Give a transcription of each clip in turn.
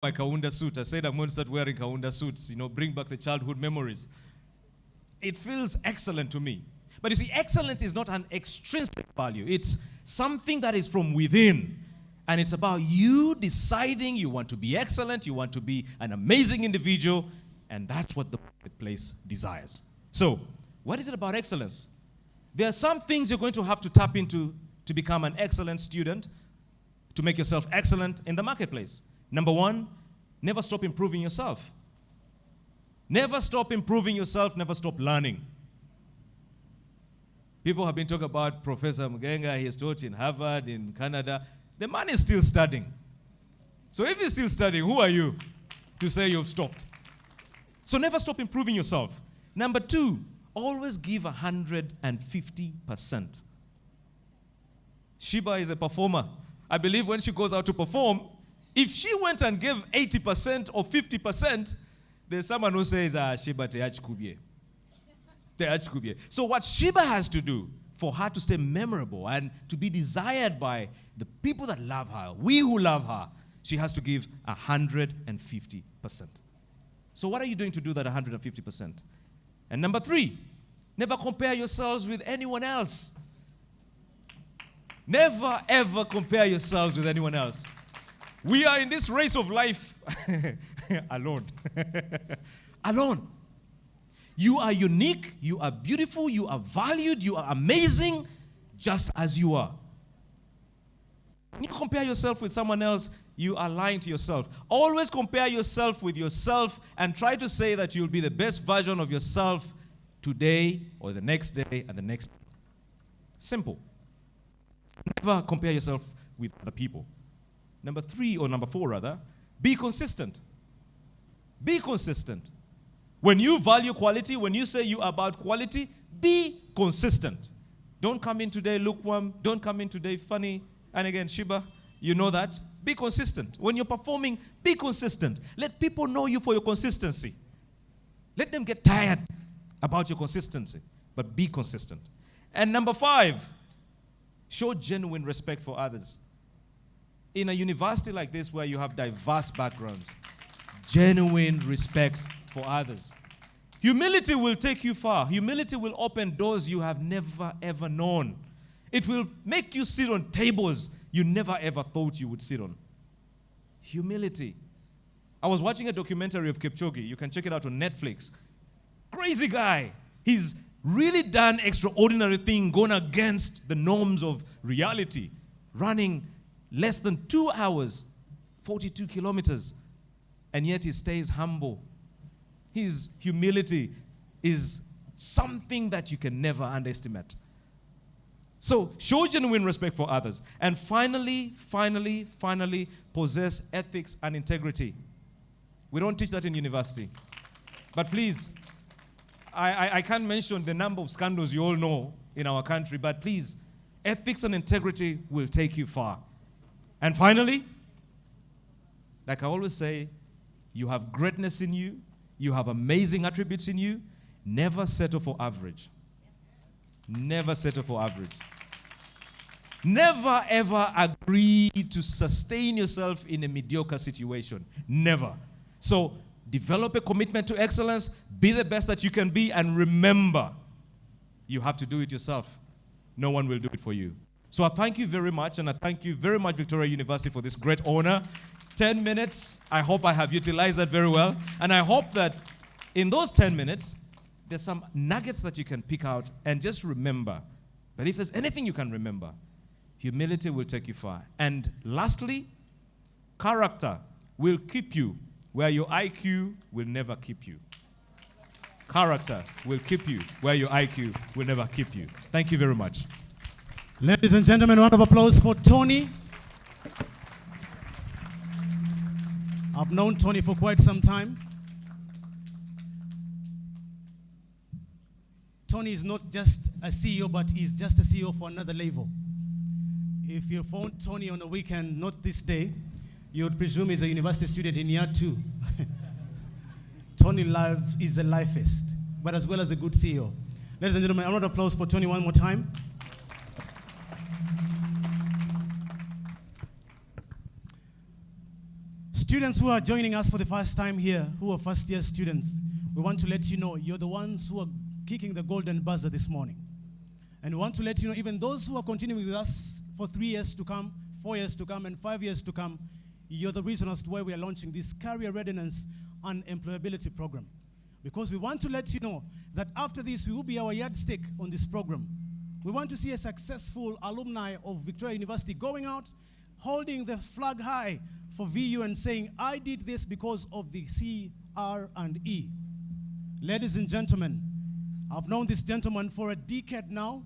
my Kaunda suit. I said I'm going to start wearing Kaunda suits, bring back the childhood memories. It feels excellent to me. But you see, excellence is not an extrinsic value. It's something that is from within. And it's about you deciding you want to be excellent, you want to be an amazing individual, and that's what the marketplace desires. So, what is it about excellence? There are some things you're going to have to tap into to become an excellent student, to make yourself excellent in the marketplace. Number one, never stop improving yourself. Never stop improving yourself, never stop learning. People have been talking about Professor Mugenga. He has taught in Harvard, in Canada. The man is still studying. So if he's still studying, who are you to say you've stopped? So never stop improving yourself. Number two, always give 150%. Sheba is a performer. I believe when she goes out to perform, if she went and gave 80% or 50%, there's someone who says, Sheba teach kubye. So what Sheba has to do for her to stay memorable and to be desired by the people that love her, we who love her, she has to give 150%. So what are you doing to do that 150%? And number three, never compare yourselves with anyone else. Never, ever compare yourselves with anyone else. We are in this race of life alone. Alone. You are unique, you are beautiful, you are valued, you are amazing, just as you are. When you compare yourself with someone else, you are lying to yourself. Always compare yourself with yourself and try to say that you'll be the best version of yourself today or the next day and the next day. Simple. Never compare yourself with other people. Number four rather, be consistent. Be consistent. When you value quality, when you say you are about quality, be consistent. Don't come in today lukewarm. Don't come in today funny. And again, Sheba, you know that. Be consistent. When you're performing, be consistent. Let people know you for your consistency. Let them get tired about your consistency, but be consistent. And number five, show genuine respect for others. In a university like this where you have diverse backgrounds, genuine respect for others. Humility will take you far. Humility will open doors you have never ever known. It will make you sit on tables you never ever thought you would sit on. Humility. I was watching a documentary of Kipchoge. You can check it out on Netflix. Crazy guy. He's really done extraordinary thing, going against the norms of reality, running less than 2 hours, 42 kilometers, and yet he stays humble. His humility is something that you can never underestimate. So, show genuine respect for others. And finally, possess ethics and integrity. We don't teach that in university. But please, I can't mention the number of scandals you all know in our country, but please, ethics and integrity will take you far. And finally, like I always say, you have greatness in you. You have amazing attributes in you. Never settle for average. Never settle for average. Never ever agree to sustain yourself in a mediocre situation. Never. So develop a commitment to excellence. Be the best that you can be. And remember, you have to do it yourself. No one will do it for you. So I thank you very much. And I thank you very much, Victoria University, for this great honor. 10 minutes. I hope I have utilized that very well. And I hope that in those 10 minutes, there's some nuggets that you can pick out. And just remember that if there's anything you can remember, humility will take you far. And lastly, character will keep you where your IQ will never keep you. Character will keep you where your IQ will never keep you. Thank you very much. Ladies and gentlemen, a round of applause for Tony. I've known Tony for quite some time. Tony is not just a CEO, but he's just a CEO for another level. If you found Tony on a weekend, not this day, you would presume he's a university student in year 2. Tony is a lifeist, but as well as a good CEO. Ladies and gentlemen, a round of applause for Tony one more time. Students who are joining us for the first time here, who are first-year students, we want to let you know you're the ones who are kicking the golden buzzer this morning. And we want to let you know even those who are continuing with us for 3 years to come, 4 years to come, and 5 years to come, you're the reason as to why we are launching this Career Readiness and Employability program. Because we want to let you know that after this, we will be our yardstick on this program. We want to see a successful alumni of Victoria University going out, holding the flag high for VU and saying, I did this because of the C, R, and E. Ladies and gentlemen, I've known this gentleman for a decade now.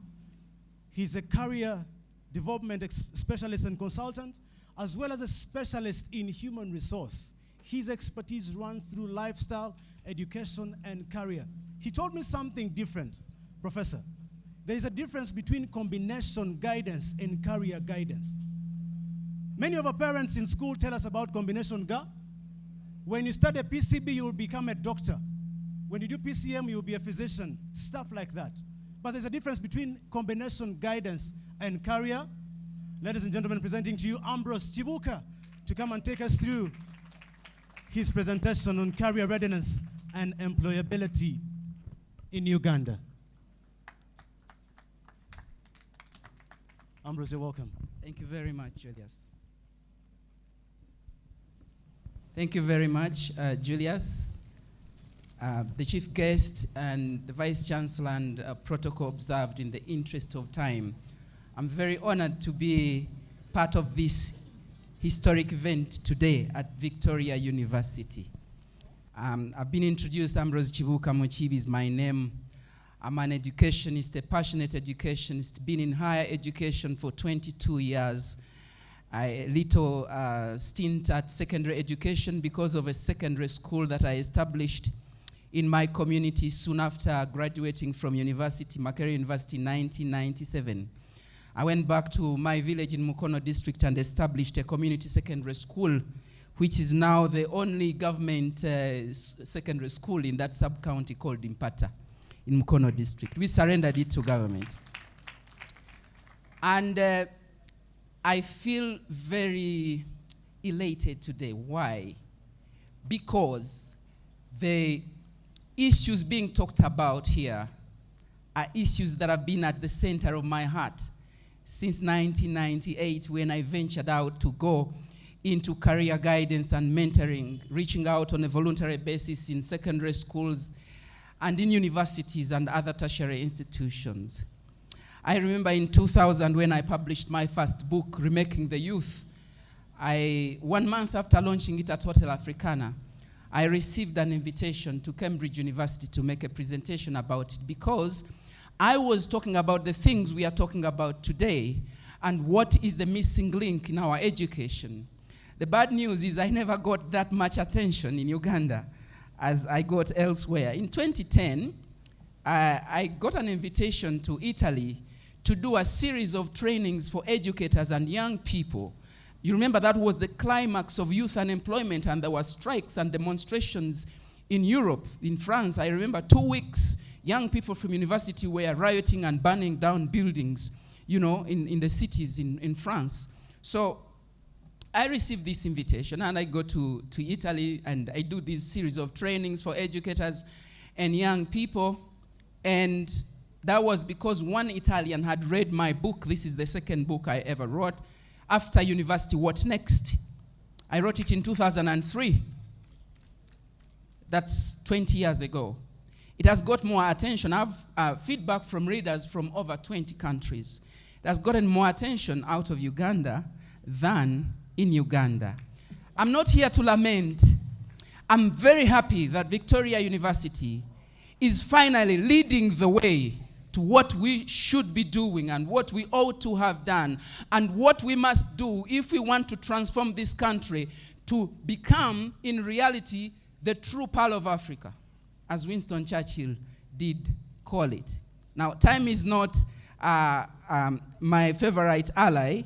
He's a career development specialist and consultant, as well as a specialist in human resource. His expertise runs through lifestyle, education, and career. He told me something different, Professor. There is a difference between combination guidance and career guidance. Many of our parents in school tell us about combination GA. When you study PCB, you will become a doctor. When you do PCM, you will be a physician, stuff like that. But there's a difference between combination guidance and career. Ladies and gentlemen, presenting to you Ambrose Chibuka to come and take us through his presentation on career readiness and employability in Uganda. Ambrose, you're welcome. Thank you very much, Julius. Thank you very much, Julius, the chief guest and the vice chancellor, and protocol observed in the interest of time. I'm very honored to be part of this historic event today at Victoria University. I've been introduced. Ambrose Chibuka Mochibi is my name. I'm an educationist, a passionate educationist, been in higher education for 22 years. A little stint at secondary education because of a secondary school that I established in my community soon after graduating from university, Makerere University in 1997. I went back to my village in Mukono district and established a community secondary school, which is now the only government secondary school in that sub-county called Impata in Mukono district. We surrendered it to government. And I feel very elated today. Why? Because the issues being talked about here are issues that have been at the center of my heart since 1998, when I ventured out to go into career guidance and mentoring, reaching out on a voluntary basis in secondary schools and in universities and other tertiary institutions. I remember in 2000 when I published my first book, Remaking the Youth. 1 month after launching it at Hotel Africana, I received an invitation to Cambridge University to make a presentation about it, because I was talking about the things we are talking about today and what is the missing link in our education. The bad news is I never got that much attention in Uganda as I got elsewhere. In 2010, I got an invitation to Italy to do a series of trainings for educators and young people. You remember that was the climax of youth unemployment, and there were strikes and demonstrations in Europe. In France, I remember 2 weeks, young people from university were rioting and burning down buildings, you know, in the cities in France. So I received this invitation and I go to Italy and I do this series of trainings for educators and young people. And that was because one Italian had read my book. This is the second book I ever wrote. After university, what next? I wrote it in 2003. That's 20 years ago. It has got more attention. I have feedback from readers from over 20 countries. It has gotten more attention out of Uganda than in Uganda. I'm not here to lament. I'm very happy that Victoria University is finally leading the way to what we should be doing and what we ought to have done and what we must do if we want to transform this country to become, in reality, the true Pearl of Africa, as Winston Churchill did call it. Now, time is not my favorite ally.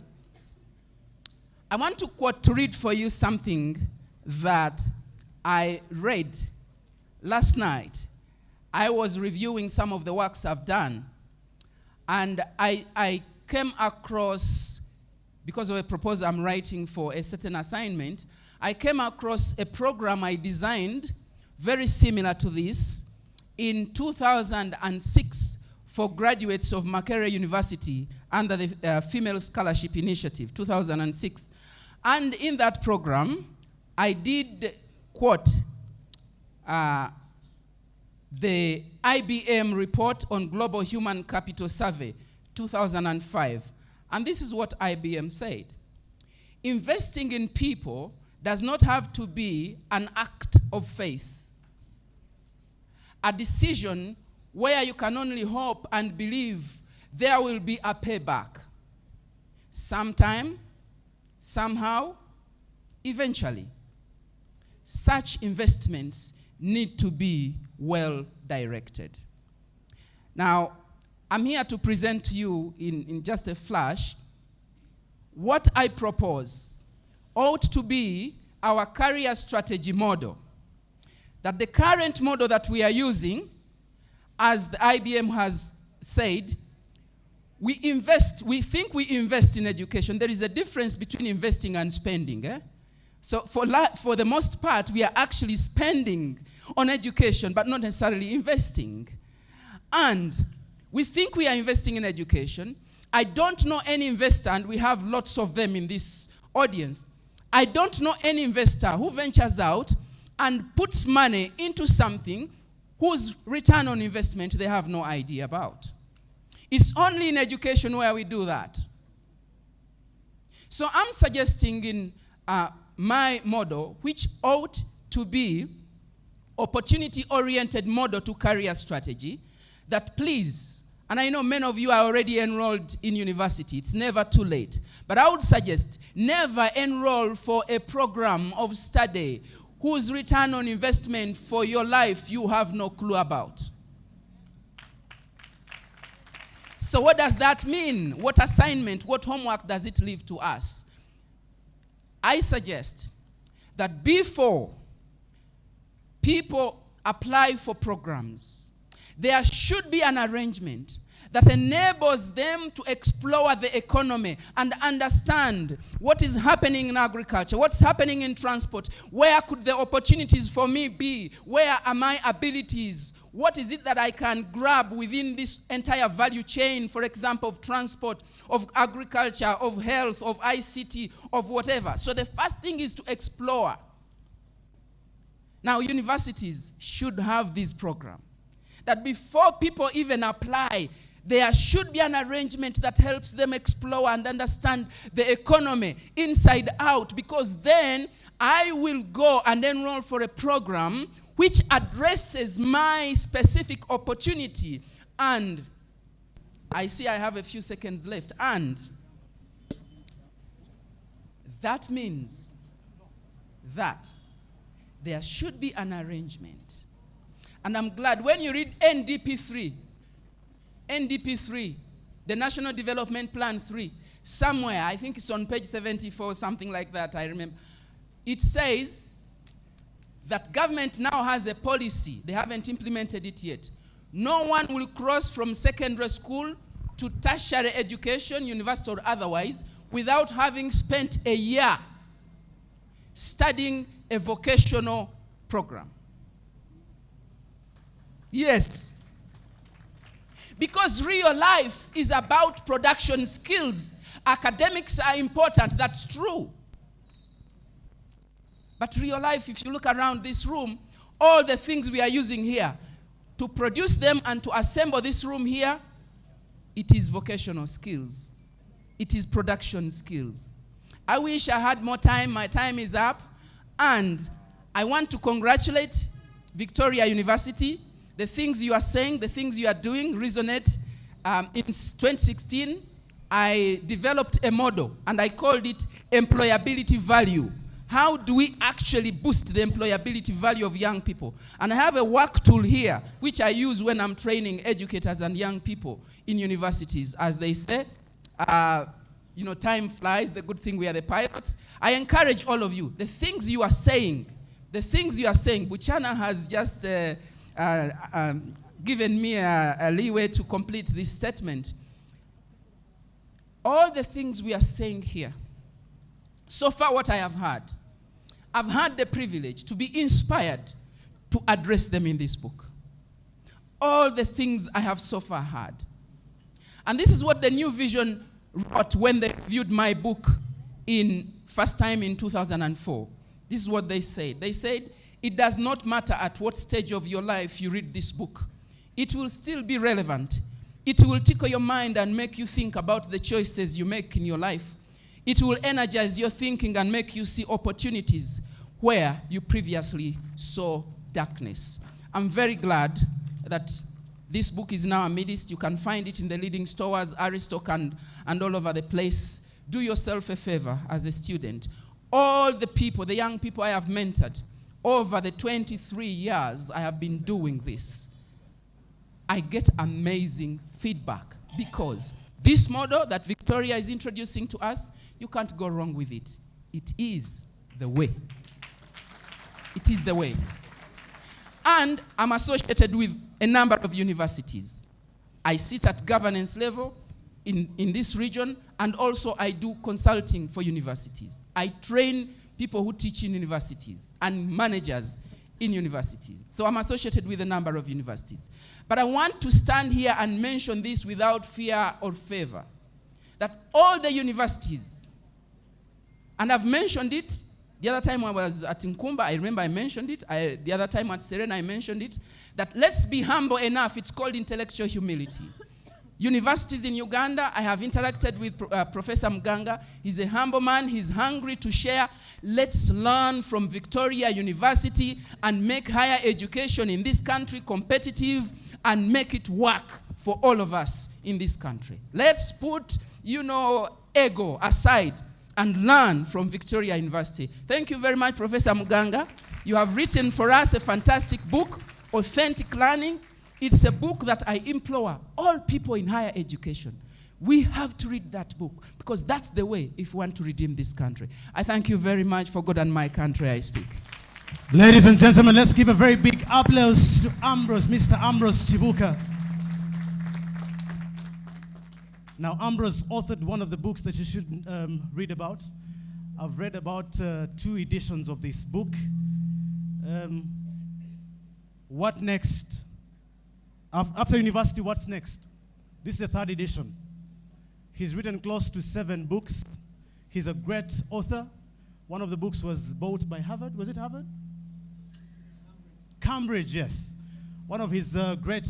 I want to read for you something that I read last night. I was reviewing some of the works I've done, and I came across, because of a proposal I'm writing for a certain assignment, I came across a program I designed very similar to this in 2006 for graduates of Makerere University under the Female Scholarship Initiative, 2006. And in that program, I did quote the IBM report on Global Human Capital Survey, 2005. And this is what IBM said. Investing in people does not have to be an act of faith, a decision where you can only hope and believe there will be a payback. Sometime, somehow, eventually. Such investments need to be well directed. Now, I'm here to present to you in just a flash what I propose ought to be our career strategy model. That the current model that we are using, as the IBM has said, we think we invest in education. There is a difference between investing and spending. So for the most part, we are actually spending on education, but not necessarily investing. And we think we are investing in education. I don't know any investor, and we have lots of them in this audience. I don't know any investor who ventures out and puts money into something whose return on investment they have no idea about. It's only in education where we do that. So I'm suggesting in my model, which ought to be opportunity-oriented model to career strategy, that please, and I know many of you are already enrolled in university, it's never too late, but I would suggest never enroll for a program of study whose return on investment for your life you have no clue about. So what does that mean? What assignment, what homework does it leave to us? I suggest that before people apply for programs, there should be an arrangement that enables them to explore the economy and understand what is happening in agriculture, what's happening in transport, where could the opportunities for me be, where are my abilities, what is it that I can grab within this entire value chain, for example, of transport, of agriculture, of health, of ICT, of whatever. So the first thing is to explore. Now, universities should have this program, that before people even apply, there should be an arrangement that helps them explore and understand the economy inside out, because then I will go and enroll for a program which addresses my specific opportunity. And I see I have a few seconds left. And that means that there should be an arrangement. And I'm glad when you read NDP 3, the National Development Plan 3, somewhere, I think it's on page 74, something like that, I remember. It says that government now has a policy, they haven't implemented it yet. No one will cross from secondary school to tertiary education, university or otherwise, without having spent a year studying a vocational program. Yes. Because real life is about production skills. Academics are important, that's true. But real life, if you look around this room, all the things we are using here, to produce them and to assemble this room here, it is vocational skills. It is production skills. I wish I had more time. My time is up. And I want to congratulate Victoria University. The things you are saying, the things you are doing resonate. In 2016, I developed a model, and I called it Employability Value. How do we actually boost the employability value of young people? And I have a work tool here, which I use when I'm training educators and young people in universities. As they say, time flies, the good thing we are the pilots. I encourage all of you, the things you are saying, Buchana has just given me a leeway to complete this statement. All the things we are saying here, so far what I have heard, I've had the privilege to be inspired to address them in this book. All the things I have so far had. And this is what the New Vision wrote when they reviewed my book first time in 2004. This is what they said. They said, it does not matter at what stage of your life you read this book. It will still be relevant. It will tickle your mind and make you think about the choices you make in your life. It will energize your thinking and make you see opportunities where you previously saw darkness. I'm very glad that this book is now amidst. You can find it in the leading stores, Aristoc, and all over the place. Do yourself a favor as a student. All the people, the young people I have mentored, over the 23 years I have been doing this, I get amazing feedback because this model that Victoria is introducing to us, you can't go wrong with it. It is the way. It is the way. And I'm associated with a number of universities. I sit at governance level in this region, and also I do consulting for universities. I train people who teach in universities and managers in universities. So I'm associated with a number of universities. But I want to stand here and mention this without fear or favor, that all the universities, and I've mentioned it, the other time I was at Nkumba, I remember I mentioned it, the other time at Serena I mentioned it, that let's be humble enough. It's called intellectual humility. Universities in Uganda, I have interacted with Professor Mganga. He's a humble man. He's hungry to share. Let's learn from Victoria University and make higher education in this country competitive and make it work for all of us in this country. Let's put, ego aside and learn from Victoria University. Thank you very much, Professor Mganga. You have written for us a fantastic book, Authentic Learning. It's a book that I implore all people in higher education. We have to read that book because that's the way if we want to redeem this country. I thank you very much. For God and my country I speak. Ladies and gentlemen, let's give a very big applause to Ambrose, Mr. Ambrose Chibuka. Now, Ambrose authored one of the books that you should read about. I've read about 2 editions of this book. What next? After university, what's next? This is the 3rd edition. He's written close to 7 books. He's a great author. One of the books was bought by Harvard. Was it Harvard? Cambridge, yes. One of his great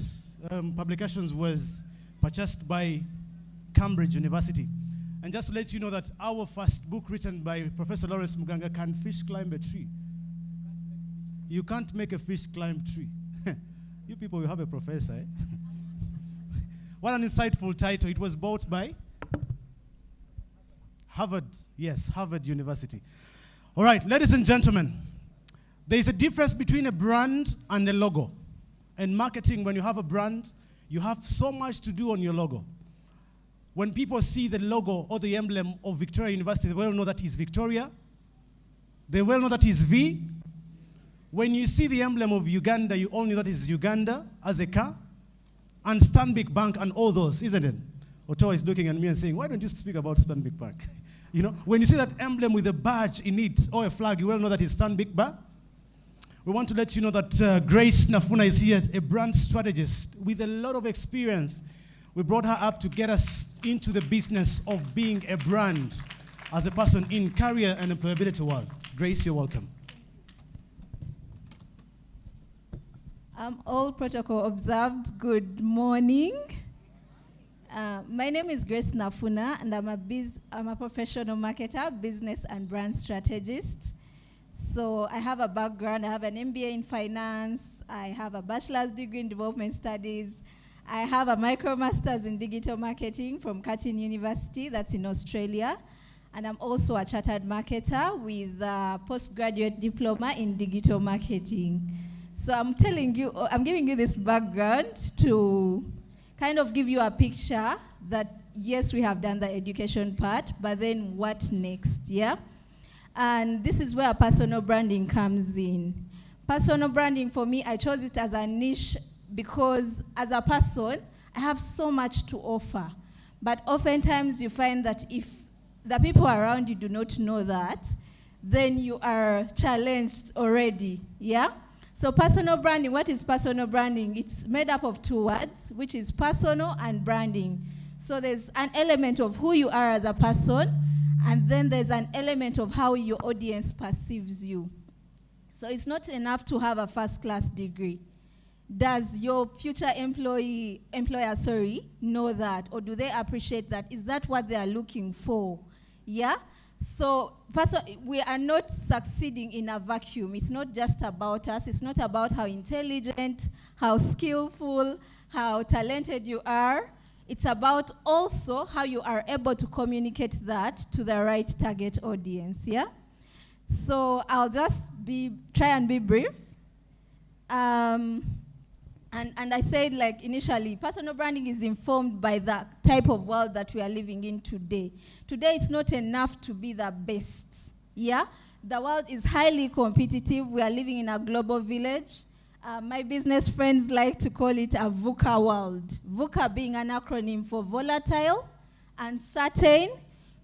publications was purchased by Cambridge University. And just to let you know that our first book written by Professor Lawrence Muganga, Can Fish Climb a Tree? You can't make a fish climb a tree. You people, you have a professor, eh? What an insightful title. It was bought by Harvard. Yes, Harvard University. All right, ladies and gentlemen, there is a difference between a brand and a logo. In marketing, when you have a brand, you have so much to do on your logo. When people see the logo or the emblem of Victoria University, they will know that is Victoria. They will know that is V. When you see the emblem of Uganda, you all know that is Uganda as a car. And Stanbic Bank and all those, isn't it? Otoa is looking at me and saying, why don't you speak about Stanbic Bank? When you see that emblem with a badge in it or a flag, you will know that is Stanbic Bank. We want to let you know that Grace Nafuna is here, a brand strategist with a lot of experience. We brought her up to get us into the business of being a brand as a person in career and employability world. Grace, you're welcome. All protocol observed. Good morning. My name is Grace Nafuna, and I'm a professional marketer, business and brand strategist. So I have a background. I have an MBA in finance. I have a bachelor's degree in development studies. I have a micromasters in digital marketing from Curtin University, that's in Australia. And I'm also a chartered marketer with a postgraduate diploma in digital marketing. So I'm giving you this background to kind of give you a picture that, yes, we have done the education part, but then what next, yeah? And this is where personal branding comes in. Personal branding, for me, I chose it as a niche because as a person, I have so much to offer. But oftentimes you find that if the people around you do not know that, then you are challenged already, yeah? So personal branding, what is personal branding? It's made up of two words, which is personal and branding. So there's an element of who you are as a person, and then there's an element of how your audience perceives you. So it's not enough to have a first-class degree. Does your future employer know that? Or do they appreciate that? Is that what they are looking for? Yeah? So we are not succeeding in a vacuum. It's not just about us. It's not about how intelligent, how skillful, how talented you are. It's about also how you are able to communicate that to the right target audience, yeah? So I'll just try and be brief. And I said, like, initially, personal branding is informed by the type of world that we are living in today. Today, it's not enough to be the best, yeah? The world is highly competitive. We are living in a global village. My business friends like to call it a VUCA world. VUCA being an acronym for volatile, uncertain,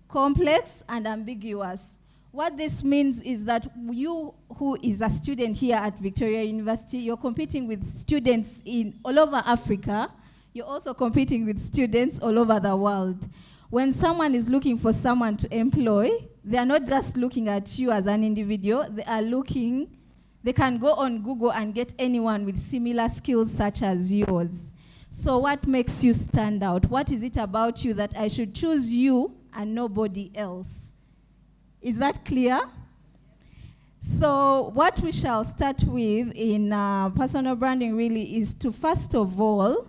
complex, and ambiguous. What this means is that you, who is a student here at Victoria University, you're competing with students all over Africa. You're also competing with students all over the world. When someone is looking for someone to employ, they are not just looking at you as an individual. They can go on Google and get anyone with similar skills such as yours. So what makes you stand out? What is it about you that I should choose you and nobody else? Is that clear? So what we shall start with in personal branding really is to, first of all,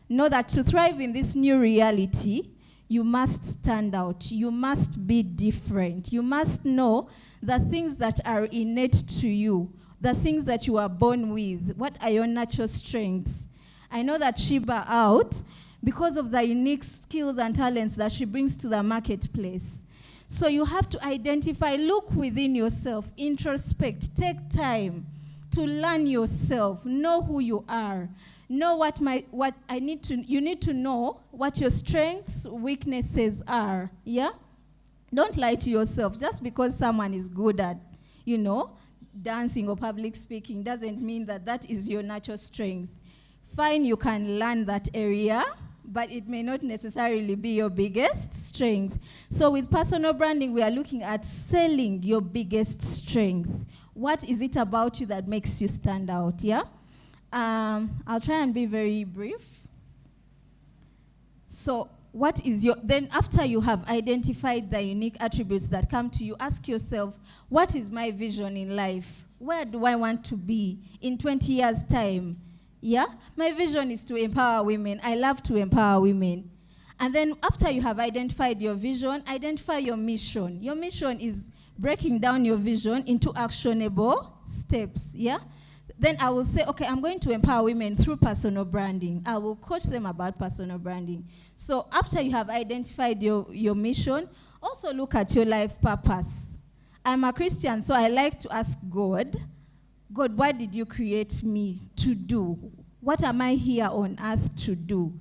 know that to thrive in this new reality, you must stand out. You must be different. You must know the things that are innate to you, the things that you are born with. What are your natural strengths? I know that Sheba out because of the unique skills and talents that she brings to the marketplace. So you have to identify, look within yourself, introspect, take time to learn yourself, know who you are, know you need to know what your strengths, weaknesses are, yeah? Don't lie to yourself. Just because someone is good at, dancing or public speaking doesn't mean that that is your natural strength. Fine, you can learn that area, but it may not necessarily be your biggest strength. So with personal branding, we are looking at selling your biggest strength. What is it about you that makes you stand out, yeah? I'll try and be very brief. So then after you have identified the unique attributes that come to you, ask yourself, what is my vision in life? Where do I want to be in 20 years' time? Yeah? My vision is to empower women. I love to empower women. And then after you have identified your vision, identify your mission. Your mission is breaking down your vision into actionable steps, yeah? Then I will say, okay, I'm going to empower women through personal branding. I will coach them about personal branding. So after you have identified your mission, also look at your life purpose. I'm a Christian, so I like to ask God, what did you create me to do? What am I here on earth to do?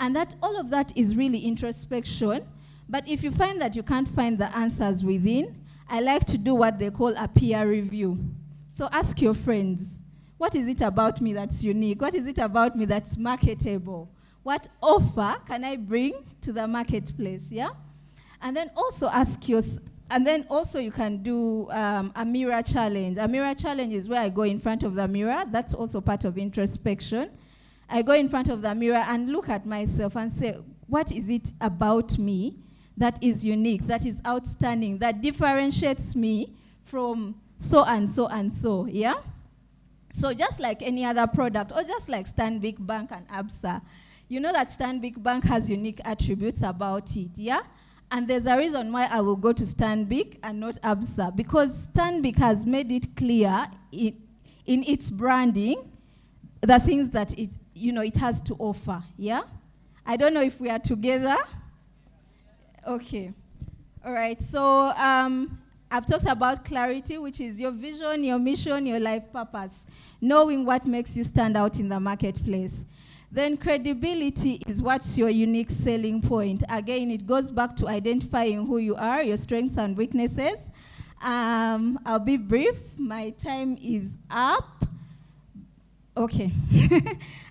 And all of that is really introspection. But if you find that you can't find the answers within, I like to do what they call a peer review. So ask your friends, what is it about me that's unique? What is it about me that's marketable? What offer can I bring to the marketplace, yeah? And then also you can do a mirror challenge. A mirror challenge is where I go in front of the mirror. That's also part of introspection. I go in front of the mirror and look at myself and say, what is it about me that is unique, that is outstanding, that differentiates me from so and so and so, yeah? So just like any other product, or just like Stanbic Bank and Absa, you know that Stanbic Bank has unique attributes about it, yeah? And there's a reason why I will go to Stanbic and not Absa, because Stanbic has made it clear in its branding the things that it has to offer, yeah? I don't know if we are together. Okay. All right, so I've talked about clarity, which is your vision, your mission, your life purpose, knowing what makes you stand out in the marketplace. Then credibility is what's your unique selling point. Again, it goes back to identifying who you are, your strengths and weaknesses, I'll be brief. My time is up. Okay.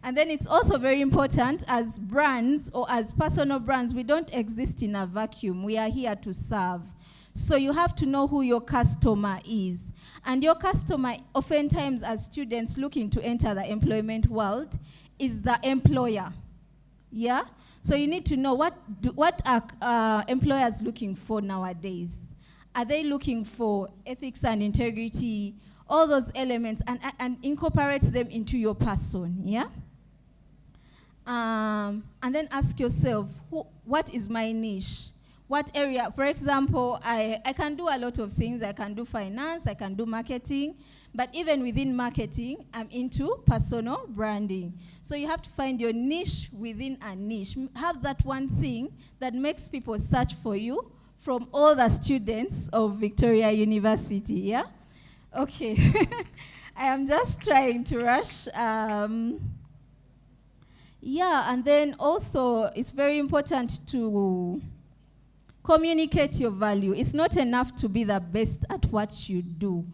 And then it's also very important as brands or as personal brands, we don't exist in a vacuum. We are here to serve. So you have to know who your customer is. And your customer, oftentimes as students looking to enter the employment world, is the employer. Yeah? So you need to know what are employers looking for nowadays. Are they looking for ethics and integrity, all those elements, and incorporate them into your person, yeah? And then ask yourself, what is my niche? What area? For example, I can do a lot of things. I can do finance, I can do marketing, but even within marketing, I'm into personal branding. So you have to find your niche within a niche. Have that one thing that makes people search for you from all the students of Victoria University, yeah? Okay. I am just trying to rush. Yeah, and then also it's very important to communicate your value. It's not enough to be the best at what you do.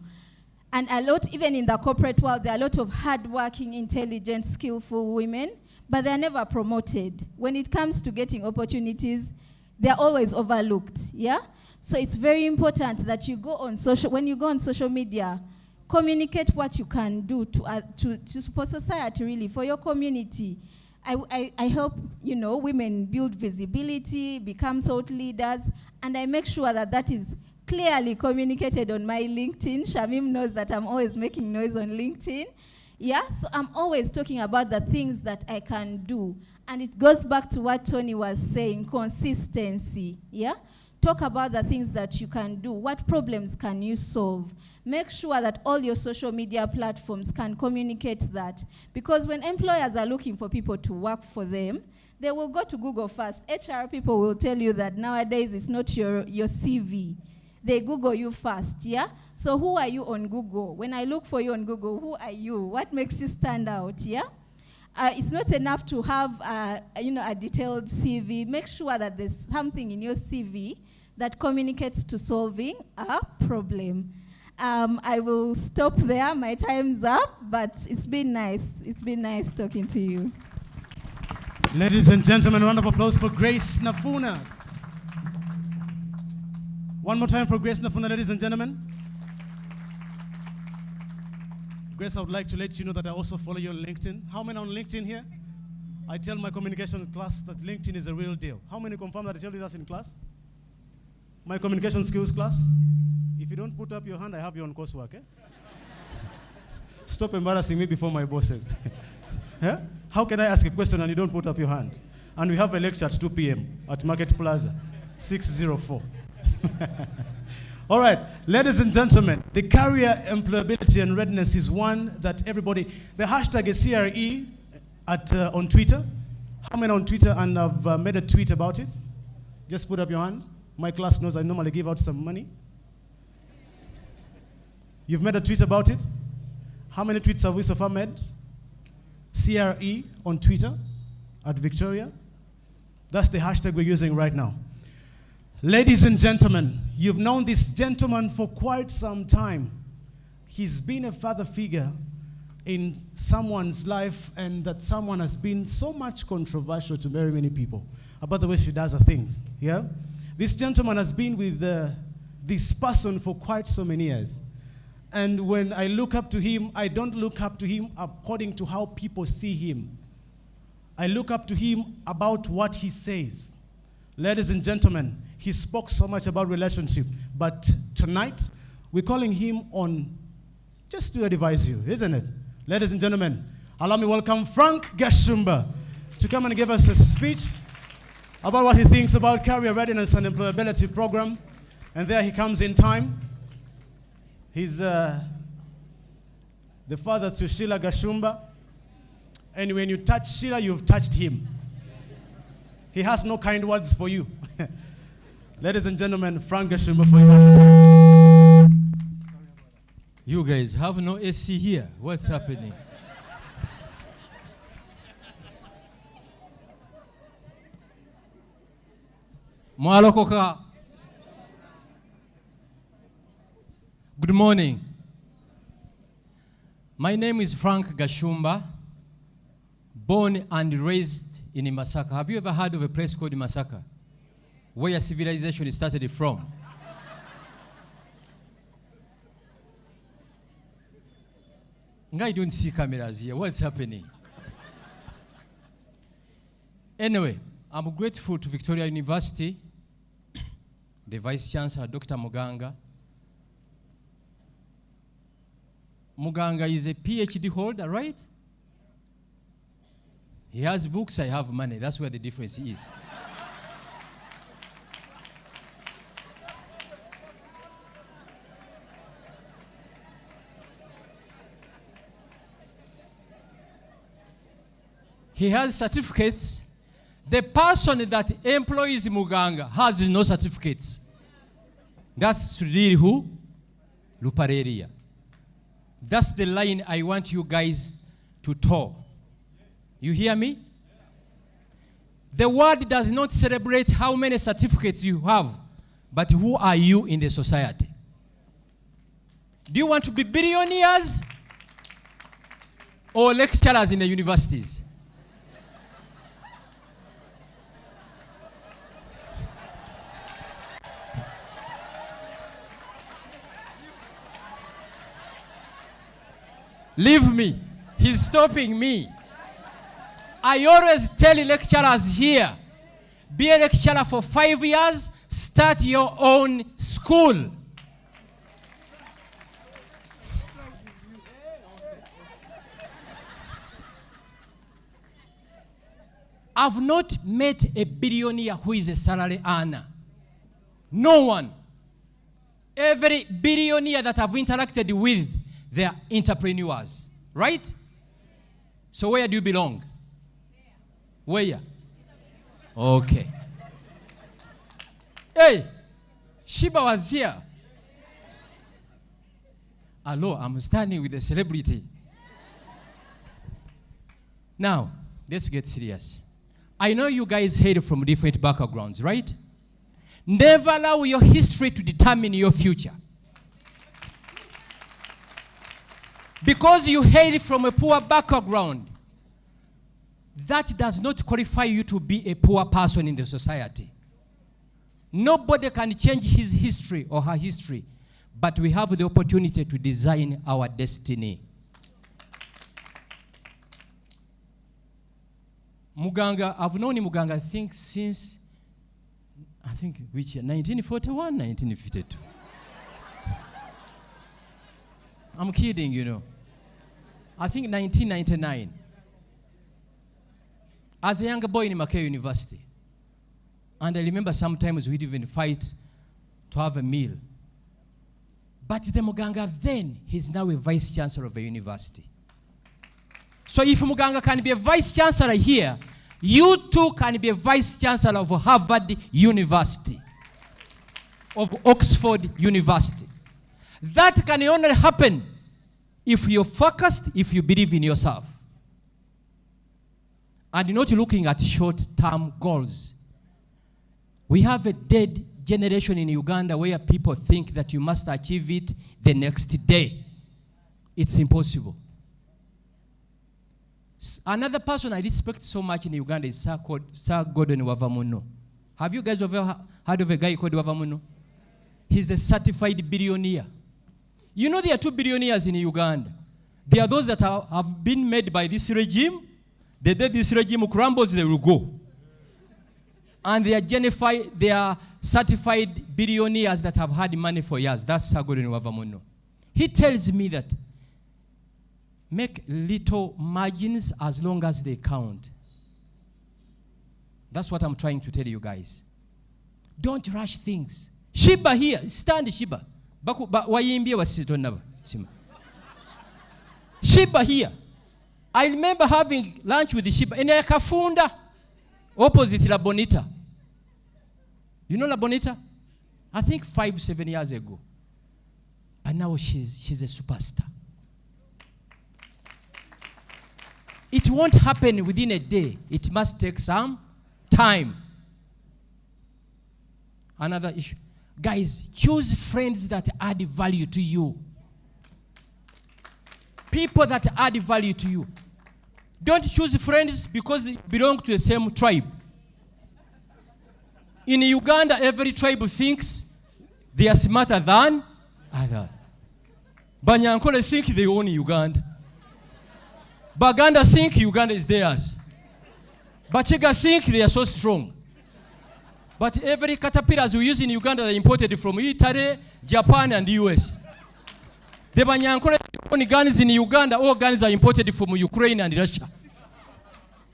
And a lot, even in the corporate world, there are a lot of hardworking, intelligent, skillful women, but they're never promoted. When it comes to getting opportunities, they're always overlooked, yeah? So it's very important that you go on when you go on social media, communicate what you can do for society, really, for your community. I help, women build visibility, become thought leaders, and I make sure that is clearly communicated on my LinkedIn. Shamim knows that I'm always making noise on LinkedIn. Yeah, so I'm always talking about the things that I can do. And it goes back to what Tony was saying, consistency, yeah? Talk about the things that you can do. What problems can you solve? Make sure that all your social media platforms can communicate that. Because when employers are looking for people to work for them, they will go to Google first. HR people will tell you that nowadays it's not your CV. They Google you first, yeah? So who are you on Google? When I look for you on Google, who are you? What makes you stand out, yeah? It's not enough to have, a detailed CV. Make sure that there's something in your CV that communicates to solving a problem. I will stop there. My time's up, but it's been nice. It's been nice talking to you. Ladies and gentlemen, a round of applause for Grace Nafuna. One more time for Grace Nafuna, ladies and gentlemen. Grace, I would like to let you know that I also follow you on LinkedIn. How many on LinkedIn here? I tell my communication class that LinkedIn is a real deal. How many confirm that I tell you that in class? My communication skills class? If you don't put up your hand, I have you on coursework, eh? Stop embarrassing me before my bosses. Yeah? How can I ask a question and you don't put up your hand? And we have a lecture at 2 p.m. at Market Plaza, 604. All right, ladies and gentlemen, the career employability and readiness is one that everybody, the hashtag is CRE on Twitter. How many on Twitter and have made a tweet about it? Just put up your hand. My class knows I normally give out some money. You've made a tweet about it? How many tweets have we so far made? CRE on Twitter at Victoria. That's the hashtag we're using right now. Ladies and gentlemen, you've known this gentleman for quite some time. He's been a father figure in someone's life, and that someone has been so much controversial to very many people about the way she does her things. Yeah? This gentleman has been with this person for quite so many years. And when I look up to him, I don't look up to him according to how people see him. I look up to him about what he says. Ladies and gentlemen, he spoke so much about relationship, but tonight we're calling him on just to advise you, isn't it? Ladies and gentlemen, allow me welcome Frank Gashumba to come and give us a speech about what he thinks about career readiness and employability program. And there he comes in time. He's the father to Sheila Gashumba. And when you touch Sheila, you've touched him. He has no kind words for you. Ladies and gentlemen, Frank Gashumba for you. You guys have no AC here. What's happening? Mwalokoka. Good morning. My name is Frank Gashumba, born and raised in Masaka. Have you ever heard of a place called Masaka, where civilization started from? I don't see cameras here. What's happening? Anyway, I'm grateful to Victoria University, the Vice Chancellor, Dr. Muganga. Muganga is a PhD holder, right? He has books, I have money. That's where the difference is. He has certificates. The person that employs Muganga has no certificates. That's really who? Lupareria. That's the line I want you guys to toe. You hear me? The world does not celebrate how many certificates you have, but who are you in the society? Do you want to be billionaires or lecturers in the universities? Leave me. He's stopping me. I always tell lecturers here, be a lecturer for 5 years, start your own school. I've not met a billionaire who is a salary earner. No one. Every billionaire that I've interacted with, they are entrepreneurs, right? So where do you belong? Where? Okay. Hey, Shiba was here. Hello, I'm standing with a celebrity. Now, let's get serious. I know you guys hail from different backgrounds, right? Never allow your history to determine your future. Because you hail from a poor background, that does not qualify you to be a poor person in the society. Nobody can change his history or her history, but we have the opportunity to design our destiny. Muganga, I've known Muganga, I think, since, which year? 1941, 1952. I'm kidding, you know. I think 1999. As a younger boy in Mackay University. And I remember sometimes we'd even fight to have a meal. But the Muganga then, he's now a vice chancellor of a university. So if Muganga can be a vice chancellor here, you too can be a vice chancellor of Harvard University, of Oxford University. That can only happen if you're focused, if you believe in yourself. And not looking at short-term goals. We have a dead generation in Uganda where people think that you must achieve it the next day. It's impossible. Another person I respect so much in Uganda is Sir Gordon Wavamuno. Have you guys ever heard of a guy called Wavamuno? He's a certified billionaire. You know there are 2 billionaires in Uganda. There are those that have been made by this regime. The day this regime crumbles, they will go. And they are certified billionaires that have had money for years. That's Sir Gordon Wavamuno. He tells me that make little margins as long as they count. That's what I'm trying to tell you guys. Don't rush things. Shiba here. Stand Shiba. Shiba here. I remember having lunch with the Shiba in Kafunda, opposite La Bonita. You know La Bonita? I think 5-7 years ago. But now she's a superstar. It won't happen within a day. It must take some time. Another issue. Guys, choose friends that add value to you. People that add value to you. Don't choose friends because they belong to the same tribe. In Uganda, every tribe thinks they are smarter than others. Banyankole think they own Uganda. Baganda think Uganda is theirs. Bachega think they are so strong. But every caterpillars we use in Uganda are imported from Italy, Japan, and the US. The Banyankole own guns in Uganda, all guns are imported from Ukraine and Russia.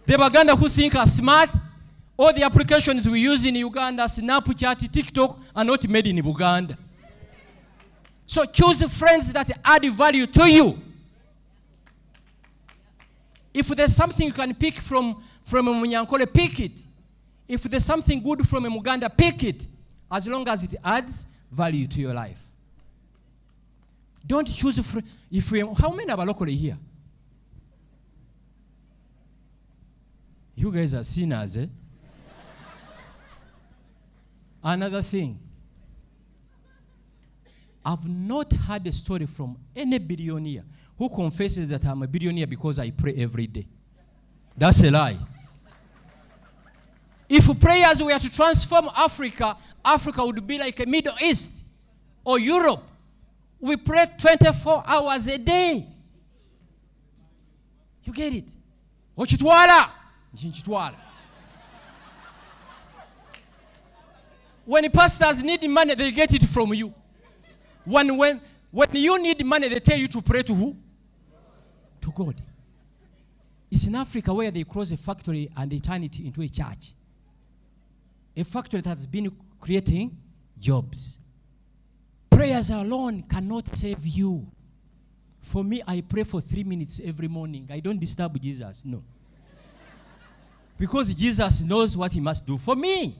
The Baganda who think are smart, all the applications we use in Uganda, Snapchat, TikTok, are not made in Uganda. So choose friends that add value to you. If there's something you can pick from a Munyankole, pick it. If there's something good from a Muganda, pick it. As long as it adds value to your life. Don't choose how many are locally here? You guys are sinners, eh? Another thing. I've not heard a story from any billionaire who confesses that I'm a billionaire because I pray every day. That's a lie. If prayers were to transform Africa, Africa would be like a Middle East or Europe. We pray 24 hours a day. You get it? Ochitwala. When pastors need money, they get it from you. When you need money, they tell you to pray to who? To God. It's in Africa where they close a factory and they turn it into a church. A factory that has been creating jobs. Prayers alone cannot save you. For me, I pray for 3 minutes every morning. I don't disturb Jesus, no. Because Jesus knows what he must do for me.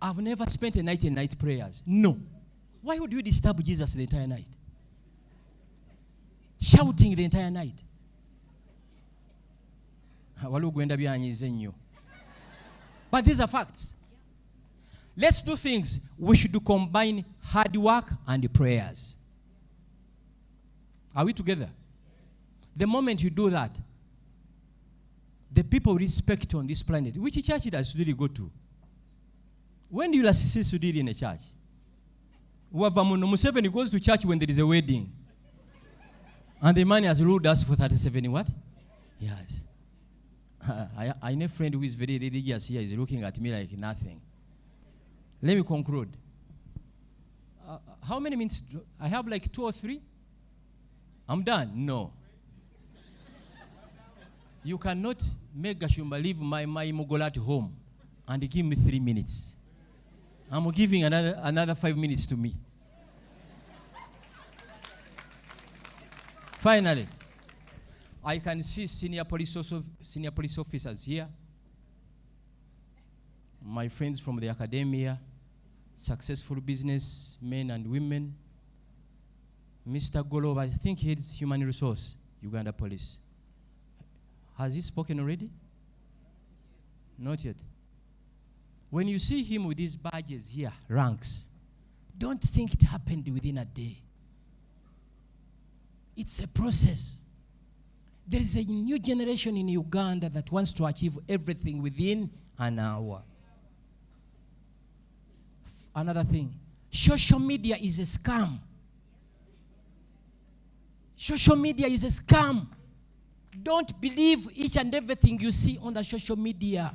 I've never spent a night prayers. No. Why would you disturb Jesus the entire night? Shouting the entire night. But these are facts. Let's do things. We should combine hard work and prayers. Are we together? The moment you do that, the people respect on this planet. Which church does Sudiri go to? When do you last see Sudiri in a church? Museveni goes to church when there is a wedding. And the man has ruled us for 37 what? Yes. I know a friend who is very religious here is looking at me like nothing. Let me conclude. How many minutes? I have like 2 or 3? I'm done? No. You cannot make Gashumba leave my Mugola at home and give me 3 minutes. I'm giving another 5 minutes to me. Finally, I can see senior police officers here. My friends from the academia, successful businessmen and women. Mr. Golo, I think he's human resource, Uganda Police. Has he spoken already? Not yet. When you see him with these badges here, ranks, don't think it happened within a day. It's a process. There is a new generation in Uganda that wants to achieve everything within an hour. Another thing, social media is a scam. Social media is a scam. Don't believe each and everything you see on the social media.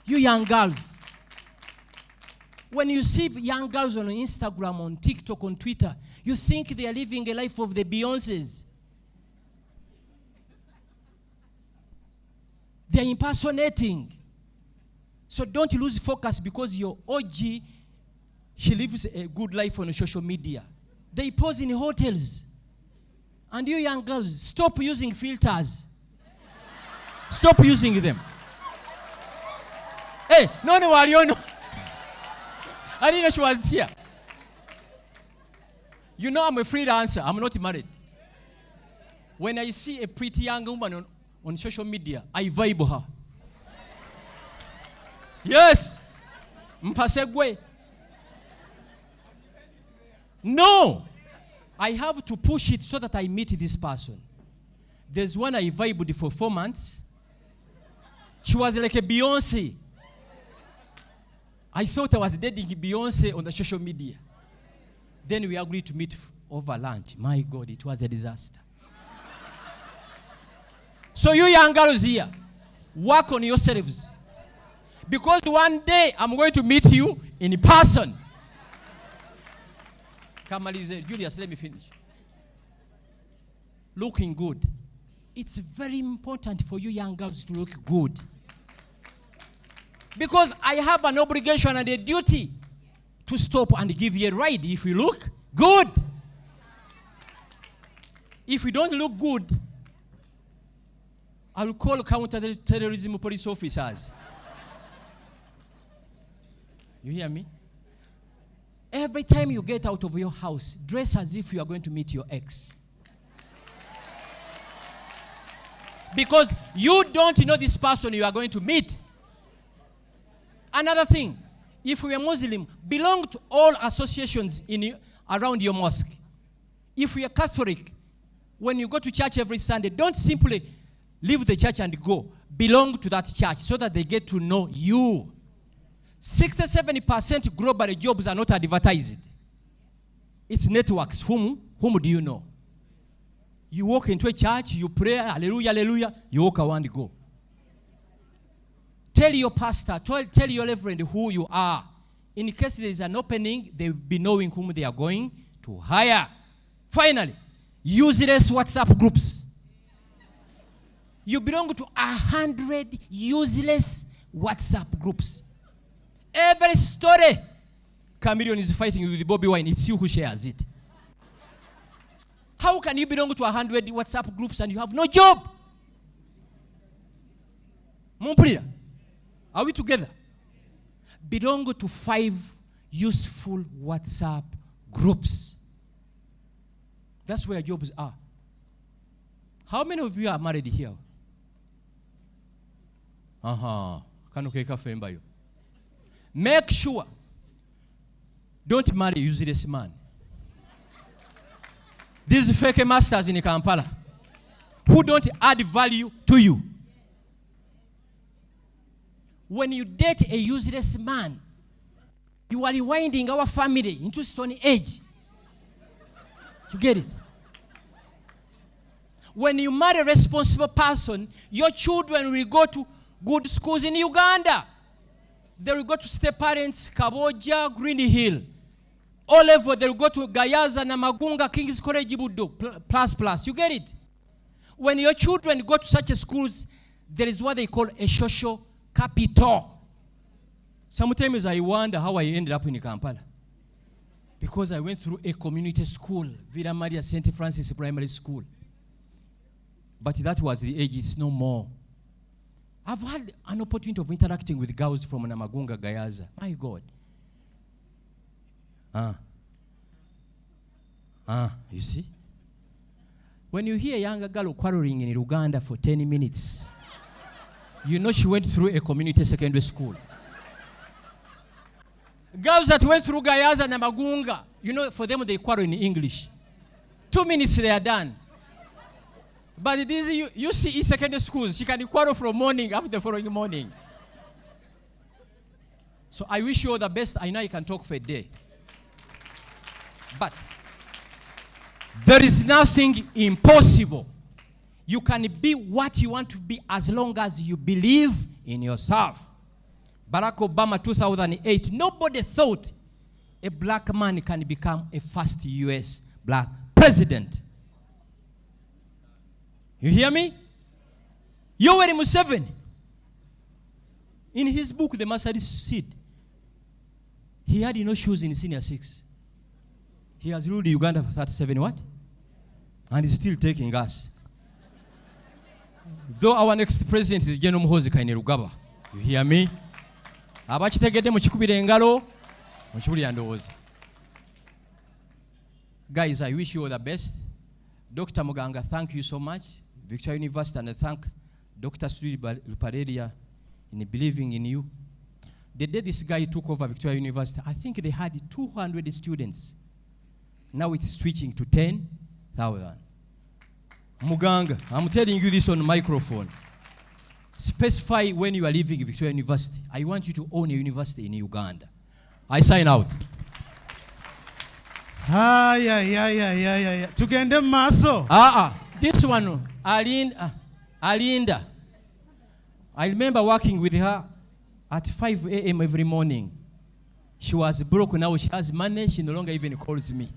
You young girls, when you see young girls on Instagram, on TikTok, on Twitter, you think they are living a life of the Beyoncés. They are impersonating. So don't lose focus because your OG, she lives a good life on social media. They pose in hotels. And you young girls, stop using filters. Stop using them. Hey, no, I didn't know she was here. You know I'm a freelancer. I'm not married. When I see a pretty young woman on social media, I vibe her. Yes. Mpasegwe. No. I have to push it so that I meet this person. There's one I vibed for 4 months. She was like a Beyonce. I thought I was dating Beyonce on the social media. Then we agreed to meet over lunch. My God, it was a disaster. So you young girls here, work on yourselves. Because one day I'm going to meet you in person. Kamalize, Julius, let me finish. Looking good. It's very important for you young girls to look good. Because I have an obligation and a duty to stop and give you a ride if you look good. If you don't look good, I will call counter-terrorism police officers. You hear me? Every time you get out of your house, dress as if you are going to meet your ex. Because you don't know this person you are going to meet. Another thing, if we are Muslim, belong to all associations around your mosque. If we are Catholic, when you go to church every Sunday, don't simply leave the church and go. Belong to that church so that they get to know you. 67% global jobs are not advertised. It's networks. Whom do you know? You walk into a church, you pray, hallelujah, hallelujah, you walk around and go. Tell your pastor, tell your reverend who you are. In case there is an opening, they will be knowing whom they are going to hire. Finally, useless WhatsApp groups. You belong to 100 useless WhatsApp groups. Every story, Chameleon is fighting with Bobby Wine. It's you who shares it. How can you belong to 100 WhatsApp groups and you have no job? Mumpulia, are we together? Belong to 5 useful WhatsApp groups. That's where jobs are. How many of you are married here? Make sure don't marry a useless man. These fake masters in Kampala who don't add value to you. When you date a useless man, you are rewinding our family into Stone Age. You get it? When you marry a responsible person, your children will go to good schools in Uganda. They will go to Step Parents, Kaboja, Green Hill. All level, they will go to Gayaza, Namagunga, King's College, Budo, plus. You get it? When your children go to such schools, there is what they call a social capital. Sometimes I wonder how I ended up in Kampala. Because I went through a community school, Villa Maria St. Francis Primary School. But that was the age, it's no more. I've had an opportunity of interacting with girls from Namagunga, Gayaza. My God. You see? When you hear a younger girl quarreling in Uganda for 10 minutes, you know she went through a community secondary school. Girls that went through Gayaza and Namagunga, you know, for them they quarrel in English. 2 minutes they are done. But these you see in secondary schools, she can quarrel from morning up to the following morning. So I wish you all the best. I know you can talk for a day. But there is nothing impossible. You can be what you want to be as long as you believe in yourself. Barack Obama 2008, nobody thought a black man can become a first U.S. black president. You hear me? Yoweri Museveni, in his book, The Mustard Seed, he had no shoes in senior 6. He has ruled Uganda for 37 what? And he's still taking us. Though our next president is General Muhoozi Kainerugaba. You hear me? Abachitegedde mukikubira engalo mukibulira ndowooza. Guys, I wish you all the best. Dr. Muganga, thank you so much. Victoria University, and I thank Dr. Sri Luparelia in believing in you. The day this guy took over Victoria University, I think they had 200 students. Now it's switching to 10,000. Muganga, I'm telling you this on microphone. Specify when you are leaving Victoria University. I want you to own a university in Uganda. I sign out. Yeah. Tugende maso. This one, Alinda. I remember working with her at 5 a.m. every morning. She was broke, now she has money, she no longer even calls me.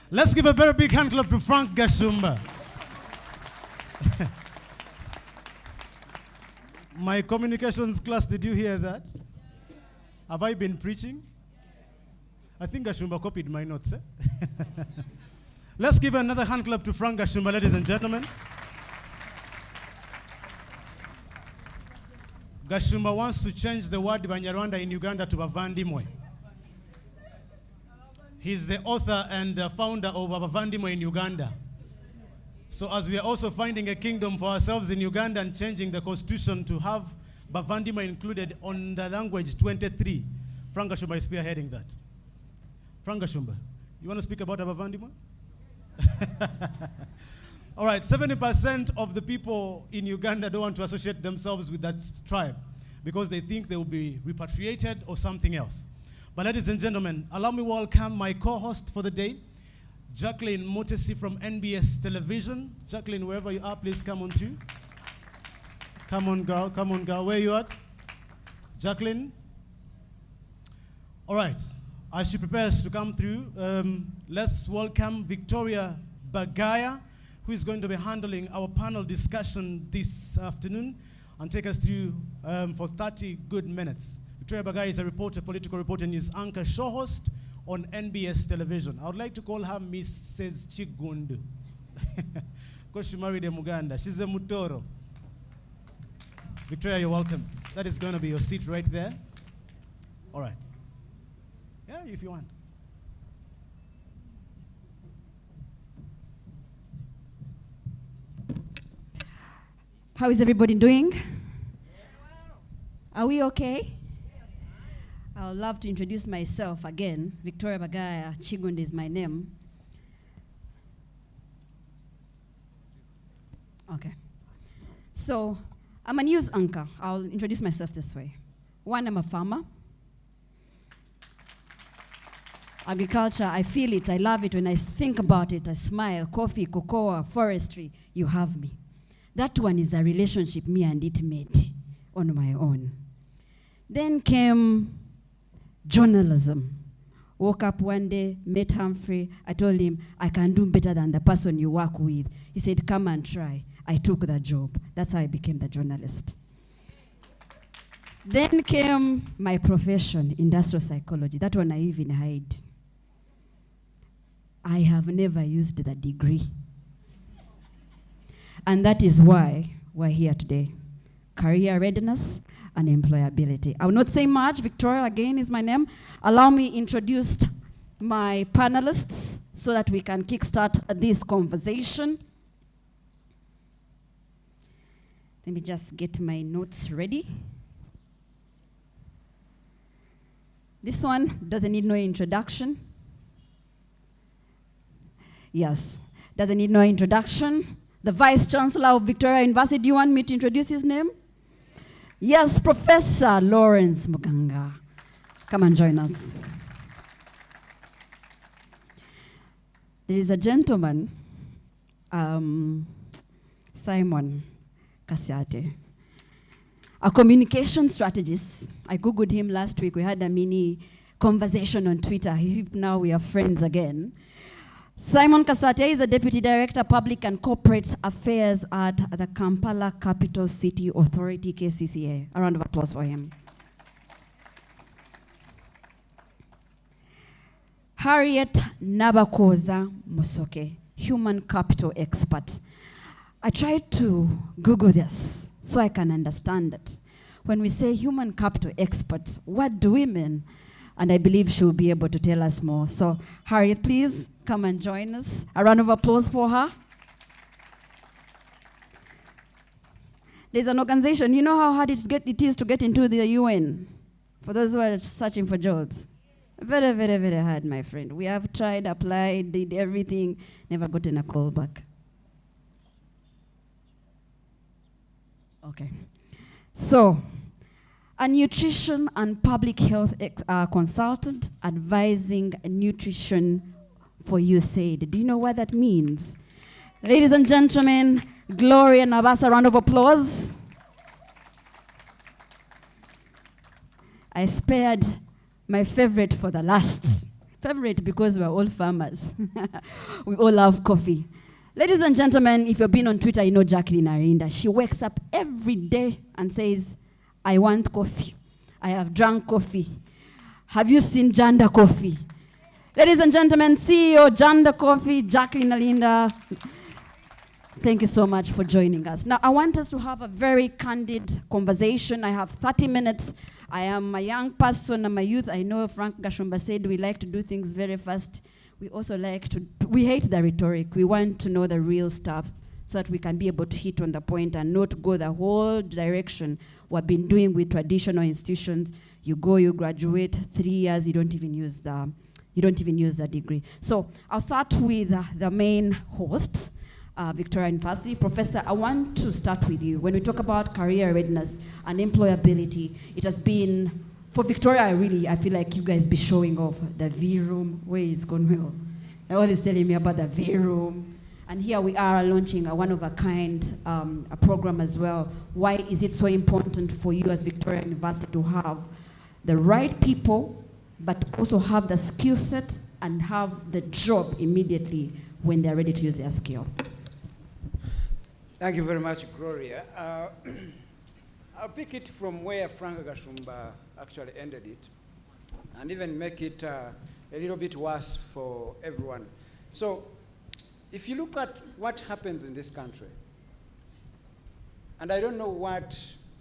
Let's give a very big hand clap to Frank Gashumba. My communications class, did you hear that? Have I been preaching? I think Gashumba copied my notes. Let's give another hand clap to Frank Gashumba, ladies and gentlemen. Gashumba wants to change the word Banyarwanda in Uganda to Bavandimwe. He's the author and founder of Bavandimwe in Uganda. So as we are also finding a kingdom for ourselves in Uganda and changing the constitution to have Bavandimwe included on the language 23, Frank Gashumba is spearheading that. Frank Gashumba, you want to speak about Bavandimwe? All right, 70% of the people in Uganda don't want to associate themselves with that tribe because they think they will be repatriated or something else. But ladies and gentlemen, allow me to welcome my co-host for the day, Jacqueline Motesi from NBS Television. Jacqueline, wherever you are, please come on through. Come on, girl. Where are you at? Jacqueline? All right, as she prepares to come through, let's welcome Victoria Bagaya, who is going to be handling our panel discussion this afternoon and take us through for 30 good minutes. Victoria Bagaya is a reporter, political reporter, news anchor, show host on NBS Television. I would like to call her Mrs. Chigundu, because she married a Muganda. She's a Mutoro. Victoria, you're welcome. That is going to be your seat right there. All right. Yeah, if you want. How is everybody doing? Are we okay? I would love to introduce myself again. Victoria Bagaya Chigunde is my name. Okay. So, I'm a news anchor. I'll introduce myself this way. One, I'm a farmer. Agriculture, I feel it, I love it. When I think about it, I smile. Coffee, cocoa, forestry, you have me. That one is a relationship me and it made on my own. Then came journalism. Woke up one day, met Humphrey. I told him, I can do better than the person you work with. He said, come and try. I took the job. That's how I became the journalist. Then came my profession, industrial psychology. That one I even hide. I have never used the degree. And that is why we're here today. Career readiness and employability. I will not say much. Victoria, again, is my name. Allow me to introduce my panelists so that we can kickstart this conversation. Let me just get my notes ready. This one doesn't need no introduction. Yes, doesn't need no introduction. The Vice Chancellor of Victoria University, do you want me to introduce his name? Yes, Professor Lawrence Muganga. Come and join us. There is a gentleman, Simon Kasiate, a communication strategist. I Googled him last week. We had a mini conversation on Twitter. Now we are friends again. Simon Kasate is a Deputy Director, Public and Corporate Affairs at the Kampala Capital City Authority, KCCA. A round of applause for him. Harriet Nabakoza Musoke, Human Capital Expert. I tried to Google this so I can understand it. When we say human capital expert, what do we mean? And I believe she'll be able to tell us more. So, Harriet, please come and join us. A round of applause for her. There's an organization, you know how hard it is to get into the UN? For those who are searching for jobs. Very, very, very hard, my friend. We have tried, applied, did everything, never gotten a call back. Okay. So, a nutrition and public health consultant advising nutrition for USAID. Do you know what that means? Ladies and gentlemen, Gloria Nabasa, round of applause. I spared my favorite for the last. Favorite because we're all farmers. We all love coffee. Ladies and gentlemen, if you've been on Twitter, you know Jacqueline Arinda. She wakes up every day and says, I want coffee. I have drunk coffee. Have you seen Janda Coffee? Ladies and gentlemen, CEO Janda Coffee, Jacqueline Arinda. Thank you so much for joining us. Now, I want us to have a very candid conversation. I have 30 minutes. I am a young person, I'm a youth. I know Frank Gashumba said we like to do things very fast. We also like to, we hate the rhetoric. We want to know the real stuff so that we can be able to hit on the point and not go the whole direction we've been doing with traditional institutions. You go, you graduate, 3 years, you don't even use the degree. So I'll start with the main host, Victoria University. Professor, I want to start with you. When we talk about career readiness and employability, it has been, for Victoria, I feel like you guys be showing off the V room. Where is Cornwell? They're always telling me about the V room. And here we are launching a one-of-a-kind a program as well. Why is it so important for you as Victoria University to have the right people, but also have the skill set and have the job immediately when they're ready to use their skill? Thank you very much, Gloria. I'll pick it from where Frank Gashumba actually ended it, and even make it a little bit worse for everyone. So, if you look at what happens in this country, and I don't know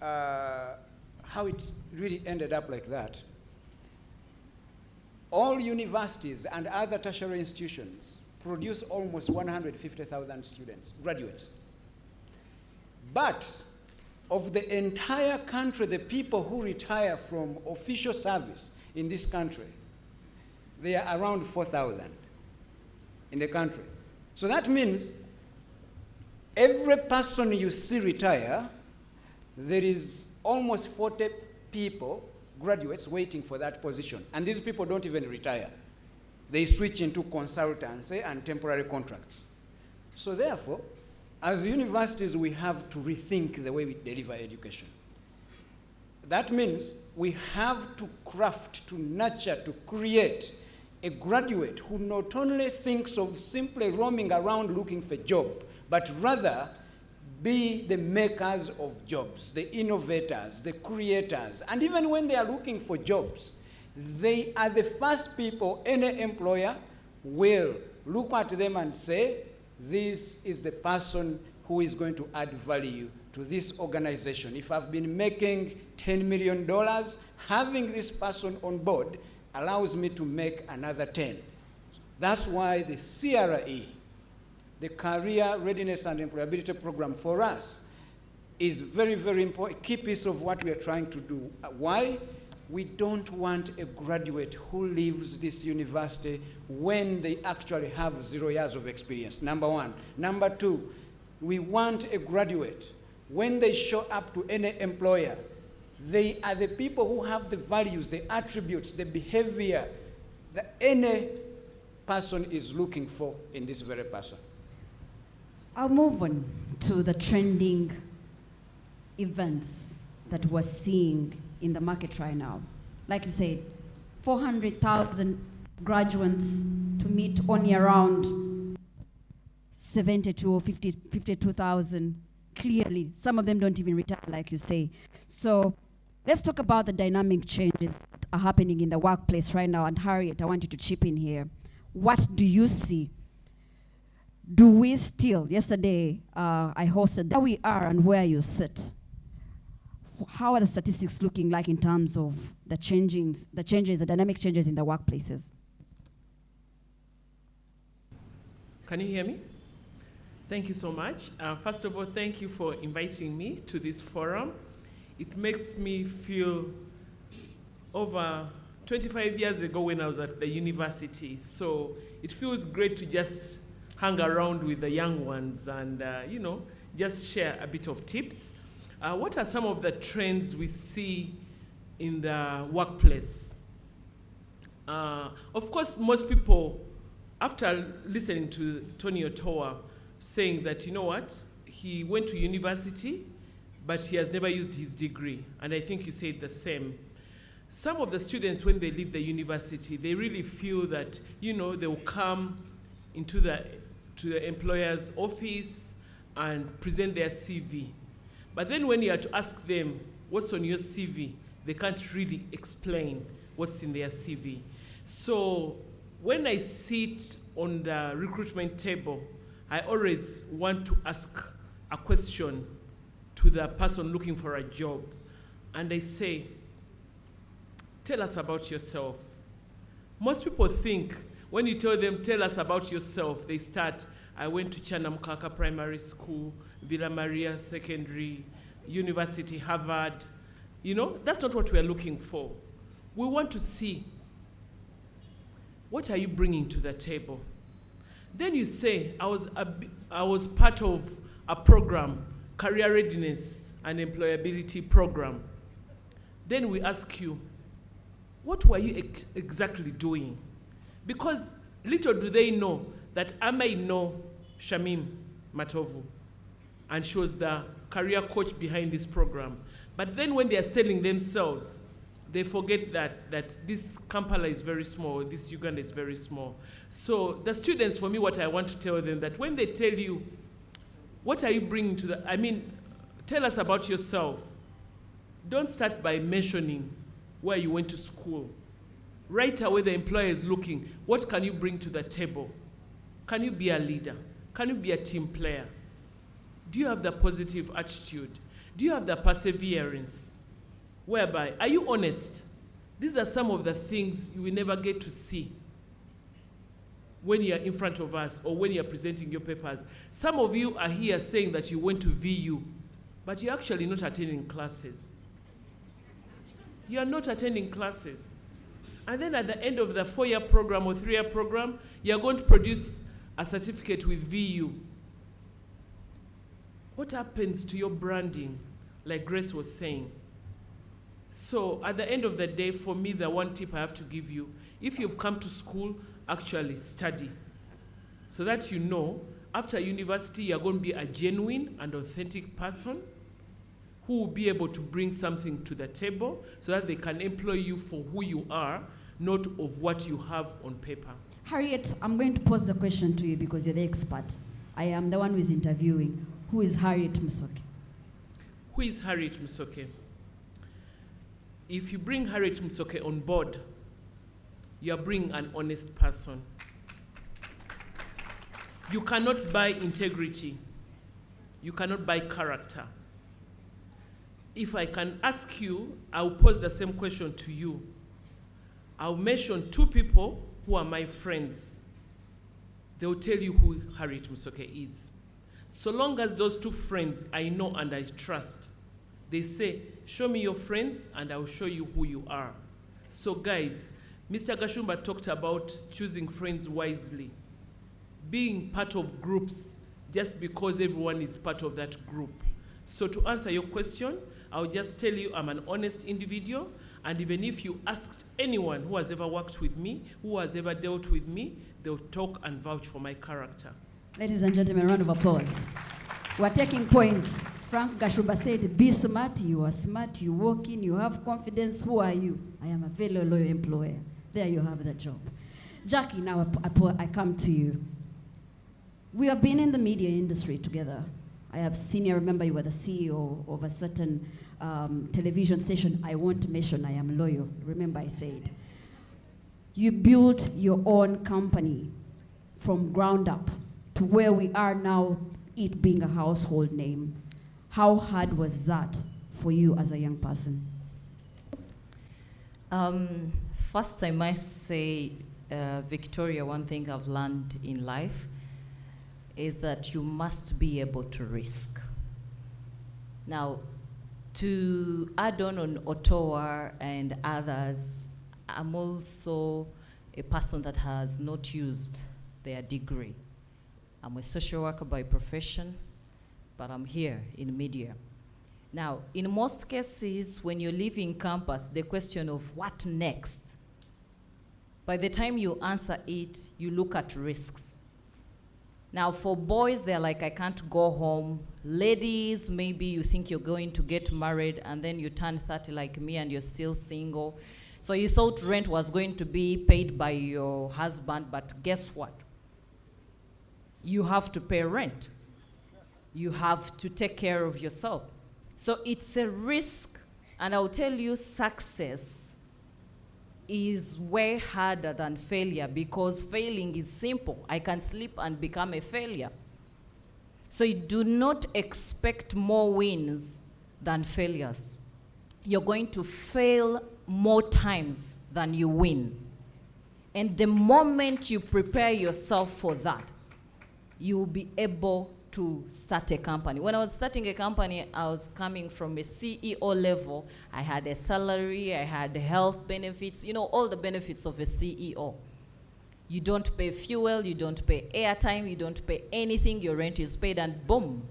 how it really ended up like that, all universities and other tertiary institutions produce almost 150,000 students, graduates. But of the entire country, the people who retire from official service in this country, they are around 4,000 in the country. So that means every person you see retire, there is almost 40 people, graduates, waiting for that position. And these people don't even retire. They switch into consultancy and temporary contracts. So therefore, as universities, we have to rethink the way we deliver education. That means we have to craft, to nurture, to create a graduate who not only thinks of simply roaming around looking for a job, but rather be the makers of jobs, the innovators, the creators. And even when they are looking for jobs, they are the first people any employer will look at them and say, this is the person who is going to add value to this organization. If I've been making $10 million, having this person on board allows me to make another 10. That's why the CRE, the Career Readiness and Employability Program for us, is very, very important, key piece of what we are trying to do. Why? We don't want a graduate who leaves this university when they actually have 0 years of experience, number one. Number two, we want a graduate, when they show up to any employer, they are the people who have the values, the attributes, the behavior that any person is looking for in this very person. I'll move on to the trending events that we're seeing in the market right now. Like you said, 400,000 graduates to meet only around 72 or 52,000. Clearly, some of them don't even retire, like you say. So let's talk about the dynamic changes that are happening in the workplace right now. And Harriet, I want you to chip in here. What do you see? Do we still, yesterday I hosted where we are and where you sit. How are the statistics looking like in terms of the changes, the dynamic changes in the workplaces? Can you hear me? Thank you so much. First of all, thank you for inviting me to this forum. It makes me feel over 25 years ago when I was at the university. So it feels great to just hang around with the young ones and, just share a bit of tips. What are some of the trends we see in the workplace? Of course, most people, after listening to Tony Otoa saying that, you know what, he went to university, but he has never used his degree. And I think you said the same. Some of the students, when they leave the university, they really feel that, they will come to the employer's office and present their CV. But then when you are to ask them, what's on your CV, they can't really explain what's in their CV. So when I sit on the recruitment table, I always want to ask a question to the person looking for a job. And I say, tell us about yourself. Most people think when you tell them, tell us about yourself, they start, I went to Chanamkaka Primary School, Villa Maria Secondary, University, Harvard. That's not what we're looking for. We want to see, what are you bringing to the table? Then you say, I was part of a program, Career Readiness and Employability program. Then we ask you, what were you exactly doing? Because little do they know that I may know Shamim Matovu, and she was the career coach behind this program. But then when they are selling themselves, they forget that this Kampala is very small, this Uganda is very small. So the students, for me, what I want to tell them, that when they tell you, what are you bringing to tell us about yourself. Don't start by mentioning where you went to school. Right away, the employer is looking, what can you bring to the table? Can you be a leader? Can you be a team player? Do you have the positive attitude? Do you have the perseverance? Whereby, are you honest? These are some of the things you will never get to see when you're in front of us or when you're presenting your papers. Some of you are here saying that you went to VU, but you're actually not attending classes. You are not attending classes. And then at the end of the 4-year program or 3-year program, you're going to produce a certificate with VU. What happens to your branding, like Grace was saying? So at the end of the day, for me, the one tip I have to give you, if you've come to school, actually study. So that you know, after university, you're going to be a genuine and authentic person who will be able to bring something to the table so that they can employ you for who you are, not of what you have on paper. Harriet, I'm going to pose the question to you because you're the expert. I am the one who is interviewing. Who is Harriet Musoke? Who is Harriet Musoke? If you bring Harriet Musoke on board, you are bringing an honest person. You cannot buy integrity. You cannot buy character. If I can ask you, I'll pose the same question to you. I'll mention 2 people who are my friends. They'll tell you who Harriet Musoke is. So long as those 2 friends I know and I trust, they say, show me your friends and I'll show you who you are. So guys, Mr. Gashumba talked about choosing friends wisely, being part of groups just because everyone is part of that group. So to answer your question, I'll just tell you I'm an honest individual, and even if you asked anyone who has ever worked with me, who has ever dealt with me, they'll talk and vouch for my character. Ladies and gentlemen, a round of applause. We're taking points. Frank Gashuba said, be smart, you are smart, you walk in, you have confidence. Who are you? I am a very loyal employer. There you have the job. Jackie, now I come to you. We have been in the media industry together. I have seen you, remember you were the CEO of a certain television station. I won't mention, I am loyal. Remember I said. You built your own company from ground up to where we are now, it being a household name. How hard was that for you as a young person? First, I must say, Victoria, one thing I've learned in life is that you must be able to risk. Now, to add on Ottawa and others, I'm also a person that has not used their degree. I'm a social worker by profession, but I'm here in media. Now, in most cases, when you're leaving campus, the question of what next, by the time you answer it, you look at risks. Now, for boys, they're like, I can't go home. Ladies, maybe you think you're going to get married, and then you turn 30 like me, and you're still single. So you thought rent was going to be paid by your husband, but guess what? You have to pay rent. You have to take care of yourself. So it's a risk, and I'll tell you, success is way harder than failure, because failing is simple. I can sleep and become a failure. So you do not expect more wins than failures. You're going to fail more times than you win. And the moment you prepare yourself for that, you will be able to start a company. When I was starting a company, I was coming from a CEO level. I had a salary, I had health benefits, all the benefits of a CEO. You don't pay fuel, you don't pay airtime, you don't pay anything, your rent is paid, and boom,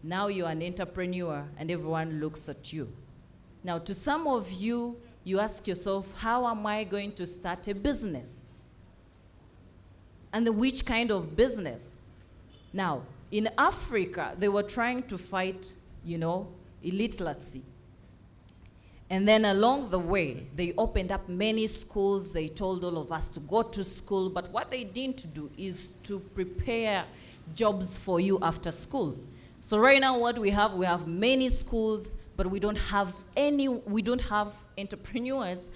now you're an entrepreneur and everyone looks at you. Now, to some of you, you ask yourself, how am I going to start a business? And then which kind of business? Now, in Africa, they were trying to fight, illiteracy. And then along the way, they opened up many schools. They told all of us to go to school. But what they didn't do is to prepare jobs for you after school. So right now what we have many schools, but we don't have entrepreneurs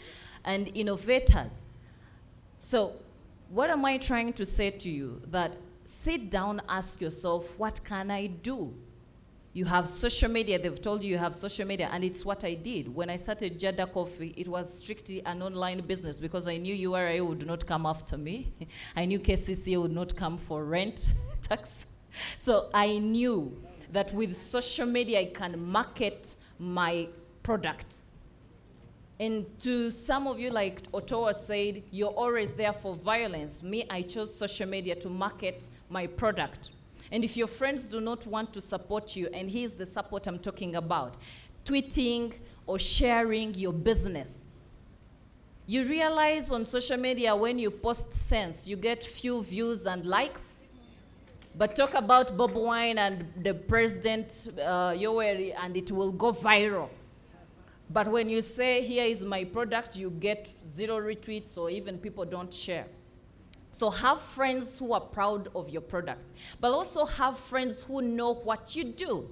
and innovators. So what am I trying to say to you? That sit down, ask yourself, what can I do? You have social media. They've told you have social media, and it's what I did. When I started Jada Coffee, it was strictly an online business because I knew URA would not come after me. I knew KCC would not come for rent tax. So I knew that with social media, I can market my product. And to some of you, like Ottawa said, you're always there for violence. Me, I chose social media to market my product. And if your friends do not want to support you, and here's the support I'm talking about, tweeting or sharing your business. You realize on social media when you post sense, you get few views and likes. But talk about Bob Wine and the president, Yoweri, and it will go viral. But when you say, here is my product, you get 0 retweets or even people don't share. So have friends who are proud of your product, but also have friends who know what you do.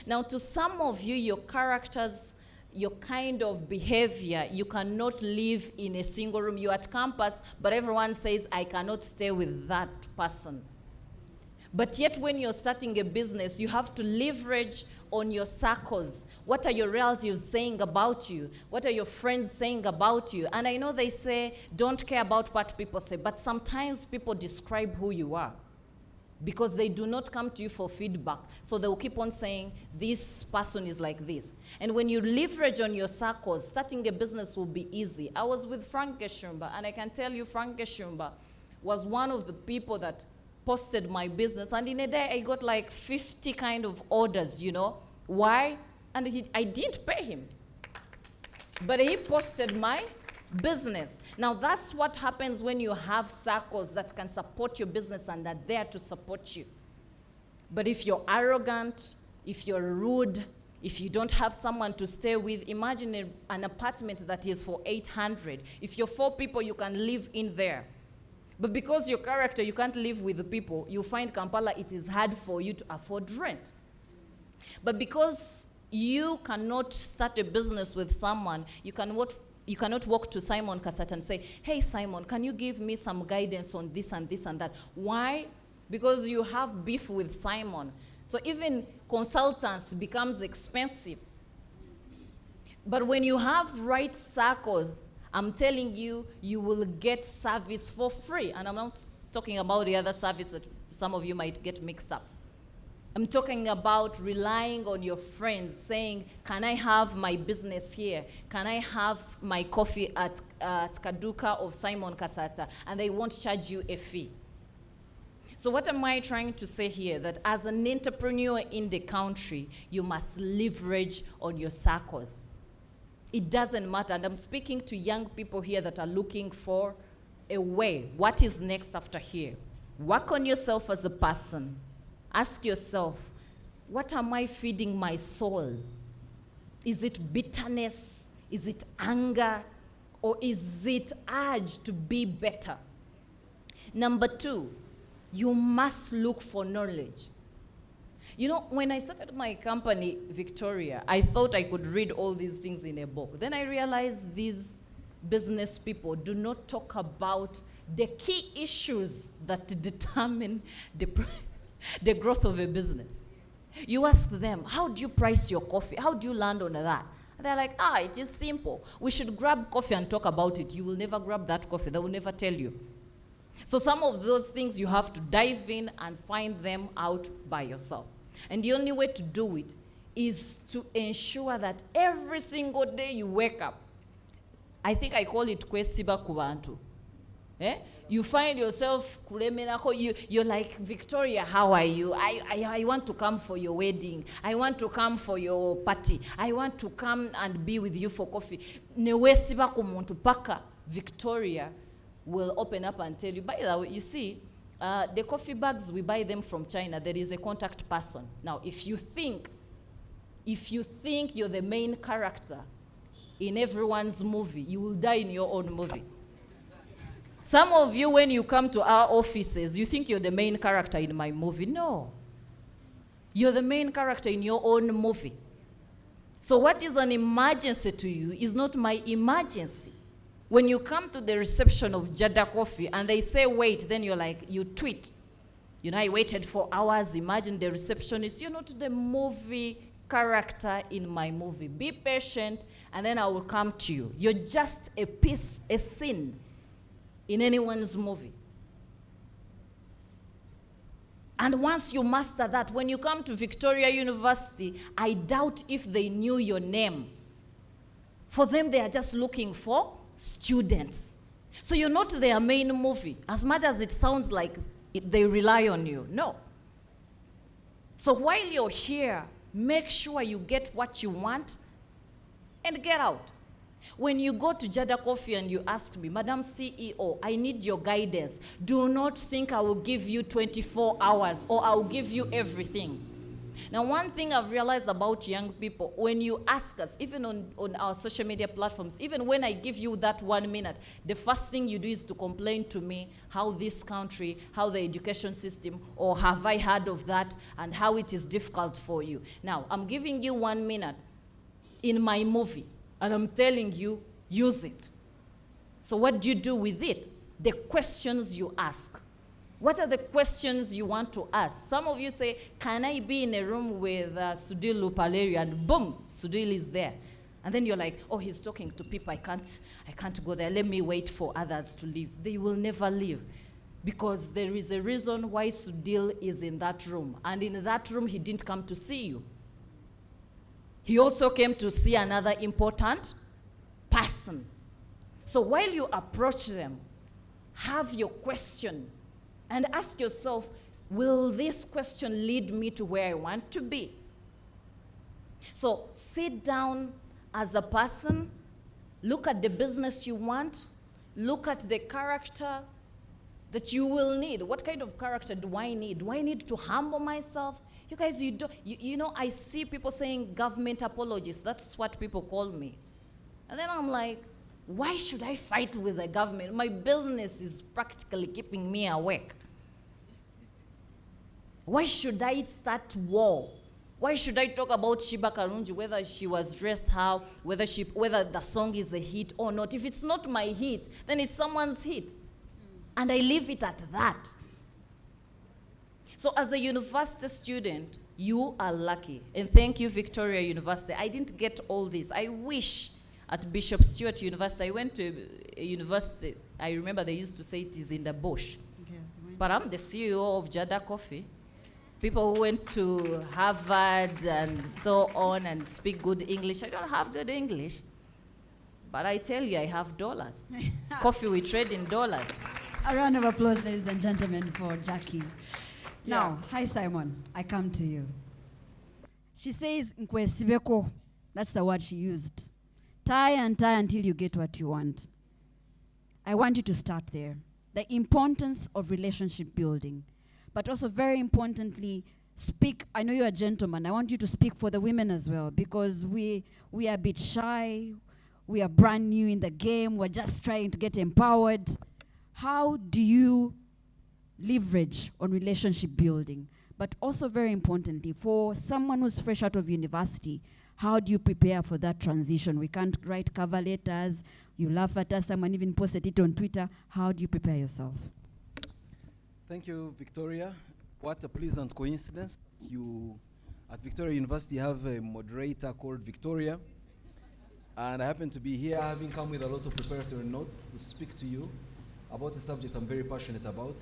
Now, to some of you, your characters, your kind of behavior, you cannot live in a single room. You're at campus, but everyone says, I cannot stay with that person. But yet when you're starting a business, you have to leverage on your circles. What are your relatives saying about you? What are your friends saying about you? And I know they say, don't care about what people say, but sometimes people describe who you are because they do not come to you for feedback. So they will keep on saying, this person is like this. And when you leverage on your circles, starting a business will be easy. I was with Frank Geshumba, and I can tell you Frank Geshumba was one of the people that posted my business, and in a day I got like 50 kind of orders, Why? And I didn't pay him. But he posted my business. Now that's what happens when you have circles that can support your business and are there to support you. But if you're arrogant, if you're rude, if you don't have someone to stay with, imagine an apartment that is for 800. If you're 4 people, you can live in there. But because your character, you can't live with the people, you find Kampala, it is hard for you to afford rent. But because you cannot start a business with someone, you cannot walk to Simon Kasat and say, hey Simon, can you give me some guidance on this and this and that? Why? Because you have beef with Simon. So even consultants becomes expensive. But when you have right circles, I'm telling you, you will get service for free. And I'm not talking about the other service that some of you might get mixed up. I'm talking about relying on your friends, saying, can I have my business here? Can I have my coffee at Kaduka of Simon Kasata? And they won't charge you a fee. So what am I trying to say here? That as an entrepreneur in the country, you must leverage on your circles. It doesn't matter. And I'm speaking to young people here that are looking for a way. What is next after here? Work on yourself as a person. Ask yourself, what am I feeding my soul? Is it bitterness? Is it anger? Or is it urge to be better? Number 2, you must look for knowledge. You know, when I started my company, Victoria, I thought I could read all these things in a book. Then I realized these business people do not talk about the key issues that determine the growth of a business. You ask them, how do you price your coffee? How do you land on that? And they're like, it is simple. We should grab coffee and talk about it. You will never grab that coffee. They will never tell you. So some of those things you have to dive in and find them out by yourself. And the only way to do it is to ensure that every single day you wake up. I think I call it kwesiba kubantu. You find yourself, you're like, Victoria, how are you? I want to come for your wedding. I want to come for your party. I want to come and be with you for coffee. Newesiba kumuntu paka Victoria will open up and tell you, by the way, you see, the coffee bags, we buy them from China. There is a contact person. Now, if you think you're the main character in everyone's movie, you will die in your own movie. Some of you, when you come to our offices, you think you're the main character in my movie. No. You're the main character in your own movie. So what is an emergency to you is not my emergency. When you come to the reception of Jada Coffee and they say wait, then you're like, you tweet. You know, I waited for hours. Imagine the receptionist. You're not the movie character in my movie. Be patient, and then I will come to you. You're just a piece, a scene in anyone's movie. And once you master that, when you come to Victoria University, I doubt if they knew your name. For them, they are just looking for students. So you're not their main movie, as much as it sounds like they rely on you. No. So while you're here, make sure you get what you want and get out. When you go to Jada Coffee and you ask me, Madam CEO, I need your guidance. Do not think I will give you 24 hours or I will give you everything. Now, one thing I've realized about young people, when you ask us, even on our social media platforms, even when I give you that 1 minute, the first thing you do is to complain to me how this country, how the education system, or have I heard of that, and how it is difficult for you. Now, I'm giving you 1 minute in my movie, and I'm telling you, use it. So what do you do with it? The questions you ask. What are the questions you want to ask? Some of you say, can I be in a room with Sudhir Lupaleri? And boom, Sudhir is there. And then you're like, oh, he's talking to people. I can't go there. Let me wait for others to leave. They will never leave. Because there is a reason why Sudhir is in that room. And in that room, he didn't come to see you. He also came to see another important person. So while you approach them, have your question and ask yourself, will this question lead me to where I want to be? So sit down as a person, look at the business you want, look at the character that you will need. What kind of character do I need? Do I need to humble myself? You guys, you know, I see people saying government apologists. That's what people call me. And then I'm like, why should I fight with the government? My business is practically keeping me awake. Why should I start war? Why should I talk about Shiba Karunji, whether she was dressed how, whether the song is a hit or not? If it's not my hit, then it's someone's hit. And I leave it at that. So as a university student, you are lucky. And thank you, Victoria University. I didn't get all this. I wish at Bishop Stewart University, I went to a university, I remember they used to say it is in the bush. Yes, But I'm the CEO of Jada Coffee. People who went to Harvard and so on and speak good English. I don't have good English. But I tell you, I have dollars. Coffee, we trade in dollars. A round of applause, ladies and gentlemen, for Jackie. Now, hi Simon, I come to you. She says, "Nkwesibeko." That's the word she used. Tie and tie until you get what you want. I want you to start there. The importance of relationship building. But also very importantly, speak. I know you're a gentleman. I want you to speak for the women as well, because we are a bit shy. We are brand new in the game. We're just trying to get empowered. How do you leverage on relationship building? But also very importantly, for someone who's fresh out of university, how do you prepare for that transition? We can't write cover letters. You laugh at us. Someone even posted it on Twitter. How do you prepare yourself? Thank you, Victoria. What a pleasant coincidence. You, at Victoria University, have a moderator called Victoria. And I happen to be here, having come with a lot of preparatory notes to speak to you about a subject I'm very passionate about.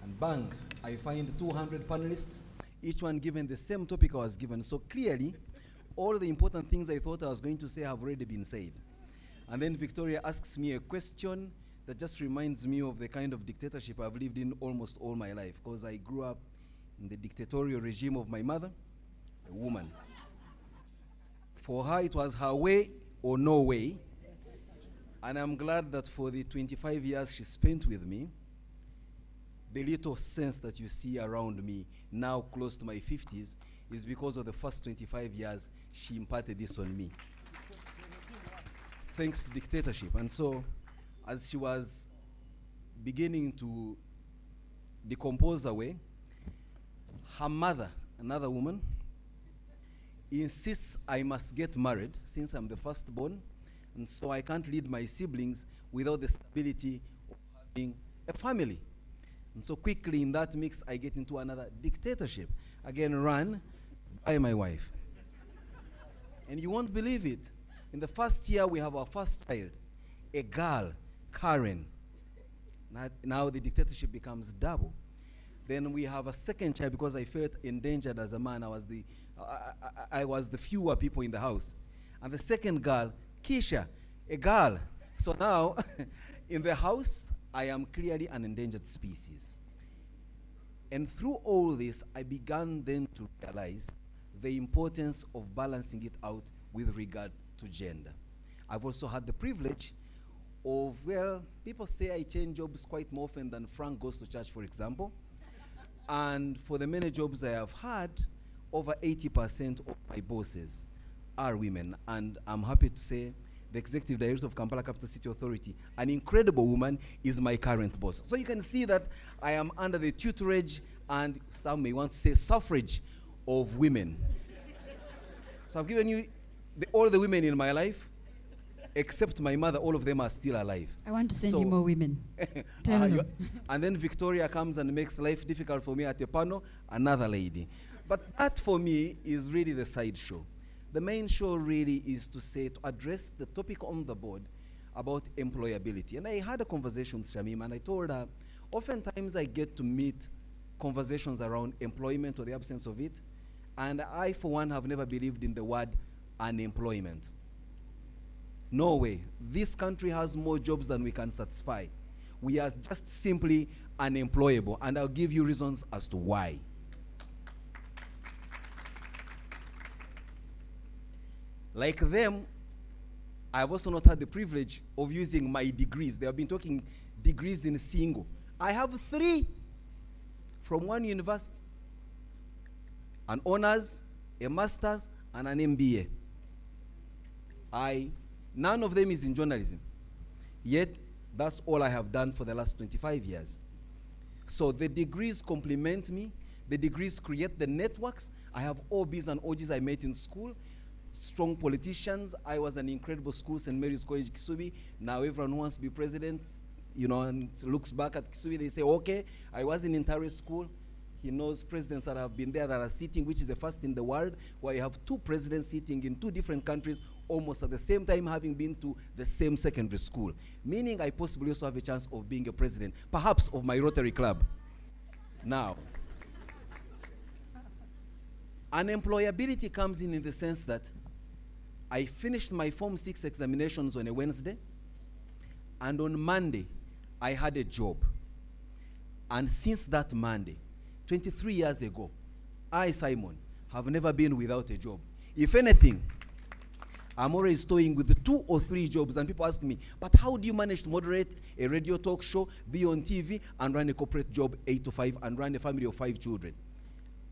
And bang, I find 200 panelists, each one given the same topic I was given. So clearly, all the important things I thought I was going to say have already been said. And then Victoria asks me a question that just reminds me of the kind of dictatorship I've lived in almost all my life, because I grew up in the dictatorial regime of my mother, a woman. For her, it was her way or no way. And I'm glad that for the 25 years she spent with me, the little sense that you see around me, now close to my 50s, is because of the first 25 years she imparted this on me. Thanks to dictatorship. And so, as she was beginning to decompose away, her mother, another woman, insists I must get married since I'm the firstborn, and so I can't lead my siblings without the stability of having a family. And so quickly in that mix, I get into another dictatorship, again run by my wife. And you won't believe it. In the first year, we have our first child, a girl, Karen. Now the dictatorship becomes double. Then we have a second child because I felt endangered as a man. I was the fewer people in the house. And the second girl, Keisha, a girl. So now, in the house, I am clearly an endangered species. And through all this, I began then to realize the importance of balancing it out with regard to gender. I've also had the privilege of, well, people say I change jobs quite more often than Frank goes to church, for example. And for the many jobs I have had, over 80% of my bosses are women. And I'm happy to say the executive director of Kampala Capital City Authority, an incredible woman, is my current boss. So you can see that I am under the tutorage and some may want to say suffrage of women. So I've given you all the women in my life, except my mother, all of them are still alive. I want to send you more women. Tell them. And then Victoria comes and makes life difficult for me at a panel, another lady. But that for me is really the side show. The main show really is to address the topic on the board about employability. And I had a conversation with Shamim and I told her, oftentimes I get to meet conversations around employment or the absence of it. And I, for one, have never believed in the word unemployment. No way. This country has more jobs than we can satisfy. We are just simply unemployable. And I'll give you reasons as to why. Like them, I've also not had the privilege of using my degrees. They have been talking degrees in single. I have 3 from one university. An honors, a master's, and an MBA. None of them is in journalism. Yet, that's all I have done for the last 25 years. So the degrees complement me. The degrees create the networks. I have OBs and OGs I met in school. Strong politicians. I was an incredible school, St. Mary's College, Kisubi. Now everyone who wants to be president, and looks back at Kisubi, they say, okay, I was in Intare School. He knows presidents that have been there that are sitting, which is the first in the world, where you have 2 presidents sitting in 2 different countries, almost at the same time having been to the same secondary school. Meaning I possibly also have a chance of being a president, perhaps of my Rotary Club. Now, unemployability comes in the sense that I finished my Form 6 examinations on a Wednesday, and on Monday, I had a job. And since that Monday, 23 years ago, I, Simon, have never been without a job. If anything, I'm always toying with 2 or 3 jobs, and people ask me, but how do you manage to moderate a radio talk show, be on TV, and run a corporate job 8 to 5, and run a family of 5 children?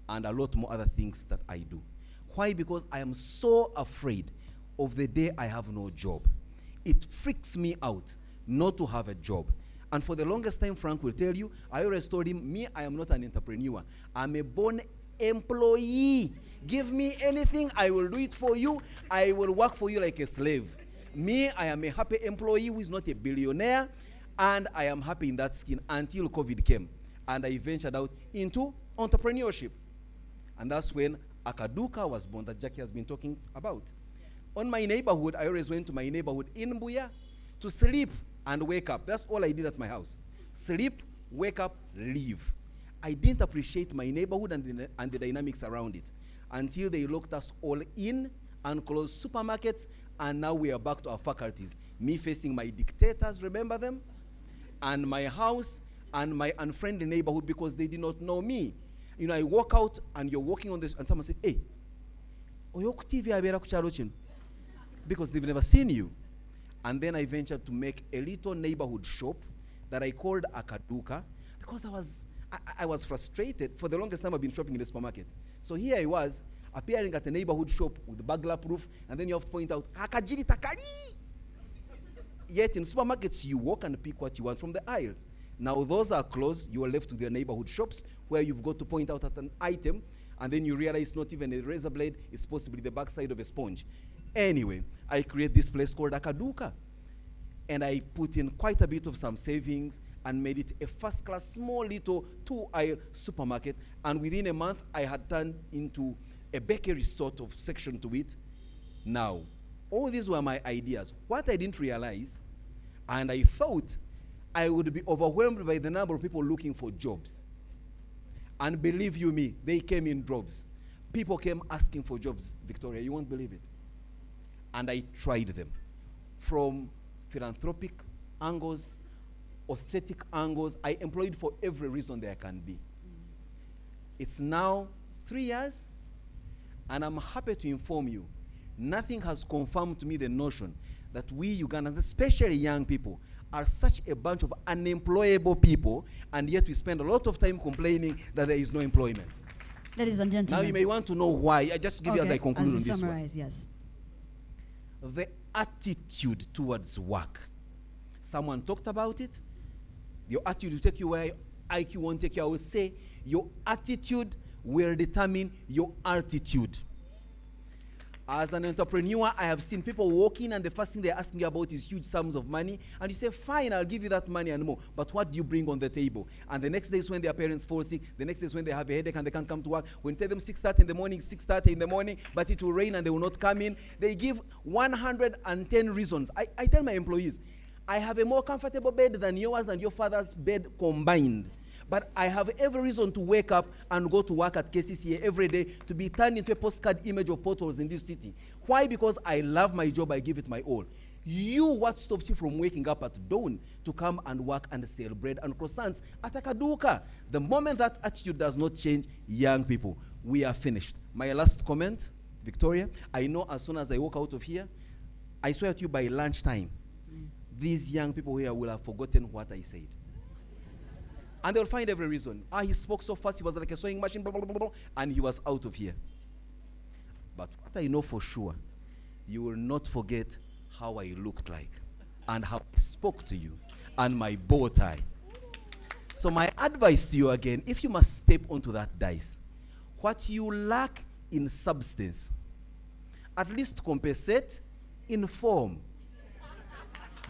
And a lot more other things that I do. Why? Because I am so afraid of the day I have no job. It freaks me out not to have a job. And for the longest time, Frank will tell you, I always told him, me, I am not an entrepreneur. I'm a born employee. Give me anything, I will do it for you. I will work for you like a slave. Me, I am a happy employee who is not a billionaire, and I am happy in that skin until COVID came. And I ventured out into entrepreneurship. And that's when Akaduka was born, that Jackie has been talking about. On my neighborhood, I always went to my neighborhood in Mbuya to sleep and wake up. That's all I did at my house. Sleep, wake up, leave. I didn't appreciate my neighborhood and the dynamics around it until they locked us all in and closed supermarkets, and now we are back to our faculties. Me facing my dictators, remember them? And my house and my unfriendly neighborhood because they did not know me. You know, I walk out and you're walking on this and someone says, hey, Oyoku TV abera kuchalo chino? Because they've never seen you. And then I ventured to make a little neighborhood shop that I called Akaduka because I was frustrated. For the longest time I've been shopping in the supermarket. So here I was appearing at a neighborhood shop with burglar proof, and then you have to point out, Kakajiri Takari! Yet in supermarkets you walk and pick what you want from the aisles. Now those are closed, you are left with your neighborhood shops where you've got to point out at an item, and then you realize it's not even a razor blade, it's possibly the backside of a sponge. Anyway, I create this place called Akaduka. And I put in quite a bit of some savings and made it a first-class, small little 2-aisle supermarket. And within a month, I had turned into a bakery sort of section to it. Now, all these were my ideas. What I didn't realize, and I thought I would be overwhelmed by the number of people looking for jobs. And believe you me, they came in droves. People came asking for jobs, Victoria, you won't believe it. And I tried them from philanthropic angles, aesthetic angles. I employed for every reason there can be. It's now 3 years, and I'm happy to inform you, nothing has confirmed to me the notion that we Ugandans, especially young people, are such a bunch of unemployable people, and yet we spend a lot of time complaining that there is no employment. Ladies and gentlemen. Now you may want to know why. I just give you as I conclude on this summarize, one. yes. The attitude towards work. Someone talked about it. Your attitude will take you where IQ won't take you. I will say your attitude will determine your altitude. As an entrepreneur, I have seen people walk in and the first thing they're asking you about is huge sums of money. And you say, fine, I'll give you that money and more. But what do you bring on the table? And the next day is when their parents fall sick. The next day is when they have a headache and they can't come to work. When you tell them 6:30 in the morning, 6:30 in the morning, but it will rain and they will not come in. They give 110 reasons. I tell my employees, I have a more comfortable bed than yours and your father's bed combined. But I have every reason to wake up and go to work at KCCA every day to be turned into a postcard image of potholes in this city. Why? Because I love my job, I give it my all. You, what stops you from waking up at dawn to come and work and sell bread and croissants at Akaduka? The moment that attitude does not change, young people, we are finished. My last comment, Victoria, I know as soon as I walk out of here, I swear to you by lunchtime, these young people here will have forgotten what I said. And they'll find every reason. He spoke so fast, he was like a sewing machine, blah, blah, blah, blah, and he was out of here. But what I know for sure, you will not forget how I looked like and how I spoke to you and my bow tie. So my advice to you again, if you must step onto that dice, what you lack in substance, at least compensate in form.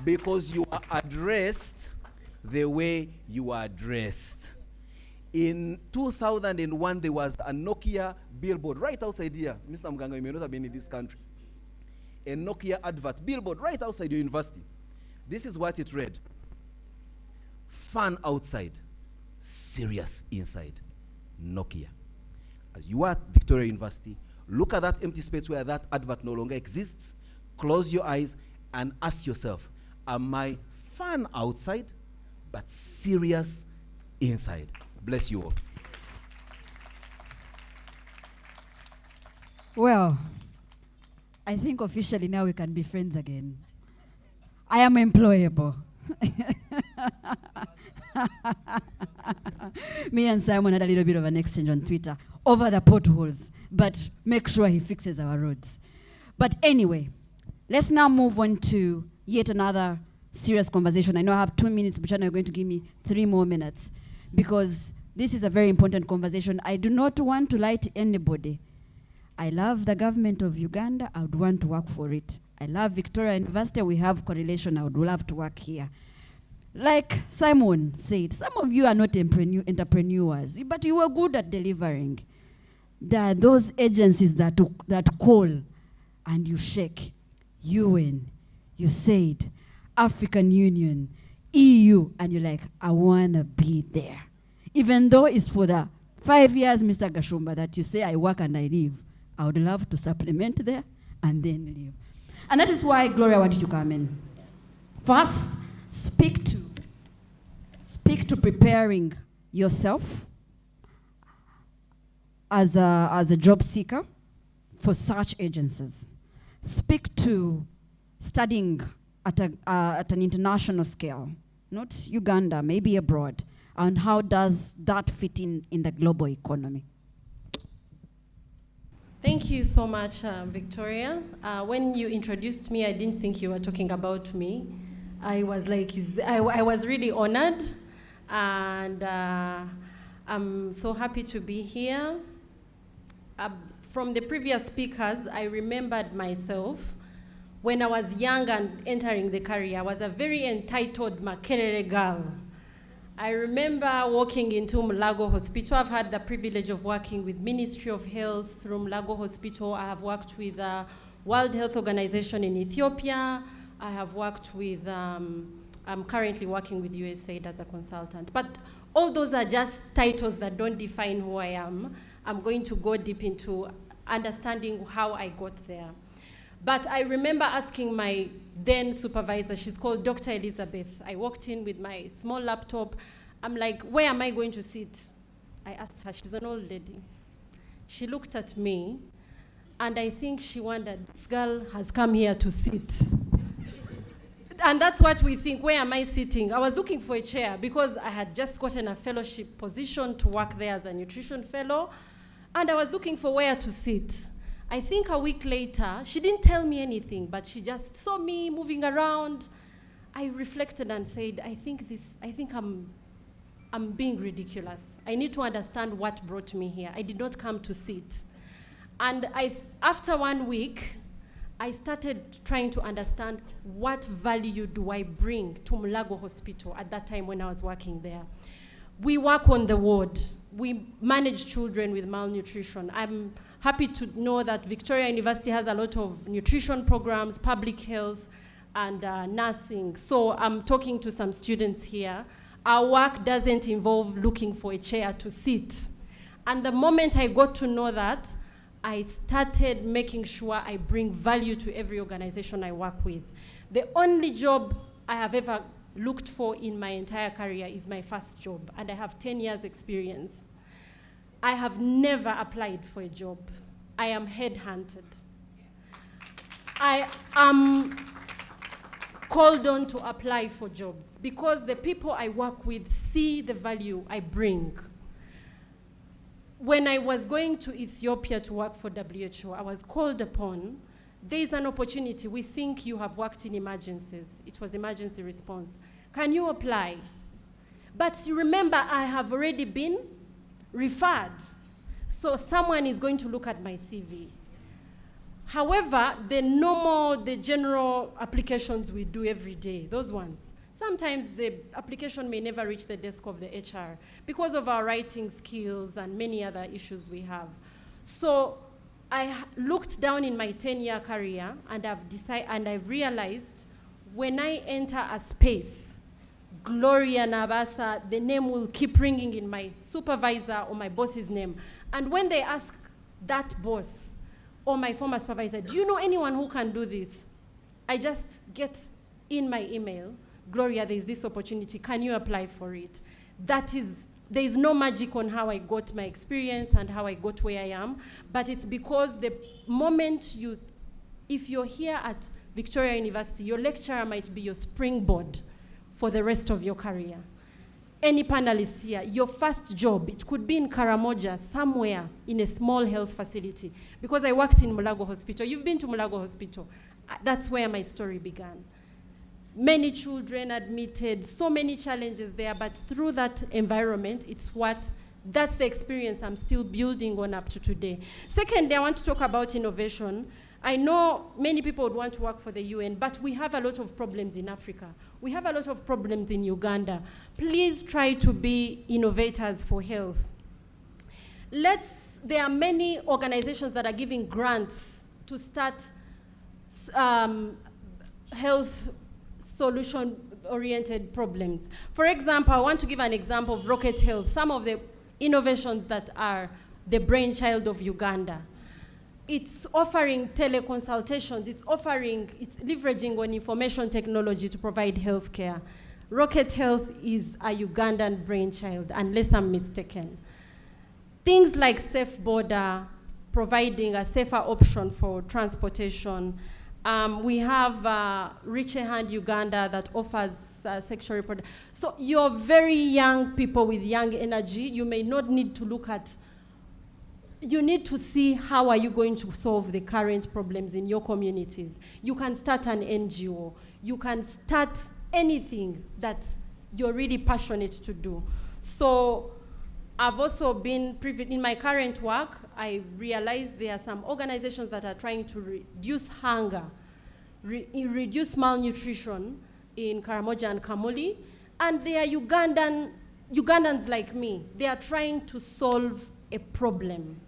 Because you are addressed the way you are dressed. In 2001, there was a Nokia billboard right outside here. Mr. Mganga, you may not have been in this country. A Nokia advert billboard right outside your university. This is what it read. Fun outside, serious inside. Nokia. As you are at Victoria University, look at that empty space where that advert no longer exists, close your eyes and ask yourself, am I fun outside but serious inside? Bless you all. Well, I think officially now we can be friends again. I am employable. Me and Simon had a little bit of an exchange on Twitter over the potholes, but make sure he fixes our roads. But anyway, let's now move on to yet another serious conversation. I know I have 2 minutes, but you're going to give me 3 more minutes because this is a very important conversation. I do not want to lie to anybody. I love the government of Uganda. I would want to work for it. I love Victoria University. We have correlation. I would love to work here. Like Simon said, some of you are not entrepreneurs, but you are good at delivering. There are those agencies that call and you shake. UN, USAID, African Union, EU, and you're like, I want to be there. Even though it's for the 5 years, Mr. Gashumba, that you say I work and I leave, I would love to supplement there and then leave. And that is why, Gloria, I want you to come in. First, speak to preparing yourself as a job seeker for such agencies. Speak to studying at an international scale, not Uganda, maybe abroad, and how does that fit in the global economy? Thank you so much, Victoria. When you introduced me, I didn't think you were talking about me. I was like, I was really honored, and I'm so happy to be here. From the previous speakers, I remembered myself when I was young and entering the career. I was a very entitled Makerere girl. I remember walking into Mulago Hospital. I've had the privilege of working with Ministry of Health through Mulago Hospital. I have worked with World Health Organization in Ethiopia. I have worked with, I'm currently working with USAID as a consultant. But all those are just titles that don't define who I am. I'm going to go deep into understanding how I got there. But I remember asking my then supervisor, she's called Dr. Elizabeth. I walked in with my small laptop. I'm like, where am I going to sit? I asked her, she's an old lady. She looked at me, and I think she wondered, this girl has come here to sit. And that's what we think, where am I sitting? I was looking for a chair because I had just gotten a fellowship position to work there as a nutrition fellow, and I was looking for where to sit. I think a week later, she didn't tell me anything, but she just saw me moving around. I reflected and said, I think I'm being ridiculous. I need to understand what brought me here. I did not come to sit. And after 1 week, I started trying to understand what value do I bring to Mulago Hospital at that time when I was working there. We work on the ward. We manage children with malnutrition. I'm happy to know that Victoria University has a lot of nutrition programs, public health, and nursing. So I'm talking to some students here. Our work doesn't involve looking for a chair to sit. And the moment I got to know that, I started making sure I bring value to every organization I work with. The only job I have ever looked for in my entire career is my first job, and I have 10 years experience. I have never applied for a job. I am headhunted. I am called on to apply for jobs because the people I work with see the value I bring. When I was going to Ethiopia to work for WHO, I was called upon. There's an opportunity. We think you have worked in emergencies. It was emergency response. Can you apply? But remember, I have already been referred. So someone is going to look at my CV. However, the general applications we do every day, those ones, sometimes the application may never reach the desk of the HR because of our writing skills and many other issues we have. So I looked down in my 10-year career and I've realized when I enter a space Gloria Nabasa, the name will keep ringing in my supervisor or my boss's name. And when they ask that boss or my former supervisor, do you know anyone who can do this? I just get in my email, Gloria, there is this opportunity. Can you apply for it? There is no magic on how I got my experience and how I got where I am, but it's because the moment if you're here at Victoria University, your lecturer might be your springboard for the rest of your career. Any panelist here, your first job, it could be in Karamoja, somewhere in a small health facility. Because I worked in Mulago Hospital. You've been to Mulago Hospital. That's where my story began. Many children admitted, so many challenges there, but through that environment, that's the experience I'm still building on up to today. Secondly, I want to talk about innovation. I know many people would want to work for the UN, but we have a lot of problems in Africa. We have a lot of problems in Uganda. Please try to be innovators for health. There are many organizations that are giving grants to start health solution-oriented problems. For example, I want to give an example of Rocket Health, some of the innovations that are the brainchild of Uganda. It's offering teleconsultations, it's leveraging on information technology to provide healthcare. Rocket Health is a Ugandan brainchild, unless I'm mistaken. Things like Safe Border, providing a safer option for transportation. We have Reach a Hand Uganda that offers sexual reproduction. So you're very young people with young energy. You may not need to you need to see how are you going to solve the current problems in your communities. You can start an NGO. You can start anything that you're really passionate to do. So I've also been privileged in my current work. I realized there are some organizations that are trying to reduce hunger, reduce malnutrition in Karamoja and Kamuli, and they are Ugandans like me. They are trying to solve a problem.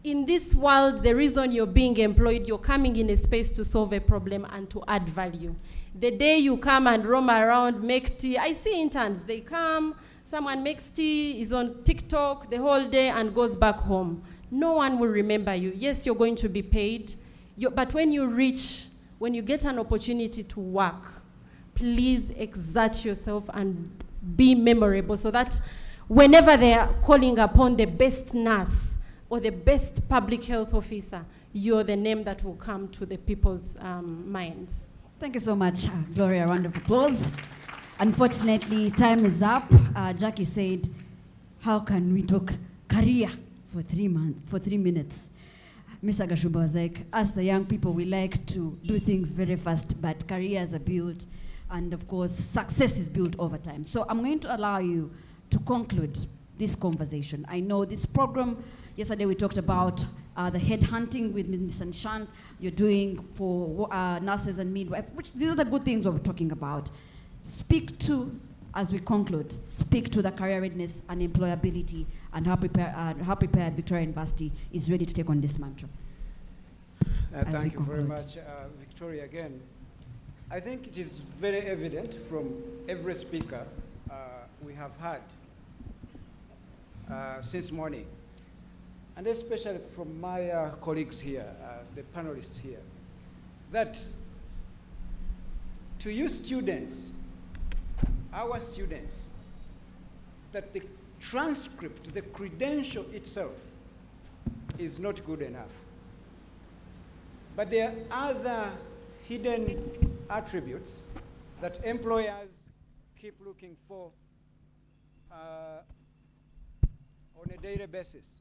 In this world, the reason you're being employed, you're coming in a space to solve a problem and to add value. The day you come and roam around, make tea, I see interns, they come, someone makes tea, is on TikTok the whole day and goes back home. No one will remember you. Yes, you're going to be paid, but when you get an opportunity to work, please exert yourself and be memorable so that whenever they are calling upon the best nurse or the best public health officer, you're the name that will come to the people's minds. Thank you so much, Gloria. A round of applause. Unfortunately, time is up. Jackie said, how can we talk career for 3 minutes? Ms. Agashuba was like, us the young people, we like to do things very fast, but careers are built, and of course, success is built over time. So I'm going to allow you to conclude this conversation. I know this program, yesterday we talked about the headhunting with Ms. Nishant you're doing for nurses and midwives, which these are the good things we're talking about. Speak to, as we conclude, speak to the career readiness and employability and how prepared Victoria University is ready to take on this mantra. Thank you very much, Victoria, again. I think it is very evident from every speaker we have had since morning, and especially from my colleagues here, the panelists here, that to you students, our students, that the transcript, the credential itself is not good enough. But there are other hidden attributes that employers keep looking for on a daily basis.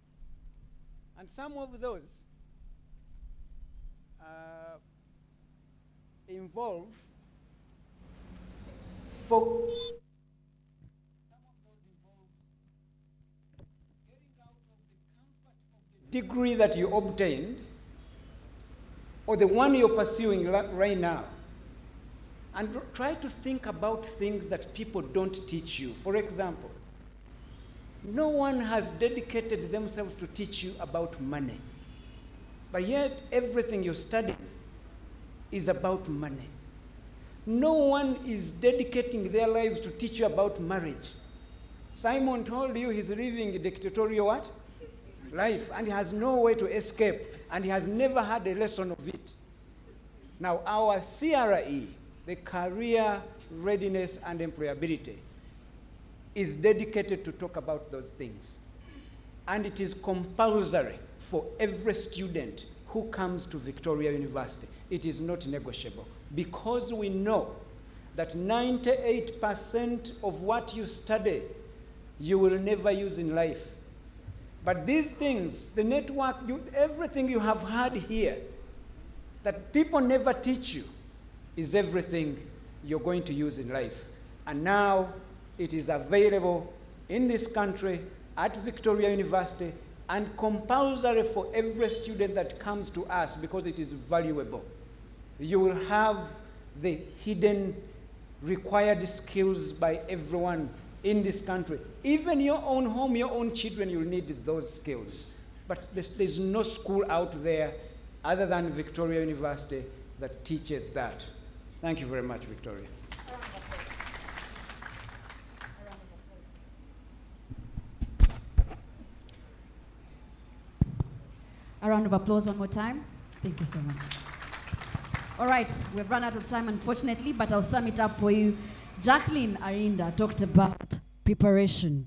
And some of those involve degree that you obtained or the one you're pursuing right now, and try to think about things that people don't teach you. For example, no one has dedicated themselves to teach you about money, but yet everything you study is about money. No one is dedicating their lives to teach you about marriage. Simon told you he's living a dictatorial what? Life, and he has no way to escape, and he has never had a lesson of it. Now, our CRE, the Career Readiness and Employability, is dedicated to talk about those things. And it is compulsory for every student who comes to Victoria University. It is not negotiable, because we know that 98% of what you study, you will never use in life. But these things, the network, everything you have had here, that people never teach you, is everything you're going to use in life. And now it is available in this country at Victoria University, and compulsory for every student that comes to us, because it is valuable. You will have the hidden required skills by everyone in this country. Even your own home, your own children, you'll need those skills. But there's no school out there other than Victoria University that teaches that. Thank you very much, Victoria. A round of applause one more time. Thank you so much. All right, we've run out of time, unfortunately, but I'll sum it up for you. Jacqueline Arinda talked about preparation.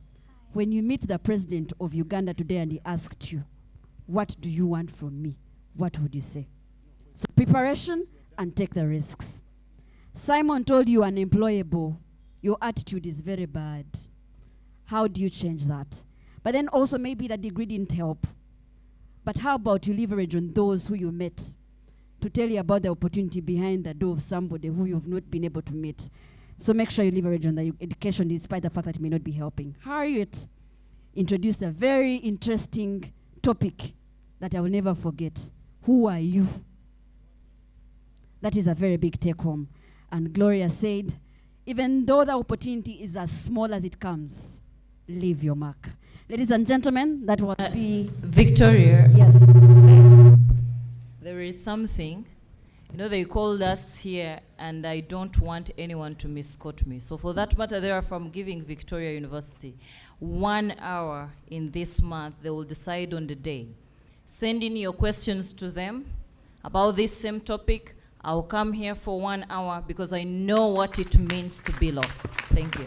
When you meet the president of Uganda today and he asked you, what do you want from me? What would you say? So preparation and take the risks. Simon told you unemployable. Your attitude is very bad. How do you change that? But then also maybe the degree didn't help. But how about you leverage on those who you met to tell you about the opportunity behind the door of somebody who you've not been able to meet? So make sure you leverage on the education despite the fact that it may not be helping. Harriet introduced a very interesting topic that I will never forget. Who are you? That is a very big take home. And Gloria said, even though the opportunity is as small as it comes, leave your mark. Ladies and gentlemen, that will be... Victoria. Yes. There is something, they called us here, and I don't want anyone to misquote me. So for that matter, they are from Giving Victoria University. 1 hour in this month, they will decide on the day. Send in your questions to them about this same topic. I'll come here for 1 hour because I know what it means to be lost. Thank you.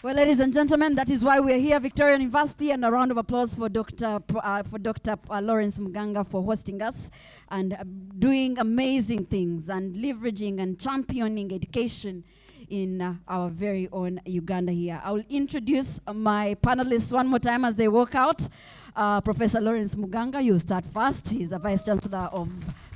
Well, ladies and gentlemen, that is why we're here, Victoria University, and a round of applause for Dr. Lawrence Muganga for hosting us and doing amazing things and leveraging and championing education in our very own Uganda here. I will introduce my panelists one more time as they walk out. Professor Lawrence Muganga, you start first. He's a Vice Chancellor of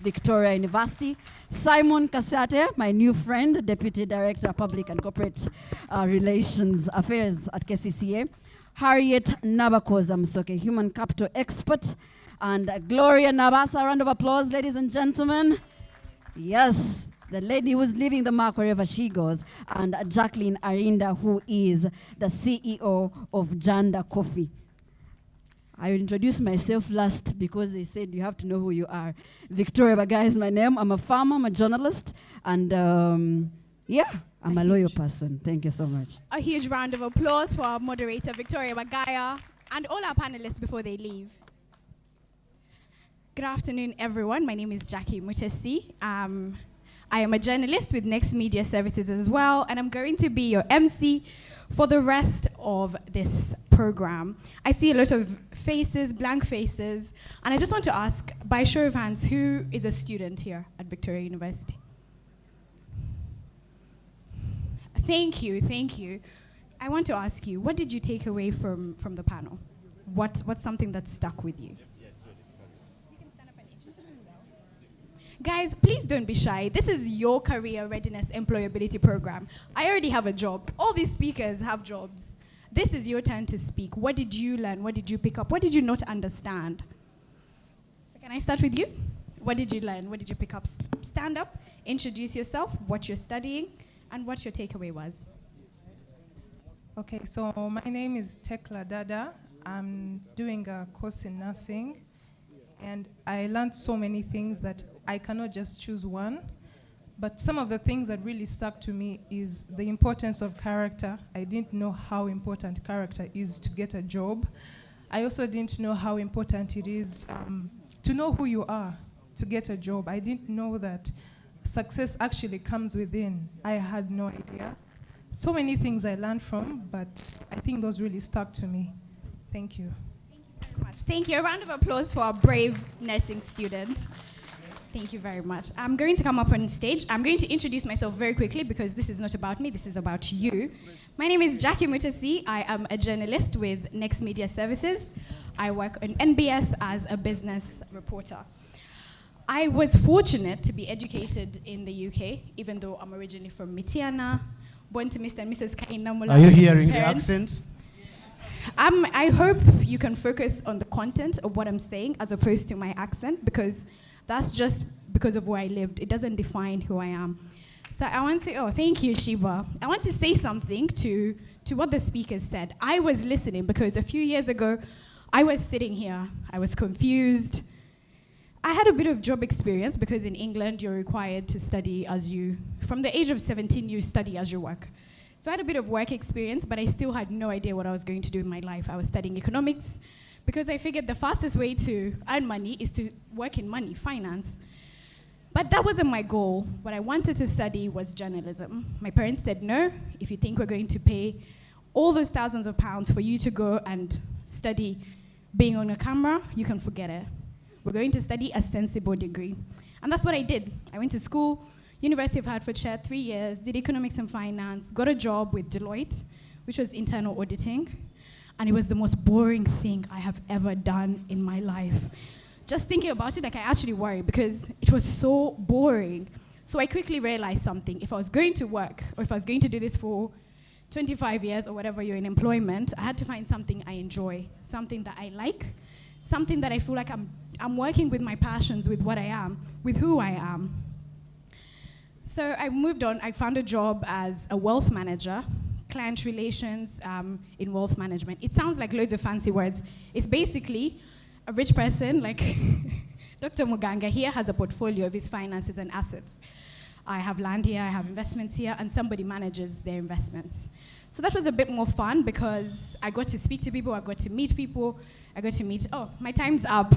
Victoria University. Simon Kasate, my new friend, Deputy Director of Public and Corporate Relations Affairs at KCCA. Harriet Nabakoza Msoke, Human Capital Expert. And Gloria Nabasa, a round of applause, ladies and gentlemen. Yes, the lady who's leaving the mark wherever she goes. And Jacqueline Arinda, who is the CEO of Janda Coffee. I will introduce myself last because they said you have to know who you are. Victoria Bagai is my name. I'm a farmer, I'm a journalist, and I'm a loyal person. Thank you so much. A huge round of applause for our moderator, Victoria Bagaya, and all our panelists before they leave. Good afternoon, everyone. My name is Jackie Mutesi. I am a journalist with Next Media Services as well, and I'm going to be your MC for the rest of this program. I see a lot of faces, blank faces, and I just want to ask, by show of hands, who is a student here at Victoria University? Thank you, thank you. I want to ask you, what did you take away from the panel? What's something that stuck with you? Guys, please don't be shy. This is your career readiness employability program. I already have a job. All these speakers have jobs. This is your turn to speak. What did you learn? What did you pick up? What did you not understand? So can I start with you? What did you learn? What did you pick up? Stand up, introduce yourself, what you're studying, and what your takeaway was. Okay, so my name is Tekla Dada. I'm doing a course in nursing, and I learned so many things that I cannot just choose one, But some of the things that really stuck to me is the importance of character. I didn't know how important character is to get a job. I also didn't know how important it is to know who you are to get a job. I didn't know that success actually comes within. I had no idea. So many things I learned from, but I think those really stuck to me. Thank you. Thank you very much. Thank you. A round of applause for our brave nursing students. Thank you very much. I'm going to come up on stage. I'm going to introduce myself very quickly because this is not about me, this is about you. My name is Jackie Mutasi. I am a journalist with Next Media Services. I work on NBS as a business reporter. I was fortunate to be educated in the UK, even though I'm originally from Mitiana, born to Mr. and Mrs. Kaina Mula. Are you hearing the parents. accent? I hope you can focus on the content of what I'm saying as opposed to my accent, because that's just because of where I lived. It doesn't define who I am. So I want to, thank you, Shiba. I want to say something to what the speakers said. I was listening because a few years ago, I was sitting here. I was confused. I had a bit of job experience because in England, you're required to study from the age of 17, you study as you work. So I had a bit of work experience, but I still had no idea what I was going to do in my life. I was studying economics because I figured the fastest way to earn money is to work in money, finance. But that wasn't my goal. What I wanted to study was journalism. My parents said, no, if you think we're going to pay all those thousands of pounds for you to go and study being on a camera, you can forget it. We're going to study a sensible degree. And that's what I did. I went to school, University of Hertfordshire, 3 years, did economics and finance, got a job with Deloitte, which was internal auditing. And it was the most boring thing I have ever done in my life. Just thinking about it, I actually worry because it was so boring. So I quickly realized something. If I was going to work, or if I was going to do this for 25 years or whatever you're in employment, I had to find something I enjoy, something that I like, something that I feel like I'm working with my passions, with what I am, with who I am. So I moved on. I found a job as a wealth manager, client relations in wealth management. It sounds like loads of fancy words. It's basically a rich person, like Dr. Muganga here has a portfolio of his finances and assets. I have land here, I have investments here, and somebody manages their investments. So that was a bit more fun because I got to speak to people, I got to meet people, my time's up.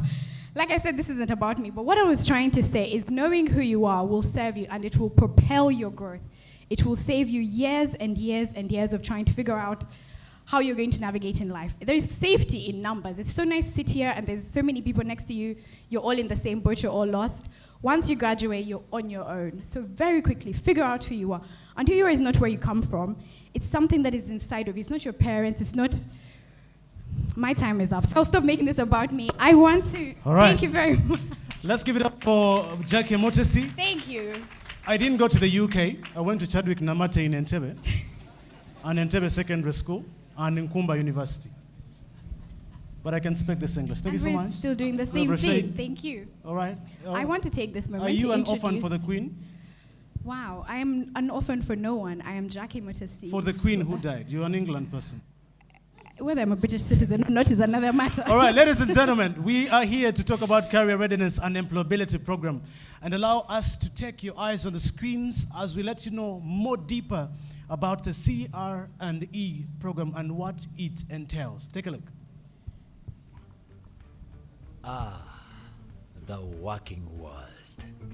Like I said, this isn't about me, but what I was trying to say is knowing who you are will serve you and it will propel your growth. It will save you years and years and years of trying to figure out how you're going to navigate in life. There's safety in numbers. It's so nice to sit here and there's so many people next to you. You're all in the same boat, you're all lost. Once you graduate, you're on your own. So very quickly, figure out who you are. And who you are is not where you come from. It's something that is inside of you. It's not your parents, it's not... My time is up, so I'll stop making this about me. I want to... Thank you very much. Let's give it up for Jackie Mutasi. Thank you. I didn't go to the UK. I went to Chadwick Namate in Entebbe, and Entebbe Secondary School, and in Kumba University. But I can speak this English. Thank you so much. Still doing the same thing. Thank you. All right. I want to take this moment to introduce... Are you an orphan for the Queen? Wow, I am an orphan for no one. I am Jackie Mutasi. For the Queen who died. You're an England person. Whether I'm a British citizen or not is another matter. All right, ladies and gentlemen, we are here to talk about Career Readiness and Employability Program and allow us to take your eyes on the screens as we let you know more deeper about the CR&E program and what it entails. Take a look. The working world.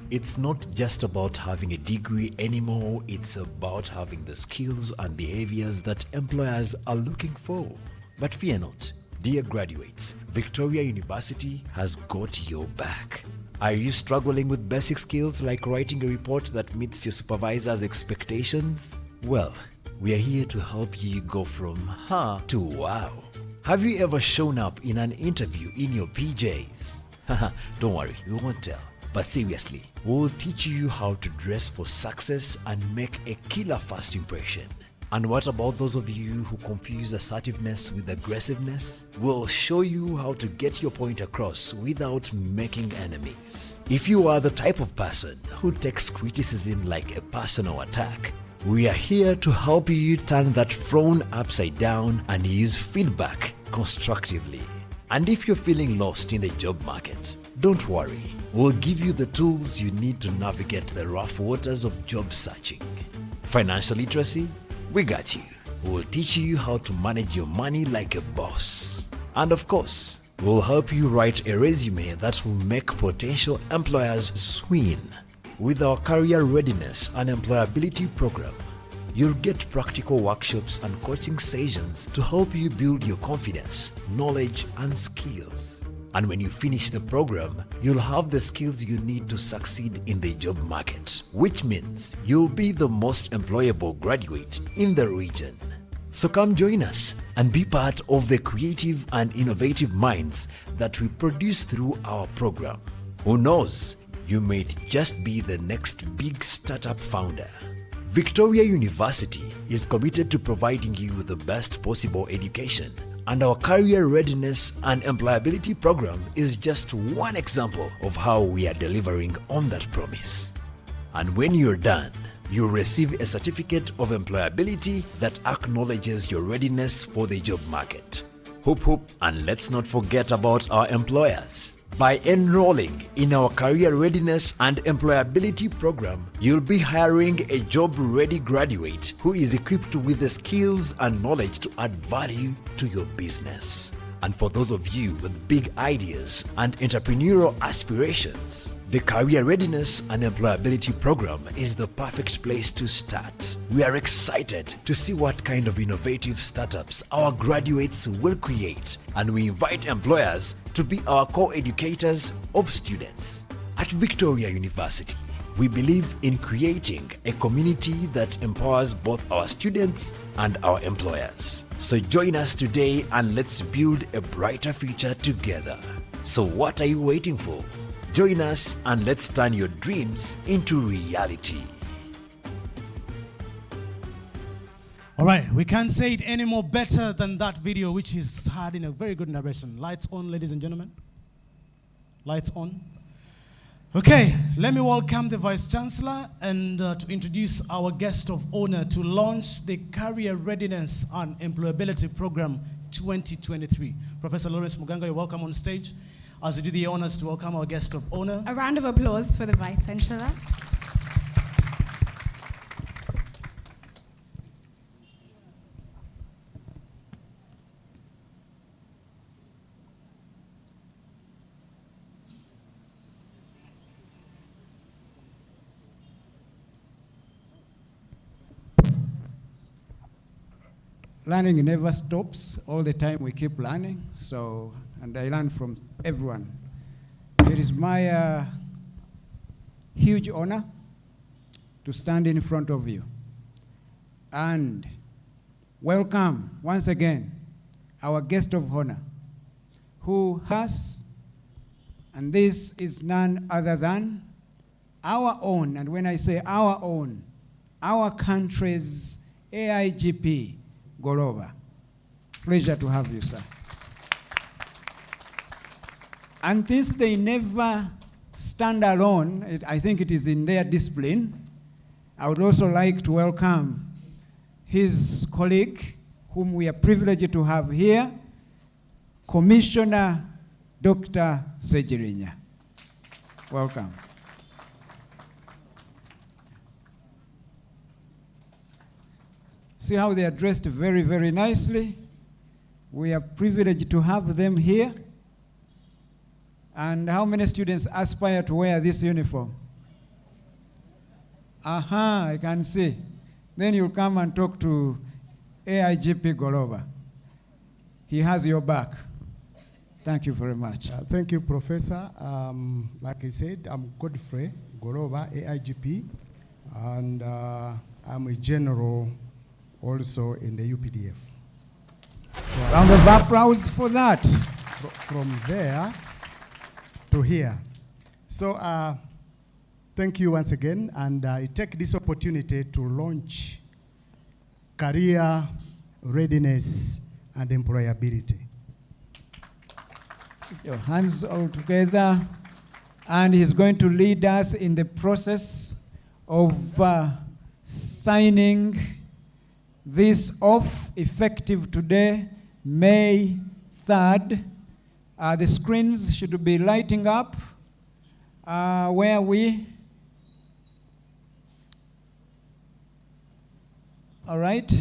It's not just about having a degree anymore, it's about having the skills and behaviors that employers are looking for. But fear not, dear graduates, Victoria University has got your back. Are you struggling with basic skills like writing a report that meets your supervisor's expectations? Well, we are here to help you go from ha to wow. Have you ever shown up in an interview in your PJs? Don't worry, we won't tell. But seriously, we'll teach you how to dress for success and make a killer first impression. And what about those of you who confuse assertiveness with aggressiveness? We'll show you how to get your point across without making enemies. If you are the type of person who takes criticism like a personal attack, we are here to help you turn that frown upside down and use feedback constructively. And if you're feeling lost in the job market, Don't worry, we'll give you the tools you need to navigate the rough waters of job searching. Financial literacy? We got you. We'll teach you how to manage your money like a boss. And of course, we'll help you write a resume that will make potential employers swoon. With our Career Readiness and Employability program, you'll get practical workshops and coaching sessions to help you build your confidence, knowledge, and skills. And when you finish the program, you'll have the skills you need to succeed in the job market, which means you'll be the most employable graduate in the region. So come join us and be part of the creative and innovative minds that we produce through our program. Who knows, you might just be the next big startup founder. Victoria University is committed to providing you with the best possible education, and our Career Readiness and Employability program is just one example of how we are delivering on that promise. And when you're done, you'll receive a certificate of employability that acknowledges your readiness for the job market. Hoop hoop, and let's not forget about our employers. By enrolling in our Career Readiness and Employability program, you'll be hiring a job-ready graduate who is equipped with the skills and knowledge to add value to your business. And for those of you with big ideas and entrepreneurial aspirations, the Career Readiness and Employability program is the perfect place to start. We are excited to see what kind of innovative startups our graduates will create, and we invite employers to be our co-educators of students. At Victoria University, we believe in creating a community that empowers both our students and our employers. So join us today and let's build a brighter future together. So what are you waiting for? Join us and let's turn your dreams into reality. All right, we can't say it any more better than that video, which is had in a very good narration. Lights on, ladies and gentlemen. Lights on. Okay, let me welcome the Vice Chancellor and to introduce our guest of honor to launch the Career Readiness and Employability Program 2023. Professor Lawrence Muganga, you're welcome on stage as we do the honors to welcome our guest of honor. A round of applause for the Vice Chancellor. Learning never stops. All the time we keep learning. So, and I learn from everyone. It is my huge honor to stand in front of you and welcome once again our guest of honor who has, and this is none other than our own, and when I say our own, our country's AIGP, Goloba. Pleasure to have you, sir. And since they never stand alone, I think it is in their discipline, I would also like to welcome his colleague, whom we are privileged to have here, Commissioner Dr. Sejirinya. Welcome. See how they are dressed very, very nicely. We are privileged to have them here. And how many students aspire to wear this uniform? Aha, I can see. Then you'll come and talk to AIGP Goloba. He has your back. Thank you very much. Thank you, Professor. Like I said, I'm Godfrey Goloba, AIGP, and I'm a general also in the UPDF. So round of applause for that. From there to here. So thank you once again, and I take this opportunity to launch Career Readiness and Employability. Your hands all together, and he's going to lead us in the process of signing this off, effective today, May 3rd, The screens should be lighting up where we... All right.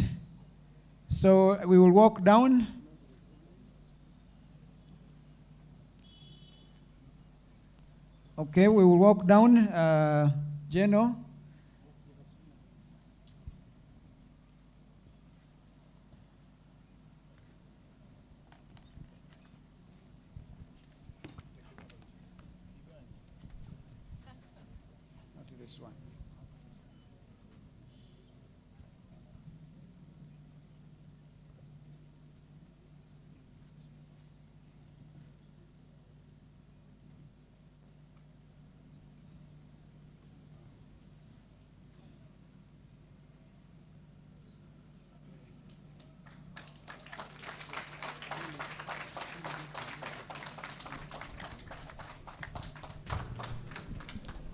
So we will walk down. Okay, we will walk down. Jeno. Not this one.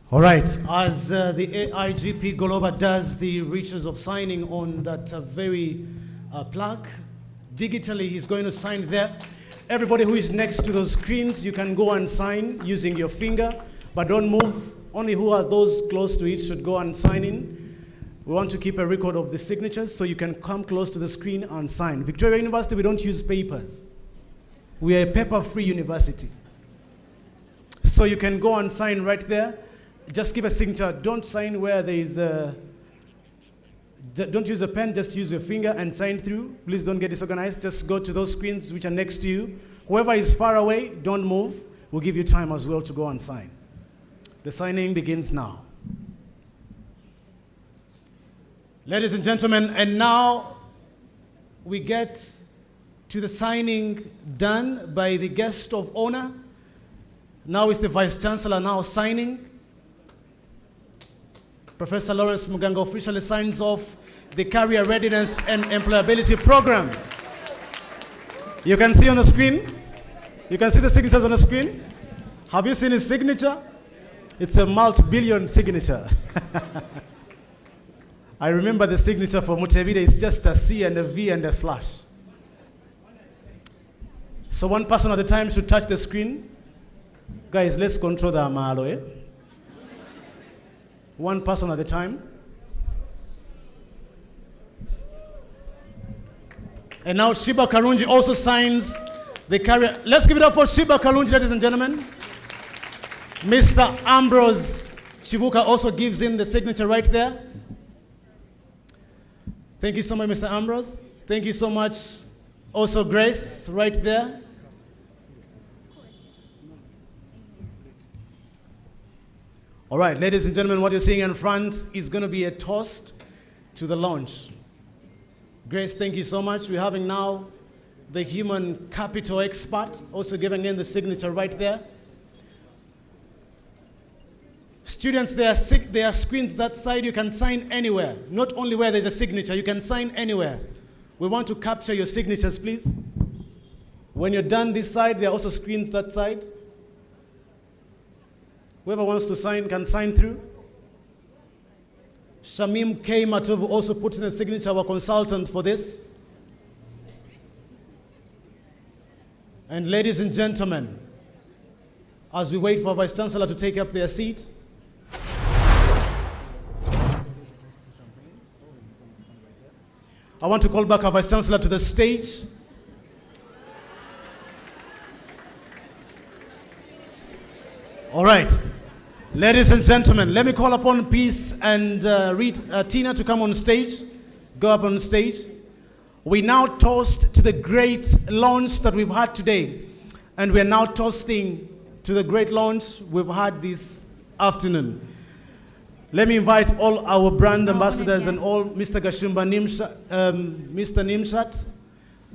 All right, as the AIGP Goloba does the rituals of signing on that very plaque, digitally he's going to sign there. Everybody who is next to those screens, you can go and sign using your finger, but don't move. Only who are those close to it should go and sign in. We want to keep a record of the signatures, so you can come close to the screen and sign. Victoria University, we don't use papers. We are a paper-free university. So you can go and sign right there. Just give a signature. Don't sign where there is a... Don't use a pen, just use your finger and sign through. Please don't get disorganized. Just go to those screens which are next to you. Whoever is far away, don't move. We'll give you time as well to go and sign. The signing begins now. Ladies and gentlemen, and now we get to the signing done by the guest of honor. Now is the Vice Chancellor now signing. Professor Lawrence Muganga officially signs off the Career Readiness and Employability Program. You can see on the screen, you can see the signatures on the screen. Have you seen his signature? It's a multi-billion signature. I remember the signature for Mutevide, it's just a C and a V and a slash. So one person at a time should touch the screen. Guys, let's control the amalo, eh? One person at a time. And now Shiba Karunji also signs the career. Let's give it up for Shiba Karunji, ladies and gentlemen. Mr. Ambrose Chibuka also gives in the signature right there. Thank you so much, Mr. Ambrose. Thank you so much. Also Grace, right there. All right, ladies and gentlemen, what you're seeing in front is going to be a toast to the launch. Grace, thank you so much. We're having now the human capital expert also giving in the signature right there. Students, there are screens that side. You can sign anywhere, not only where there's a signature. You can sign anywhere. We want to capture your signatures, please. When you're done this side, there are also screens that side. Whoever wants to sign can sign through. Shamim K. Matovu also put in a signature, our consultant for this. And ladies and gentlemen, as we wait for Vice Chancellor to take up their seat, I want to call back our Vice Chancellor to the stage. All right. Ladies and gentlemen, let me call upon Peace and Tina to come on stage. Go up on stage. We now toast to the great launch that we've had today. And we're now toasting to the great launch we've had this afternoon. Let me invite all our brand ambassadors and all Mr. Gashumba Mr. Nimshat,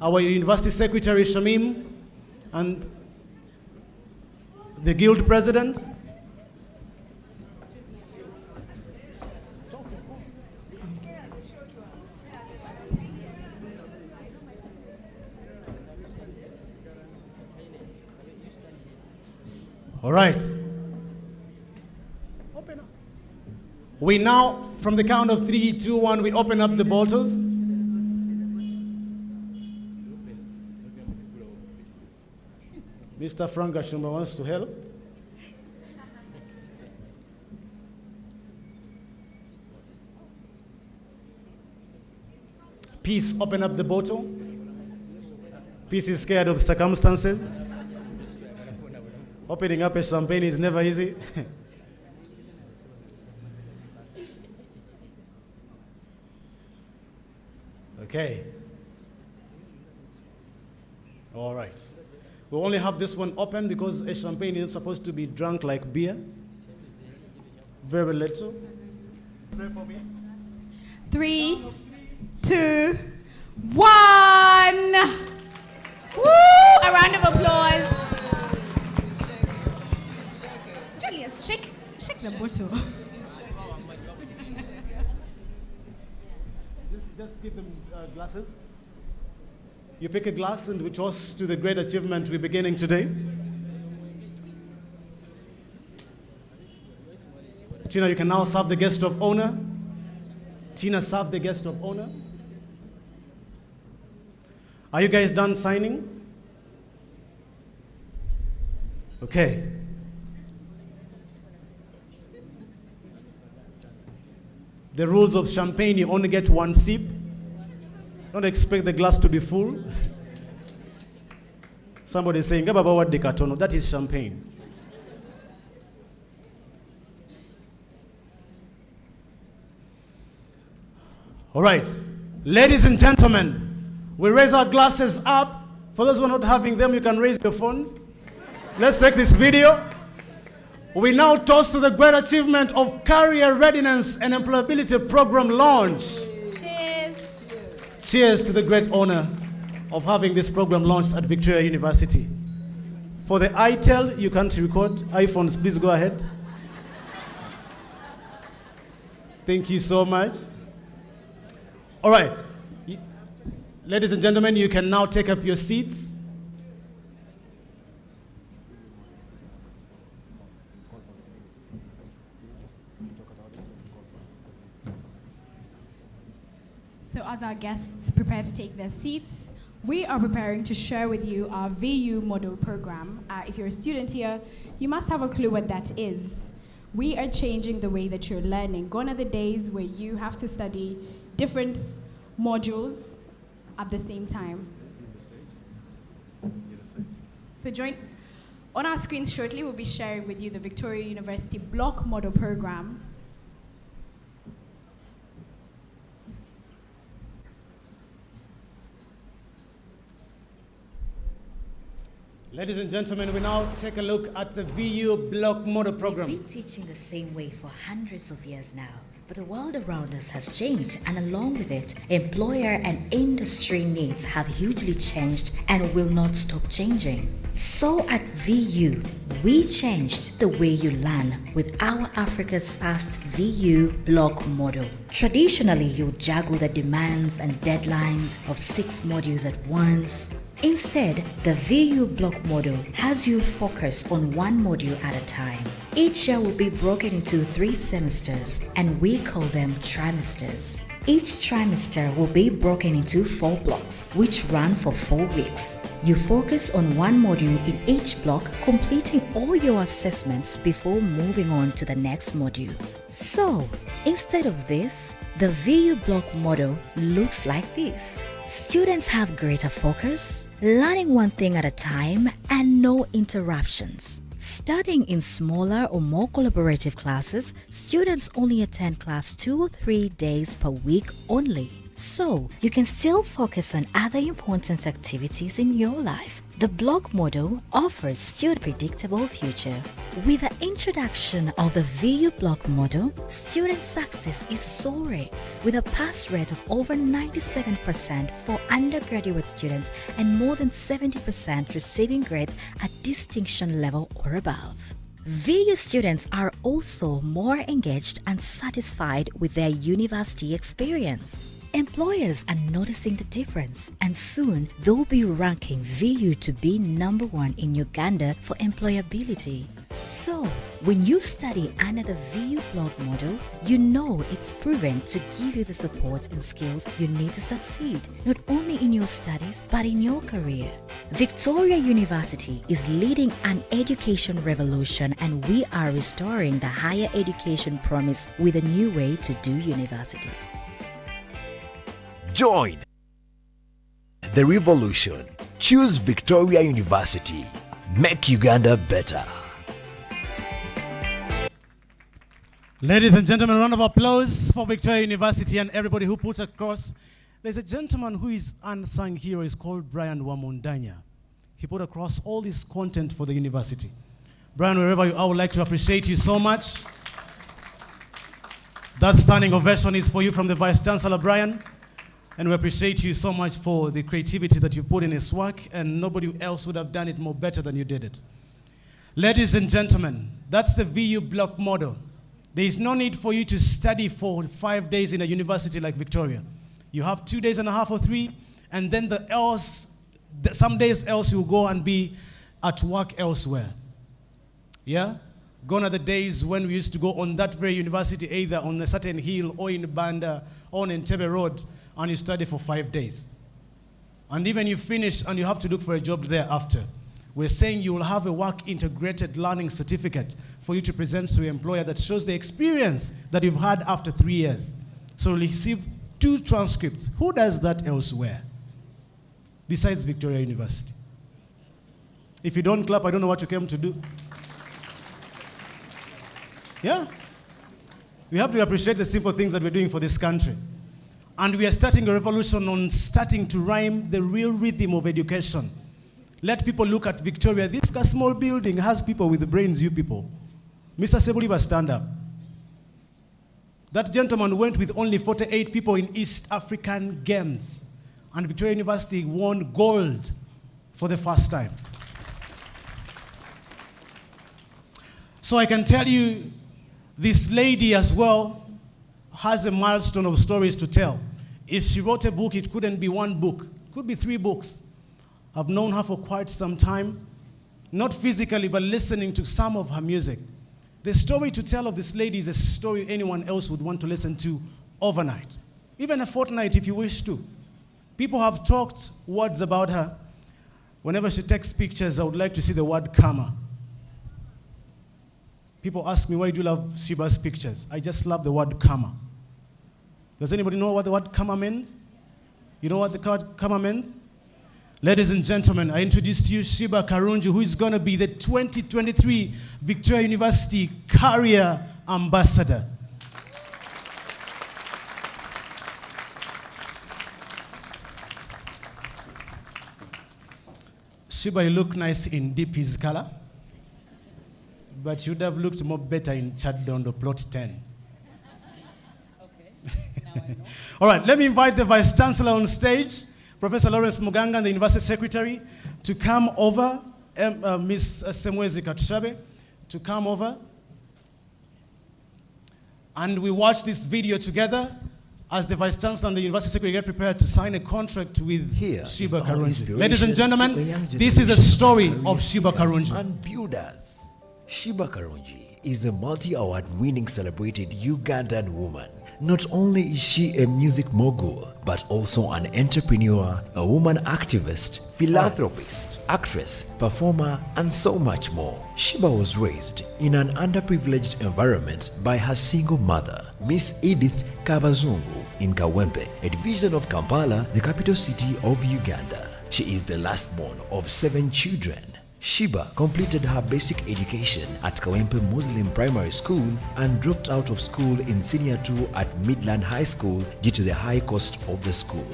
our University Secretary Shamim, and the Guild President. All right. We now, from the count of 3, 2, 1, we open up the bottles. Mr. Frank Gashumba wants to help. Peace, open up the bottle. Peace is scared of circumstances. Opening up a champagne is never easy. Okay. All right. We only have this one open because a champagne is supposed to be drunk like beer. Very little. Pray for me. 3, 2, 1. Woo! A round of applause. Julius, shake the bottle. Just give them glasses. You pick a glass and we toast to the great achievement we're beginning today. Tina, you can now serve the guest of honor. Tina, serve the guest of honor. Are you guys done signing? Okay. The rules of champagne, you only get one sip. Don't expect the glass to be full. Somebody is saying, "Gababa dekatono," that is champagne. All right, ladies and gentlemen, we raise our glasses up. For those who are not having them, you can raise your phones. Let's take this video. We now toast to the great achievement of Career Readiness and Employability Program launch. Cheers. Cheers to the great honor of having this program launched at Victoria University. For the ITEL, you can't record. iPhones, please go ahead. Thank you so much. All right. Ladies and gentlemen, you can now take up your seats. So as our guests prepare to take their seats, we are preparing to share with you our VU model program. If you're a student here, you must have a clue what that is. We are changing the way that you're learning. Gone are the days where you have to study different modules at the same time. So join on our screens shortly, we'll be sharing with you the Victoria University Block Model Program. Ladies and gentlemen, we now take a look at the VU Block Model Program. We've been teaching the same way for hundreds of years now. But the world around us has changed, and along with it, employer and industry needs have hugely changed and will not stop changing. So at VU, we changed the way you learn with our Africa's First VU Block Model. Traditionally, you juggle the demands and deadlines of 6 modules at once. Instead, the VU Block Model has you focus on one module at a time. Each year will be broken into 3 semesters, and we call them trimesters. Each trimester will be broken into 4 blocks, which run for 4 weeks. You focus on one module in each block, completing all your assessments before moving on to the next module. So, instead of this, the VU Block Model looks like this. Students have greater focus, learning one thing at a time, and no interruptions. Studying in smaller or more collaborative classes, students only attend class 2 or 3 days per week only. So, you can still focus on other important activities in your life. The block model offers student predictable future. With the introduction of the VU block model, student success is soaring, with a pass rate of over 97% for undergraduate students and more than 70% receiving grades at distinction level or above. VU students are also more engaged and satisfied with their university experience. Employers are noticing the difference, and soon they'll be ranking VU to be #1 in Uganda for employability. So, when you study under the VU block model, you know it's proven to give you the support and skills you need to succeed, not only in your studies, but in your career. Victoria University is leading an education revolution, and we are restoring the higher education promise with a new way to do university. Join the revolution. Choose Victoria University. Make Uganda better. Ladies and gentlemen, a round of applause for Victoria University and everybody who put across. There's a gentleman who is unsung hero. He's called Brian Wamundanya. He put across all this content for the university. Brian, wherever you are, I would like to appreciate you so much. That standing ovation is for you from the Vice Chancellor, Brian. And we appreciate you so much for the creativity that you put in this work, and nobody else would have done it more better than you did it. Ladies and gentlemen, that's the VU block model. There is no need for you to study for 5 days in a university like Victoria. You have 2.5 days or 3, and then some days else you'll go and be at work elsewhere. Yeah? Gone are the days when we used to go on that very university, either on a certain hill or in Banda or on Entebbe Road, and you study for 5 days. And even you finish and you have to look for a job thereafter. We're saying you will have a work integrated learning certificate for you to present to your employer that shows the experience that you've had after 3 years. So you'll receive 2 transcripts. Who does that elsewhere besides Victoria University? If you don't clap, I don't know what you came to do. Yeah? We have to appreciate the simple things that we're doing for this country. And we are starting a revolution on starting to rhyme the real rhythm of education. Let people look at Victoria. This small building has people with the brains, you people. Mr. Sebuliba, stand up. That gentleman went with only 48 people in East African Games. And Victoria University won gold for the first time. So I can tell you, this lady as well has a milestone of stories to tell. If she wrote a book, it couldn't be 1 book. It could be 3 books. I've known her for quite some time, not physically, but listening to some of her music. The story to tell of this lady is a story anyone else would want to listen to overnight, even a fortnight if you wish to. People have talked words about her. Whenever she takes pictures, I would like to see the word karma. People ask me, why do you love Shiba's pictures? I just love the word karma. Does anybody know what the word karma means? You know what the word karma means? Ladies and gentlemen, I introduce to you Shiba Karunji, who is going to be the 2023 Victoria University Career Ambassador. Shiba, you look nice in Deep's color, but you'd have looked more better in Chad Dondo Plot 10. Okay. All right, let me invite the Vice Chancellor on stage, Professor Lawrence Muganga, and the University Secretary, to come over, Ms. Semwezi Katushabe, to come over. And we watch this video together as the Vice Chancellor and the University Secretary get prepared to sign a contract with Shiba Karunji. Ladies and gentlemen, this is a story of Shiba Karunji. And builders. Shiba Karunji is a multi-award winning celebrated Ugandan woman. Not only is she a music mogul, but also an entrepreneur, a woman activist, philanthropist, actress, performer, and so much more. Shiba was raised in an underprivileged environment by her single mother, Miss Edith Kabazungu, in Kawempe, a division of Kampala, the capital city of Uganda. She is the last born of 7 children. Shiba completed her basic education at Kawempe Muslim Primary School and dropped out of school in Senior 2 at Midland High School due to the high cost of the school.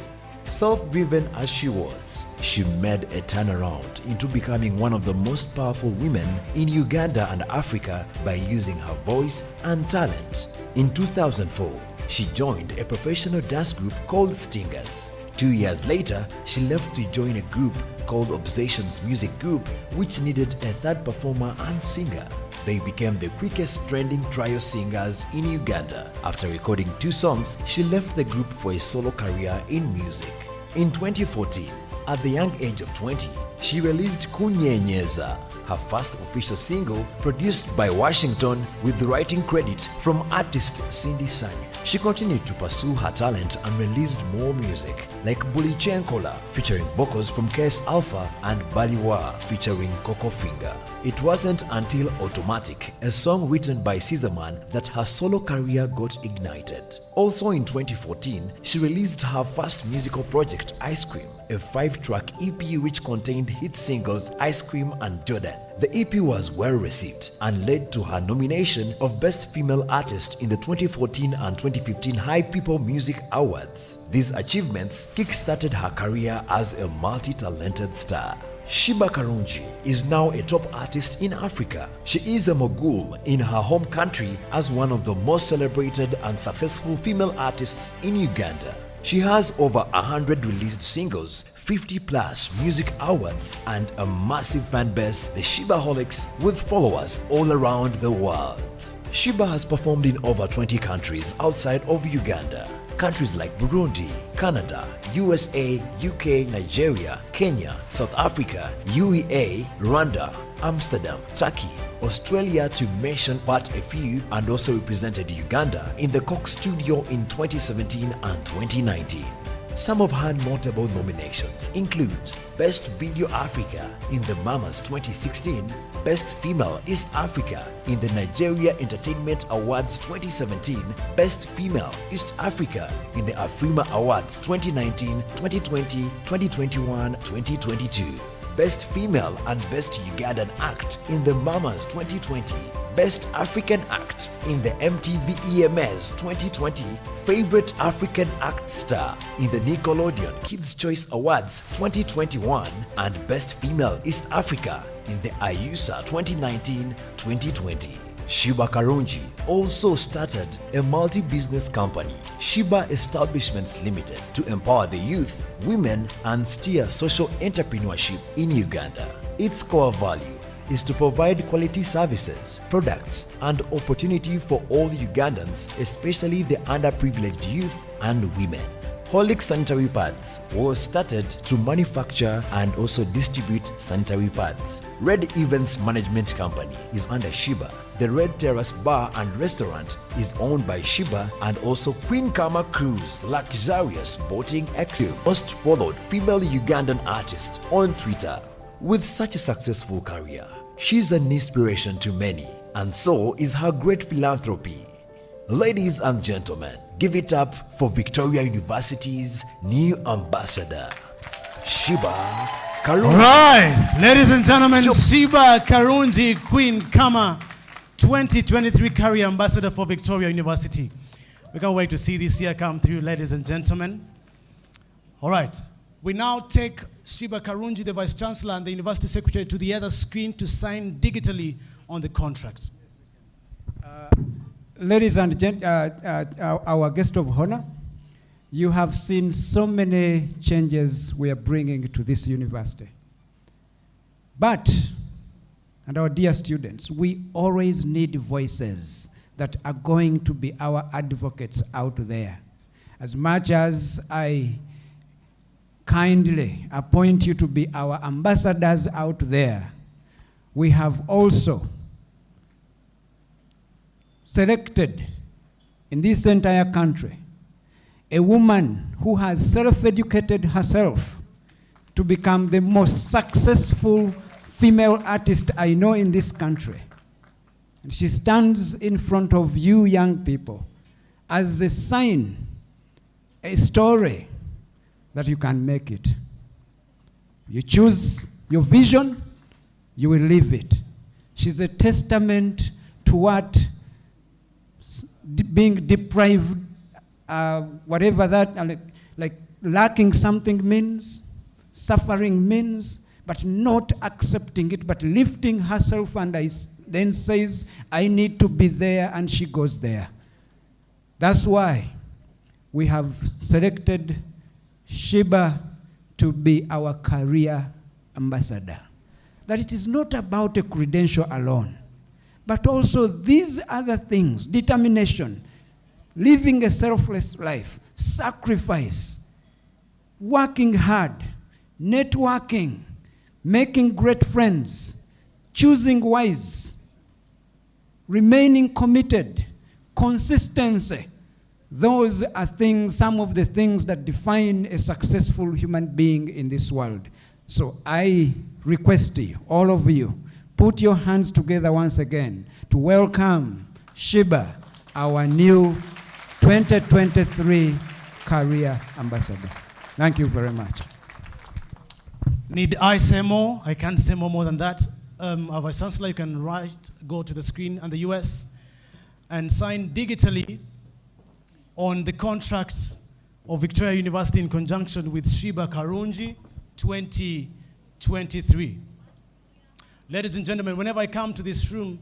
Self-driven as she was, she made a turnaround into becoming one of the most powerful women in Uganda and Africa by using her voice and talent. In 2004, she joined a professional dance group called Stingers. 2 years later, she left to join a group called Obsessions Music Group, which needed a third performer and singer. They became the quickest trending trio singers in Uganda. After recording 2 songs, she left the group for a solo career in music. In 2014, at the young age of 20, she released Kunyenyeza, her first official single produced by Washington with the writing credit from artist Cindy Sanya. She continued to pursue her talent and released more music like Bulichenkola featuring vocals from KS Alpha and Baliwa featuring Coco Finger. It wasn't until Automatic, a song written by Caesarman, that her solo career got ignited. Also in 2014, she released her first musical project, Ice Cream, a 5-track EP which contained hit singles Ice Cream and Jordan. The EP was well received and led to her nomination of Best Female Artist in the 2014 and 2015 High People Music Awards. These achievements kick-started her career as a multi-talented star. Shiba Karungi is now a top artist in Africa. She is a mogul in her home country as one of the most celebrated and successful female artists in Uganda. She has over 100 released singles, 50 plus music awards, and a massive fan base, the Shibaholics, with followers all around the world. Shiba has performed in over 20 countries outside of Uganda. Countries like Burundi, Canada, USA, UK, Nigeria, Kenya, South Africa, UEA, Rwanda, Amsterdam, Turkey, Australia, to mention but a few, and also represented Uganda in the Coke Studio in 2017 and 2019. Some of her notable nominations include Best Video Africa in the Mamas 2016, Best Female East Africa in the Nigeria Entertainment Awards 2017, Best Female East Africa in the Afrima Awards 2019, 2020, 2021, 2022, Best Female and Best Ugandan Act in the Mamas 2020, Best African Act in the MTV EMS 2020, Favorite African Act Star in the Nickelodeon Kids' Choice Awards 2021, and Best Female East Africa in the IUSA 2019-2020. Shiba Karungi also started a multi-business company, Shiba Establishments Limited, to empower the youth, women, and steer social entrepreneurship in Uganda. Its core value is to provide quality services, products, and opportunity for all Ugandans, especially the underprivileged youth and women. Holic Sanitary Pads was started to manufacture and also distribute sanitary pads. Red Events Management Company is under Shiba. The Red Terrace Bar and Restaurant is owned by Shiba, and also Queen Kama Cruise, luxurious boating experience. Most followed female Ugandan artist on Twitter. With such a successful career, she's an inspiration to many, and so is her great philanthropy. Ladies and gentlemen, give it up for Victoria University's new ambassador, Shiba Karungi. All right, ladies and gentlemen, Shiba Karungi, Queen Kama, 2023 Career Ambassador for Victoria University. We can't wait to see this year come through, ladies and gentlemen. All right, we now take Shiba Karungi, the Vice Chancellor and the University Secretary, to the other screen to sign digitally on the contract. Ladies and gentlemen, our guest of honor, you have seen so many changes we are bringing to this university. But, and our dear students, we always need voices that are going to be our advocates out there. As much as I kindly appoint you to be our ambassadors out there, we have also selected in this entire country a woman who has self-educated herself to become the most successful female artist I know in this country. And she stands in front of you young people as a sign, a story that you can make it. You choose your vision, you will live it. She's a testament to what being deprived, whatever that, like lacking something means, suffering means, but not accepting it, but lifting herself, and then says, I need to be there, and she goes there. That's why we have selected Shiba to be our career ambassador. That it is not about a credential alone, but also these other things: determination, living a selfless life, sacrifice, working hard, networking, making great friends, choosing wise, remaining committed, consistency. Those are things, some of the things that define a successful human being in this world. So I request you, all of you, put your hands together once again to welcome Sheba, our new 2023 Career Ambassador. Thank you very much. Need I say more? I can't say more than that. Our Vice Chancellor, you can go to the screen in the US and sign digitally on the contract of Victoria University in conjunction with Sheba Karungi 2023. Ladies and gentlemen, whenever I come to this room,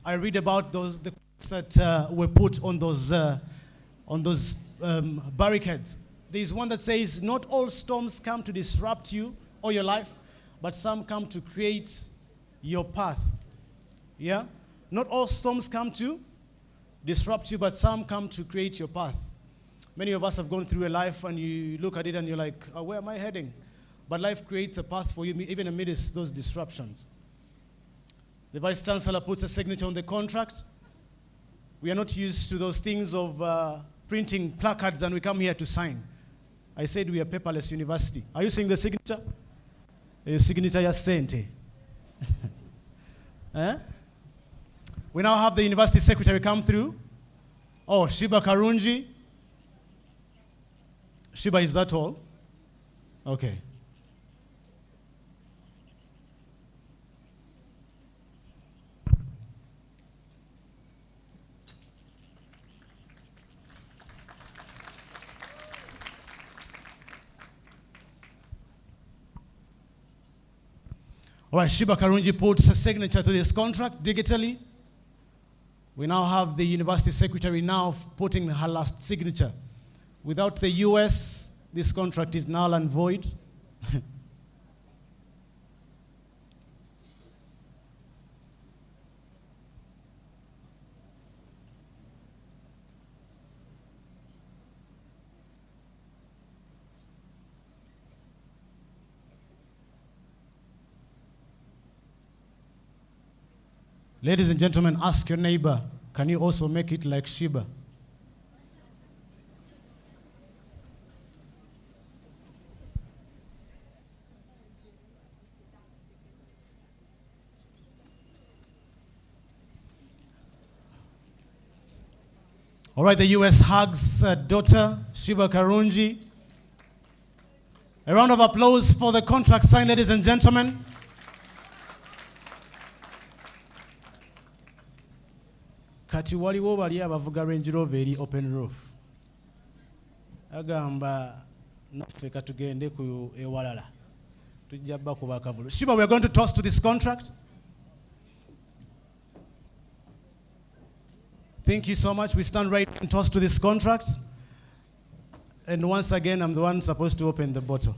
I read about the that were put on those barricades. There's one that says, not all storms come to disrupt you or your life, but some come to create your path. Yeah? Not all storms come to disrupt you, but some come to create your path. Many of us have gone through a life and you look at it and you're like, oh, where am I heading? But life creates a path for you, even amidst those disruptions. The Vice Chancellor puts a signature on the contract. We are not used to those things of printing placards and we come here to sign. I said we are paperless university. Are you seeing the signature? Your signature is sente. Eh? We now have the university secretary come through. Oh, Sheba Karungi. Sheba, is that all? Okay. All right, Sheba Karungi puts a signature to this contract digitally. We now have the university secretary now putting her last signature. Without the US, this contract is null and void. Ladies and gentlemen, ask your neighbor, can you also make it like Sheba? All right, the US hugs daughter, Sheba Karungi. A round of applause for the contract signed, ladies and gentlemen. Kati waliwo bali abavuga Range Rover eri open roof. Agamba naffe katugende ku ewalala. Tujja bakuba akavulu. Sheba, we are going to toast to this contract. Thank you so much. We stand right and toast to this contract. And once again, I'm the one supposed to open the bottle.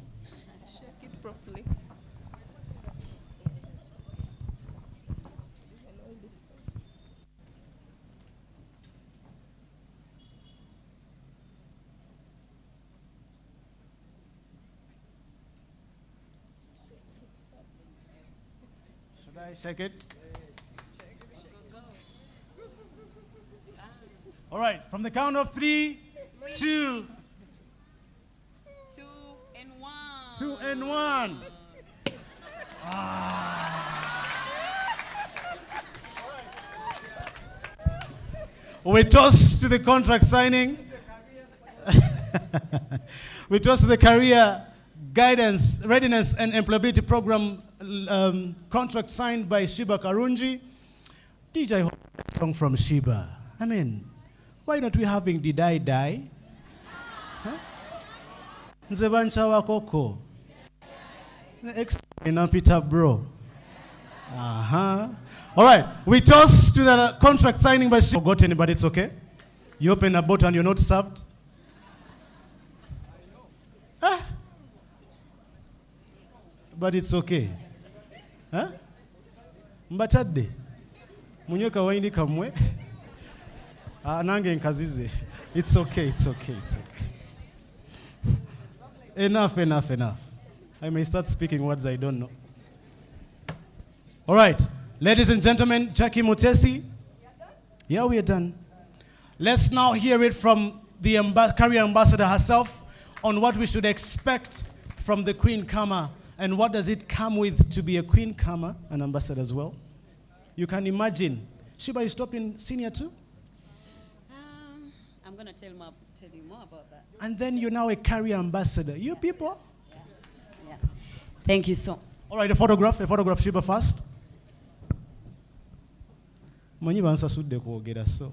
Shake it properly. Should I shake it? All right, from the count of 3, 2, 2 and 1. We toast to the contract signing. We toast to the Career Guidance, Readiness and Employability Program contract signed by Sheba Karungi. DJ song from Sheba. I mean, why not we having Did I Die? Nze banchawa koko. Explain Peter bro. All right, we toast to the contract signing by Sheba. Forgotten, but it's okay. You open a bottle and you're not served. But it's okay. Huh? Mbatadde. Munyoka waindi kamwe. Nange nkazize. It's okay, it's okay, it's okay. Enough, enough, enough. I may start speaking words I don't know. All right. Ladies and gentlemen, Jackie Mutesi. Yeah, we are done. Let's now hear it from the career ambassador herself on what we should expect from the Queen Kama and what does it come with to be a Queen Kama, an ambassador as well. You can imagine. Shiba, you stopped in senior too? I'm going to tell you more about that. And then you're now a career ambassador. You people? Yeah. Thank you so. All right, a photograph, Shiba first. Manyi bansasudde kwogera so.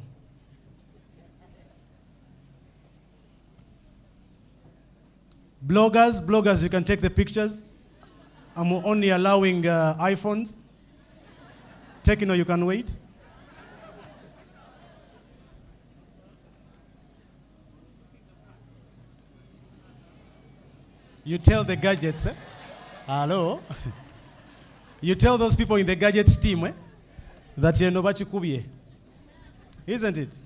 Bloggers, you can take the pictures. I'm only allowing iPhones. Techno, you can wait. You tell the gadgets, eh? Hello? You tell those people in the gadgets team, eh? That you know what you could. Isn't it?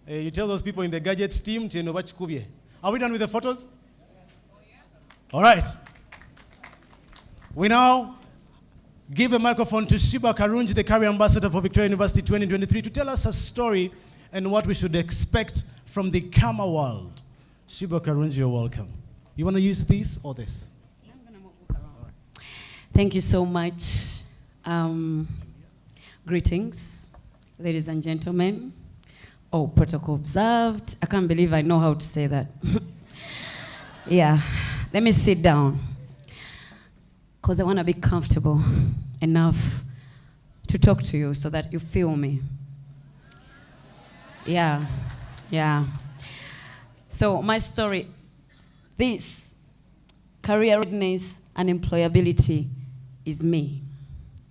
You tell those people in the gadgets team, you know what you could. Are we done with the photos? All right. We now give a microphone to Shiba Karunji, the career ambassador for Victoria University 2023, to tell us a story and what we should expect from the Kama world. Shiba Karunji, you're welcome. You want to use this or this? Thank you so much. Greetings, ladies and gentlemen. Oh, protocol observed. I can't believe I know how to say that. Yeah, let me sit down because I want to be comfortable enough to talk to you so that you feel me. Yeah. So my story, this career readiness and employability is me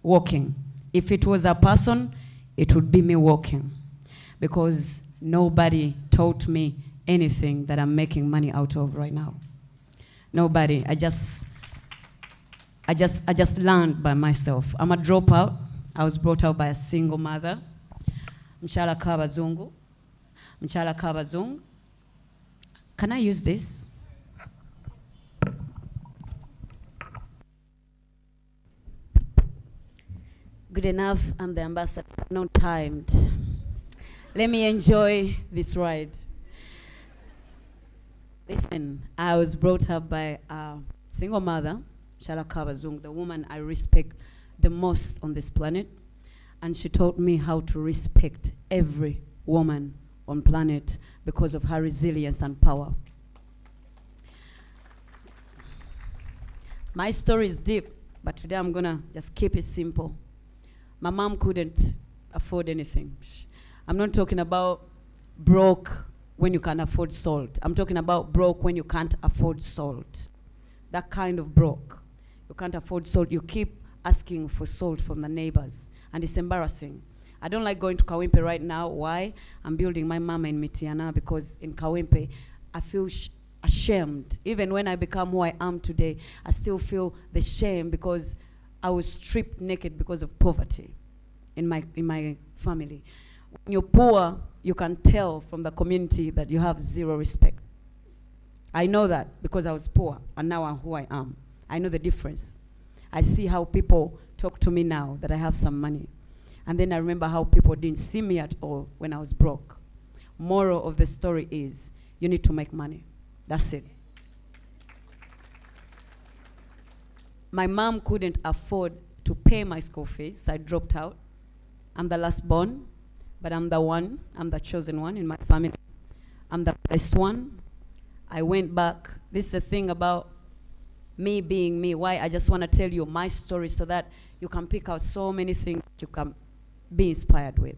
walking. If it was a person, it would be me walking, because nobody taught me anything that I'm making money out of right now. Nobody. I just learned by myself. I'm a dropout. I was brought out by a single mother. Mchala kabazungu. Can I use this? Good enough, I'm the ambassador, not timed. Let me enjoy this ride. Listen, I was brought up by a single mother, Shala Kabazung, the woman I respect the most on this planet. And she taught me how to respect every woman on planet because of her resilience and power. My story is deep, but today I'm gonna just keep it simple. My mom couldn't afford anything. I'm not talking about broke when you can afford salt. I'm talking about broke when you can't afford salt. That kind of broke. You can't afford salt. You keep asking for salt from the neighbors, and it's embarrassing. I don't like going to Kawempe right now. Why? I'm building my mama in Mitiana, because in Kawempe, I feel ashamed. Even when I become who I am today, I still feel the shame because I was stripped naked because of poverty in my family. When you're poor, you can tell from the community that you have zero respect. I know that because I was poor, and now I'm who I am. I know the difference. I see how people talk to me now that I have some money. And then I remember how people didn't see me at all when I was broke. Moral of the story is, you need to make money. That's it. My mom couldn't afford to pay my school fees, so I dropped out. I'm the last born, but I'm the chosen one in my family. I'm the blessed one. I went back. This is the thing about me being me, why I just want to tell you my story so that you can pick out so many things you can be inspired with.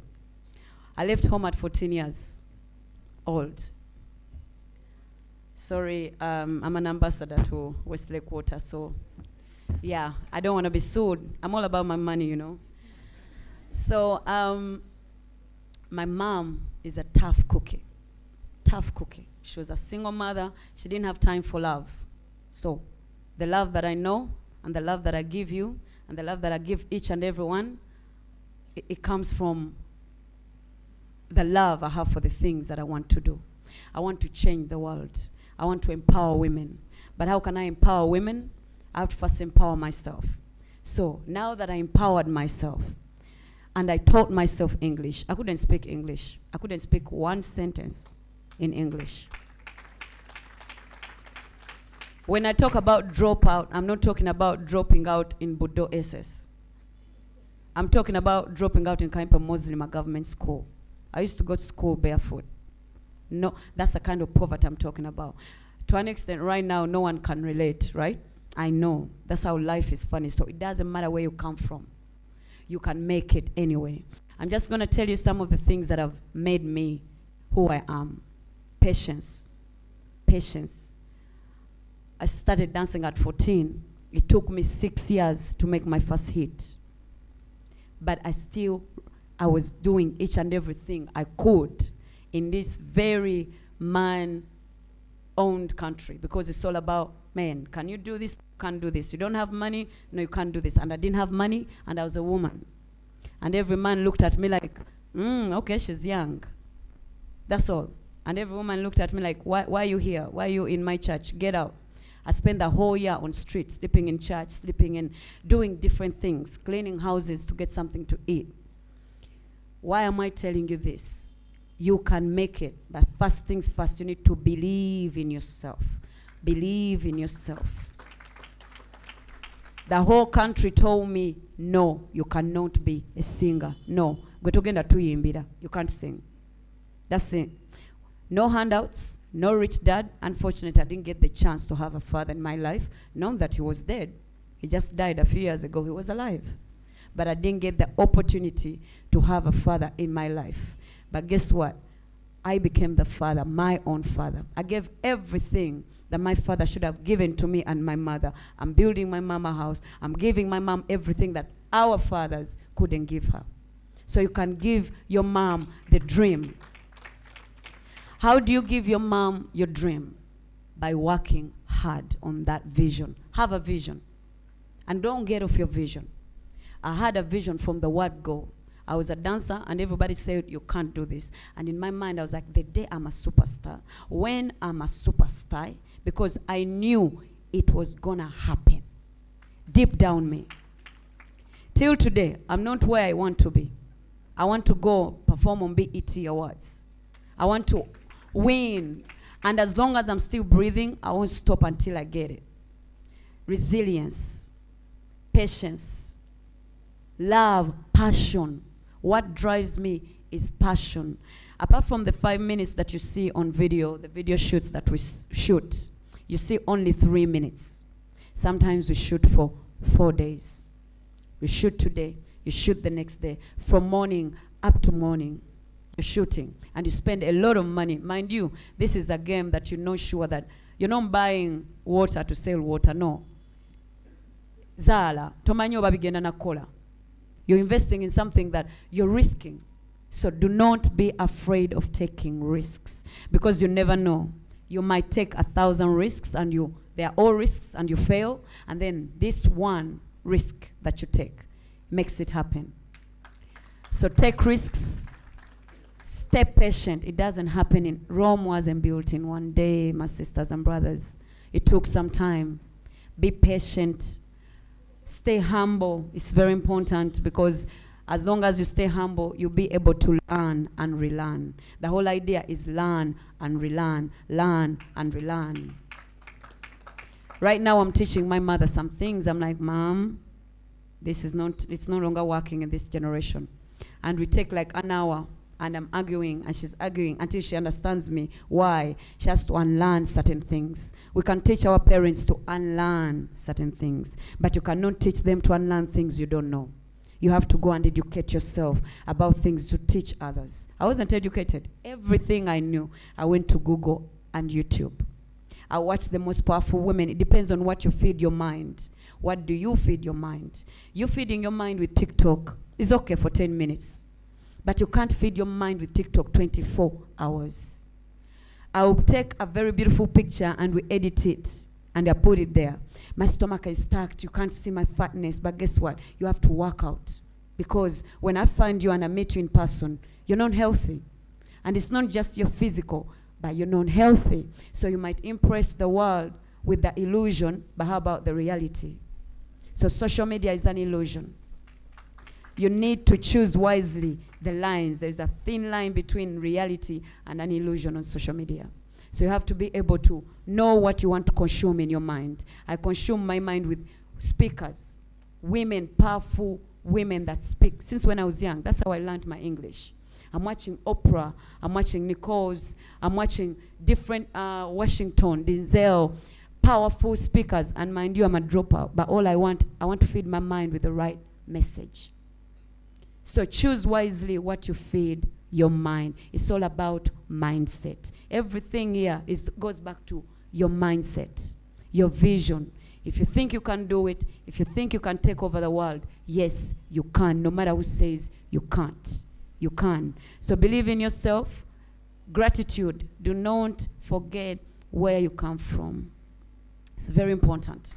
I left home at 14 years old. Sorry, I'm an ambassador to Westlake Water, so yeah, I don't want to be sued. I'm all about my money, you know. So my mom is a tough cookie. She was a single mother. She didn't have time for love. So the love that I know, and the love that I give you, and the love that I give each and every one, it comes from the love I have for the things that I want to do. I want to change the world. I want to empower women. But how can I empower women? I have to first empower myself. So now that I empowered myself and I taught myself English, I couldn't speak English. I couldn't speak one sentence in English. When I talk about dropout, I'm not talking about dropping out in Budo SS. I'm talking about dropping out in Kaimpa Muslim government school. I used to go to school barefoot. No, that's the kind of poverty I'm talking about. To an extent, right now, no one can relate, right? I know. That's how life is funny. So it doesn't matter where you come from. You can make it anyway. I'm just going to tell you some of the things that have made me who I am. Patience. Patience. I started dancing at 14. It took me 6 years to make my first hit. But I was doing each and everything I could in this very man-owned country, because it's all about, man, can you do this? Can't do this. You don't have money? No, you can't do this. And I didn't have money, and I was a woman. And every man looked at me like, okay, she's young. That's all. And every woman looked at me like, why are you here? Why are you in my church? Get out. I spent the whole year on street, sleeping in church, sleeping in, doing different things, cleaning houses to get something to eat. Why am I telling you this? You can make it, but first things first, you need to believe in yourself. Believe in yourself. The whole country told me, no, you cannot be a singer. No, you can't sing. That's it. No handouts, no rich dad. Unfortunately, I didn't get the chance to have a father in my life, knowing that he was dead. He just died a few years ago. He was alive. But I didn't get the opportunity to have a father in my life. But guess what? I became the father, my own father. I gave everything that my father should have given to me and my mother. I'm building my mama house. I'm giving my mom everything that our fathers couldn't give her. So you can give your mom the dream. How do you give your mom your dream? By working hard on that vision. Have a vision. And don't get off your vision. I had a vision from the word go. I was a dancer, and everybody said, you can't do this. And in my mind, I was like, the day I'm a superstar, when I'm a superstar, because I knew it was going to happen. Deep down me. Till today, I'm not where I want to be. I want to go perform on BET Awards. I want to win. And as long as I'm still breathing, I won't stop until I get it. Resilience, patience, love, passion. What drives me is passion. Apart from the 5 minutes that you see on video, the video shoots that we shoot, you see only 3 minutes. Sometimes we shoot for 4 days. We shoot today, you shoot the next day. From morning up to morning, you're shooting. And you spend a lot of money. Mind you, this is a game that you're not sure that, you're not buying water to sell water, no. Zala, tomanyo babigenda na kola. You're investing in something that you're risking. So do not be afraid of taking risks, because you never know. You might take 1,000 risks and they are all risks and you fail, and then this one risk that you take makes it happen. So take risks, stay patient. It doesn't happen Rome wasn't built in one day, my sisters and brothers. It took some time. Be patient. Stay humble. It's very important, because as long as you stay humble, you'll be able to learn and relearn. The whole idea is learn and relearn, learn and relearn. Right now, I'm teaching my mother some things. I'm like, Mom, it's no longer working in this generation. And we take like an hour, and I'm arguing, and she's arguing until she understands me. Why? She has to unlearn certain things. We can teach our parents to unlearn certain things, but you cannot teach them to unlearn things you don't know. You have to go and educate yourself about things to teach others. I wasn't educated. Everything I knew, I went to Google and YouTube. I watched the most powerful women. It depends on what you feed your mind. What do you feed your mind? You feeding your mind with TikTok is okay for 10 minutes. But you can't feed your mind with TikTok 24 hours. I will take a very beautiful picture and we edit it and I put it there. My stomach is stacked. You can't see my fatness. But guess what? You have to work out. Because when I find you and I meet you in person, you're not healthy. And it's not just your physical, but you're not healthy. So you might impress the world with the illusion, but how about the reality? So social media is an illusion. You need to choose wisely the lines. There's a thin line between reality and an illusion on social media. So you have to be able to know what you want to consume in your mind. I consume my mind with speakers, women, powerful women that speak. Since when I was young, that's how I learned my English. I'm watching Oprah, I'm watching Nicole's, I'm watching different Washington, Denzel, powerful speakers. And mind you, I'm a dropout, but all I want to feed my mind with the right message. So choose wisely what you feed your mind. It's all about mindset. Everything here goes back to your mindset, your vision. If you think you can do it, if you think you can take over the world, yes, you can, no matter who says you can't. You can. So believe in yourself. Gratitude. Do not forget where you come from. It's very important.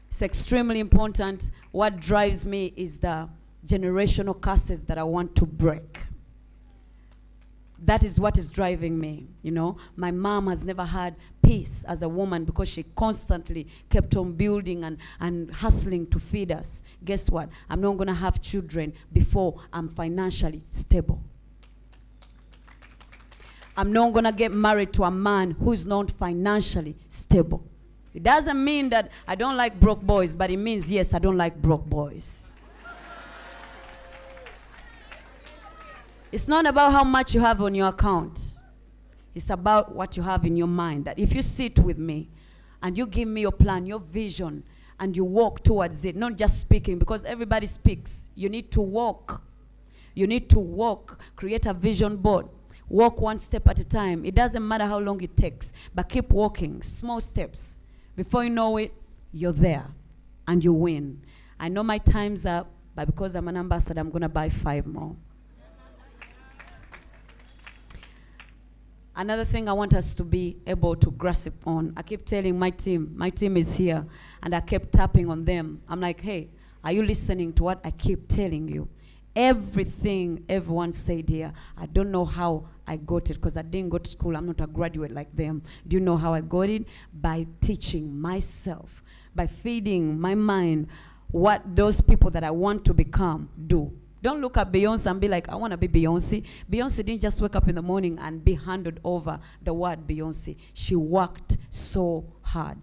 It's extremely important. What drives me is the generational curses that I want to break. That is what is driving me, you know. My mom has never had peace as a woman because she constantly kept on building and hustling to feed us. Guess what? I'm not going to have children before I'm financially stable. I'm not going to get married to a man who's not financially stable. It doesn't mean that I don't like broke boys, but it means, yes, I don't like broke boys. It's not about how much you have on your account. It's about what you have in your mind. That if you sit with me and you give me your plan, your vision, and you walk towards it, not just speaking, because everybody speaks. You need to walk. You need to walk. Create a vision board. Walk one step at a time. It doesn't matter how long it takes, but keep walking, small steps. Before you know it, you're there, and you win. I know my time's up, but because I'm an ambassador, I'm going to buy 5 more. Another thing I want us to be able to grasp on, I keep telling my team is here, and I kept tapping on them. I'm like, hey, are you listening to what I keep telling you? Everything everyone said here, I don't know how I got it because I didn't go to school. I'm not a graduate like them. Do you know how I got it? By teaching myself, by feeding my mind what those people that I want to become do. Don't look at Beyonce and be like, I want to be Beyonce. Beyonce didn't just wake up in the morning and be handed over the word Beyonce. She worked so hard.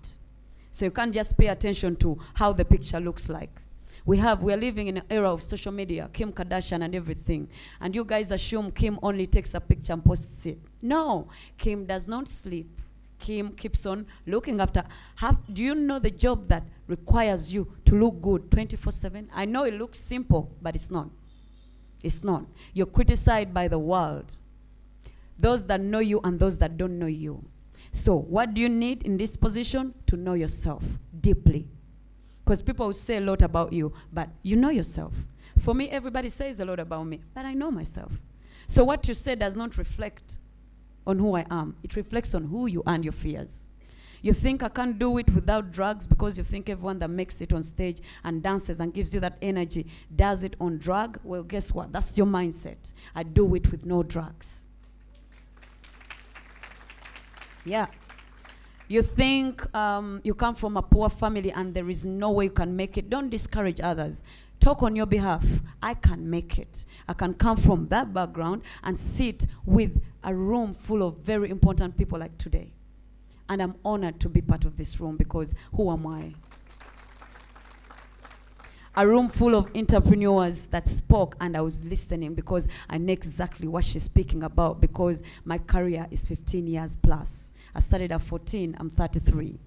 So you can't just pay attention to how the picture looks like. We are living in an era of social media, Kim Kardashian and everything. And you guys assume Kim only takes a picture and posts it. No, Kim does not sleep. Kim keeps on looking after. Do you know the job that requires you to look good 24/7? I know it looks simple, but it's not. It's not. You're criticized by the world. Those that know you and those that don't know you. So what do you need in this position? To know yourself deeply. Because people will say a lot about you, but you know yourself. For me, everybody says a lot about me, but I know myself. So what you say does not reflect on who I am. It reflects on who you are and your fears. You think I can't do it without drugs because you think everyone that makes it on stage and dances and gives you that energy does it on drug? Well, guess what? That's your mindset. I do it with no drugs. Yeah. You think you come from a poor family and there is no way you can make it. Don't discourage others. Talk on your behalf. I can make it. I can come from that background and sit with a room full of very important people like today. And I'm honored to be part of this room because who am I? A room full of entrepreneurs that spoke and I was listening because I know exactly what she's speaking about because my career is 15 years plus. I started at 14, I'm 33.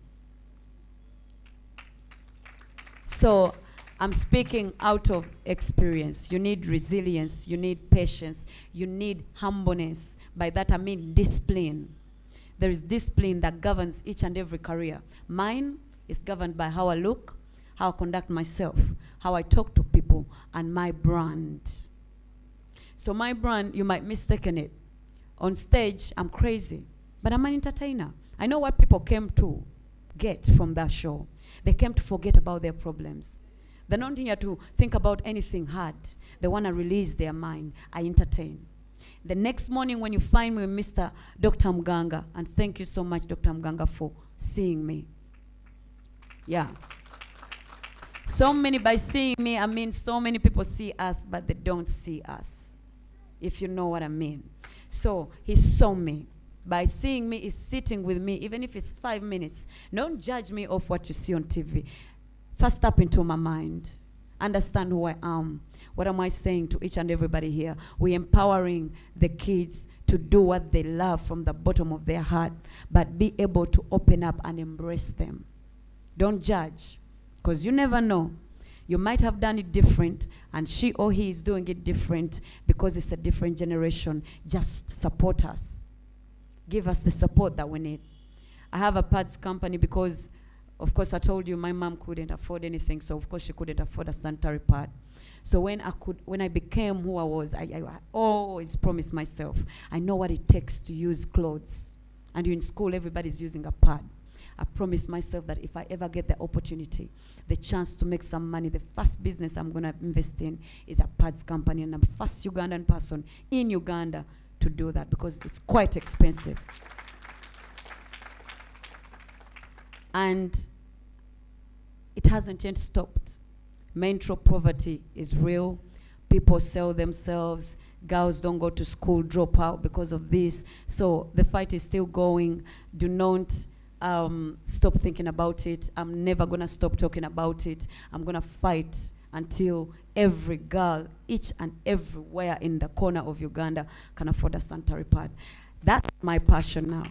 So I'm speaking out of experience. You need resilience, you need patience, you need humbleness. By that I mean discipline. There is discipline that governs each and every career. Mine is governed by how I look, how I conduct myself, how I talk to people, and my brand. So my brand, you might mistaken it. On stage, I'm crazy, but I'm an entertainer. I know what people came to get from that show. They came to forget about their problems. They're not here to think about anything hard. They want to release their mind. I entertain. The next morning when you find me with Mr. Dr. Mganga, and thank you so much, Dr. Mganga, for seeing me. Yeah. So many, by seeing me, I mean so many people see us, but they don't see us, if you know what I mean. So he saw me. By seeing me, is sitting with me, even if it's 5 minutes. Don't judge me off what you see on TV. First step into my mind. Understand who I am. What am I saying to each and everybody here? We're empowering the kids to do what they love from the bottom of their heart, but be able to open up and embrace them. Don't judge, because you never know. You might have done it different, and she or he is doing it different because it's a different generation. Just support us. Give us the support that we need. I have a pads company because, of course, I told you my mom couldn't afford anything, so of course she couldn't afford a sanitary pad. So when I became who I was, I always promised myself, I know what it takes to use clothes. And in school, everybody's using a pad. I promised myself that if I ever get the opportunity, the chance to make some money, the first business I'm going to invest in is a pads company. And I'm the first Ugandan person in Uganda to do that because it's quite expensive. And it hasn't yet stopped. Mental poverty is real. People sell themselves. Girls don't go to school, drop out because of this. So the fight is still going. Do not stop thinking about it. I'm never going to stop talking about it. I'm going to fight until every girl, each and everywhere in the corner of Uganda, can afford a sanitary pad. That's my passion now.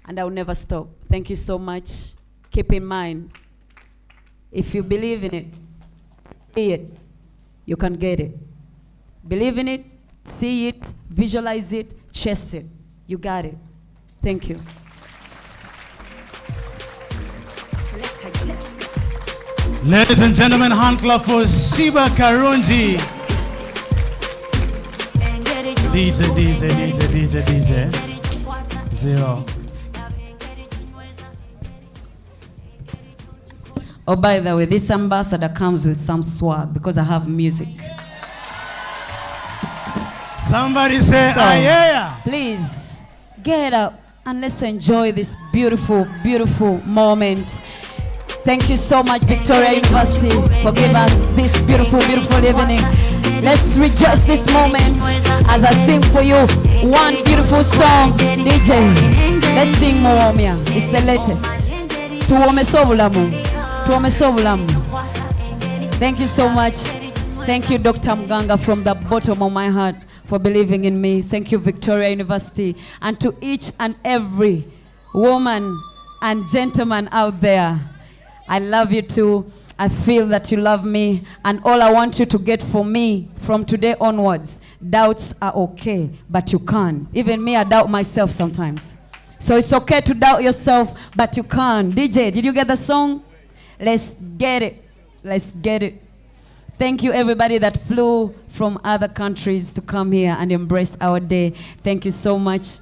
And I'll never stop. Thank you so much. Keep in mind, if you believe in it, see it, you can get it. Believe in it, see it, visualize it, chase it. You got it. Thank you. Ladies and gentlemen, hand clap for Shiba Karunji. DJ. Zero. Oh, by the way, this ambassador comes with some swag because I have music. Somebody say, yeah. Please, get up and let's enjoy this beautiful, beautiful moment. Thank you so much, Victoria University, for giving us this beautiful, beautiful evening. Let's rejoice this moment as I sing for you one beautiful song. DJ, let's sing Mwomya. It's the latest. Tuwome sobulamu. Thank you so much. Thank you, Dr. Mganga, from the bottom of my heart for believing in me. Thank you, Victoria University. And to each and every woman and gentleman out there, I love you too. I feel that you love me. And all I want you to get from me from today onwards, doubts are okay, but you can. Even me, I doubt myself sometimes. So it's okay to doubt yourself, but you can. DJ, did you get the song? Let's get it. Let's get it. Thank you, everybody that flew from other countries to come here and embrace our day. Thank you so much.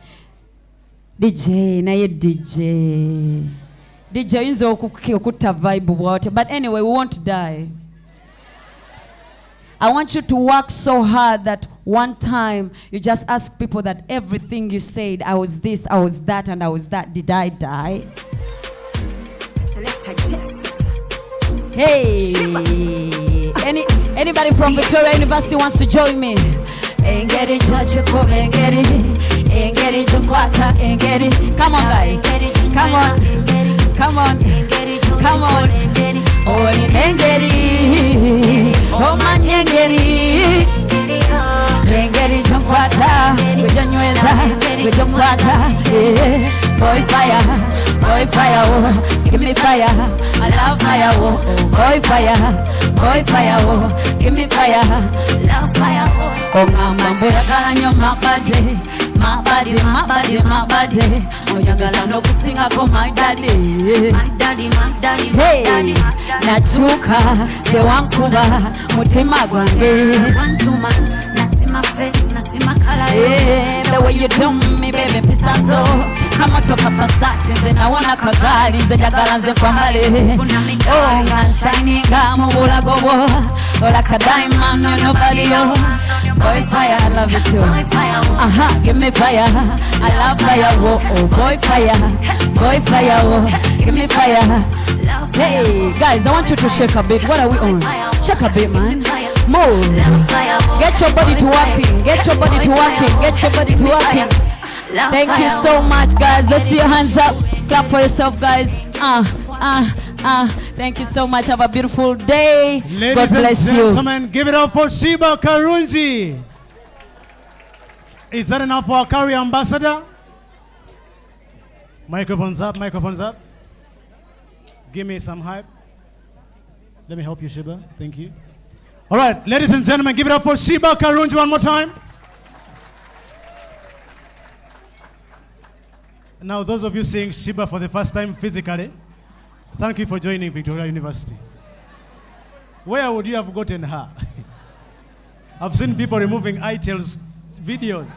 DJ, na ye DJ. DJ is okuta vibe water. But anyway, we won't die. I want you to work so hard that one time you just ask people that everything you said, I was this, I was that, and I was that. Did I die? Hey, anybody from Victoria University wants to join me? Engeri Jachiko, Engeri Jumkwata, Engeri. Come on, guys. Come on. Oh, Engeri. Oh, man, Engeri. Engeri Jumkwata, Jumkwata. Boy fire, oh, give me fire. I love fire, oh, boy fire, oh, give me fire. Love fire, oh, mama, boy, kalanyo mabade. Oyagala no kusinga ko my daddy. Hey, nachuka se wankuba mutima gwange. The way you do me, baby, pisanzo. Kama toka pasati, nze naona kagali, nze jagala nze kwa mbali. Oh, nga shining gamu bula gobo. Ola ka diamond, no nobody, oh. Boy fire, I love you too. Give me fire, I love fire, oh, boy fire, oh, give me fire. Hey, guys, I want you to shake a bit. What are we on? Shake a bit, man. Move. Get your body to working. Get your body to working. Get your body to working. Thank you so much, guys. Let's see your hands up. Clap for yourself, guys. Thank you so much. Have a beautiful day. Ladies God bless and you. gentlemen, give it up for Sheba Karunji. Is that enough for our career ambassador? Microphones up, microphones up. Give me some hype. Let me help you, Sheba. Thank you. All right, ladies and gentlemen, give it up for Sheba Karunji one more time. Now, those of you seeing Sheba for the first time physically, thank you for joining Victoria University. Where would you have gotten her? I've seen people removing iTales videos.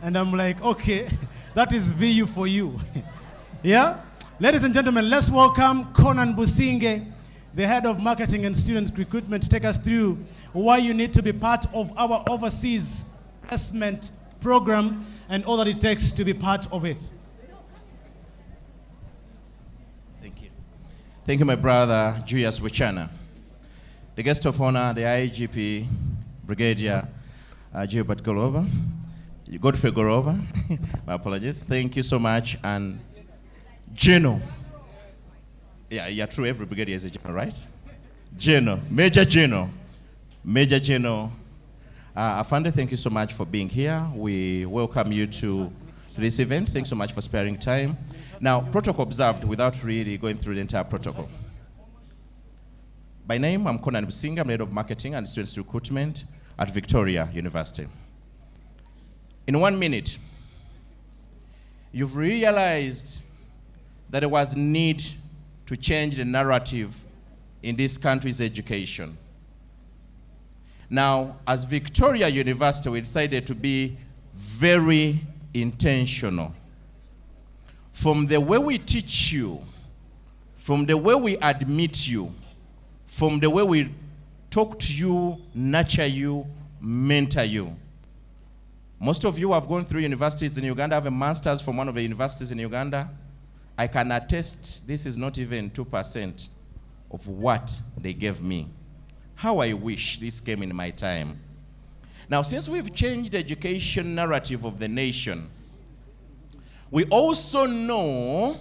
And I'm like, okay, that is VU for you. Yeah? Ladies and gentlemen, let's welcome Conan Businge, the head of marketing and student recruitment, to take us through why you need to be part of our overseas investment program and all that it takes to be part of it. Thank you. Thank you, my brother, Julius Wichana. The guest of honor, the IGP, Brigadier Gilbert Golova. Godfrey Gorova. My apologies. Thank you so much. And Geno. Yeah, true. Every brigadier is a general, right? Geno. Major Geno. Major Geno. Afande, thank you so much for being here. We welcome you to this event. Thanks so much for sparing time. Now, protocol observed without really going through the entire protocol. By name, I'm Conan Businga. I'm head of marketing and students recruitment at Victoria University. In 1 minute, you've realized that there was need to change the narrative in this country's education. Now, as Victoria University, we decided to be very intentional. From the way we teach you, from the way we admit you, from the way we talk to you, nurture you, mentor you. Most of you have gone through universities in Uganda, have a master's from one of the universities in Uganda. I can attest this is not even 2% of what they gave me. How I wish this came in my time. Now, since we've changed the education narrative of the nation, we also know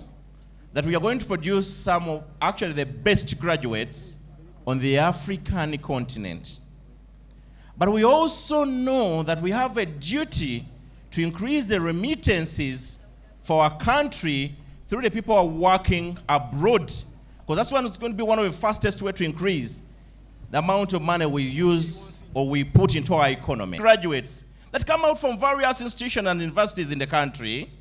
that we are going to produce some of actually the best graduates on the African continent. But we also know that we have a duty to increase the remittances for our country through the people who are working abroad. Because that's one is going to be one of the fastest ways to increase the amount of money we use or we put into our economy. Graduates that come out from various institutions and universities in the country,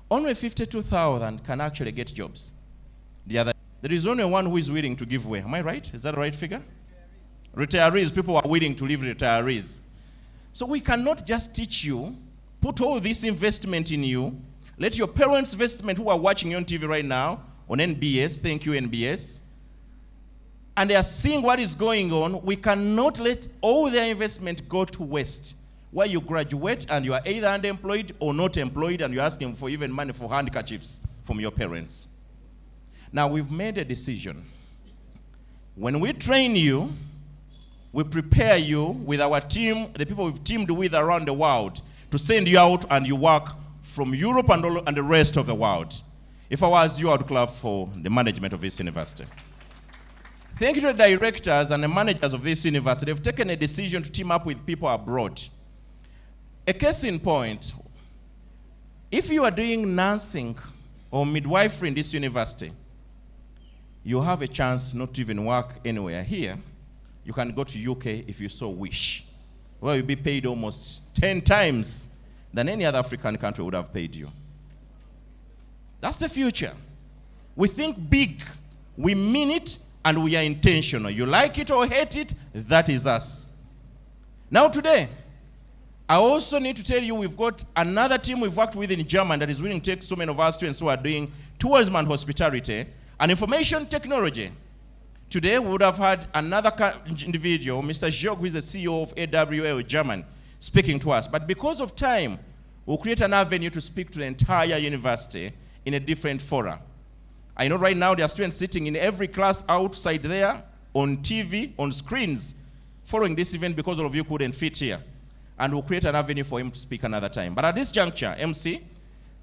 only 52,000 can actually get jobs. There is only one who is willing to give way. Am I right? Is that the right figure? Retirees, people are willing to leave retirees. So we cannot just teach you, put all this investment in you, let your parents' investment who are watching you on TV right now, on NBS, thank you NBS, and they are seeing what is going on. We cannot let all their investment go to waste, where you graduate and you are either underemployed or not employed and you're asking for even money for handkerchiefs from your parents. Now we've made a decision. When we train you, we prepare you with our team, the people we've teamed with around the world, to send you out and you work from Europe and the rest of the world. If I was you, I would clap for the management of this university. Thank you to the directors and the managers of this university. They've taken a decision to team up with people abroad. A case in point, if you are doing nursing or midwifery in this university, you have a chance not to even work anywhere here. You can go to UK if you so wish, where you'll be paid almost 10 times than any other African country would have paid you. That's the future. We think big, we mean it, and we are intentional. You like it or hate it, that is us. Now today, I also need to tell you we've got another team we've worked with in Germany that is willing to take so many of our students who are doing tourism and hospitality and information technology. Today, we would have had another individual, Mr. Jörg, who is the CEO of AWL German, speaking to us. But because of time, we'll create an avenue to speak to the entire university in a different fora. I know right now there are students sitting in every class outside there, on TV, on screens, following this event because all of you couldn't fit here. And we'll create an avenue for him to speak another time. But at this juncture, MC,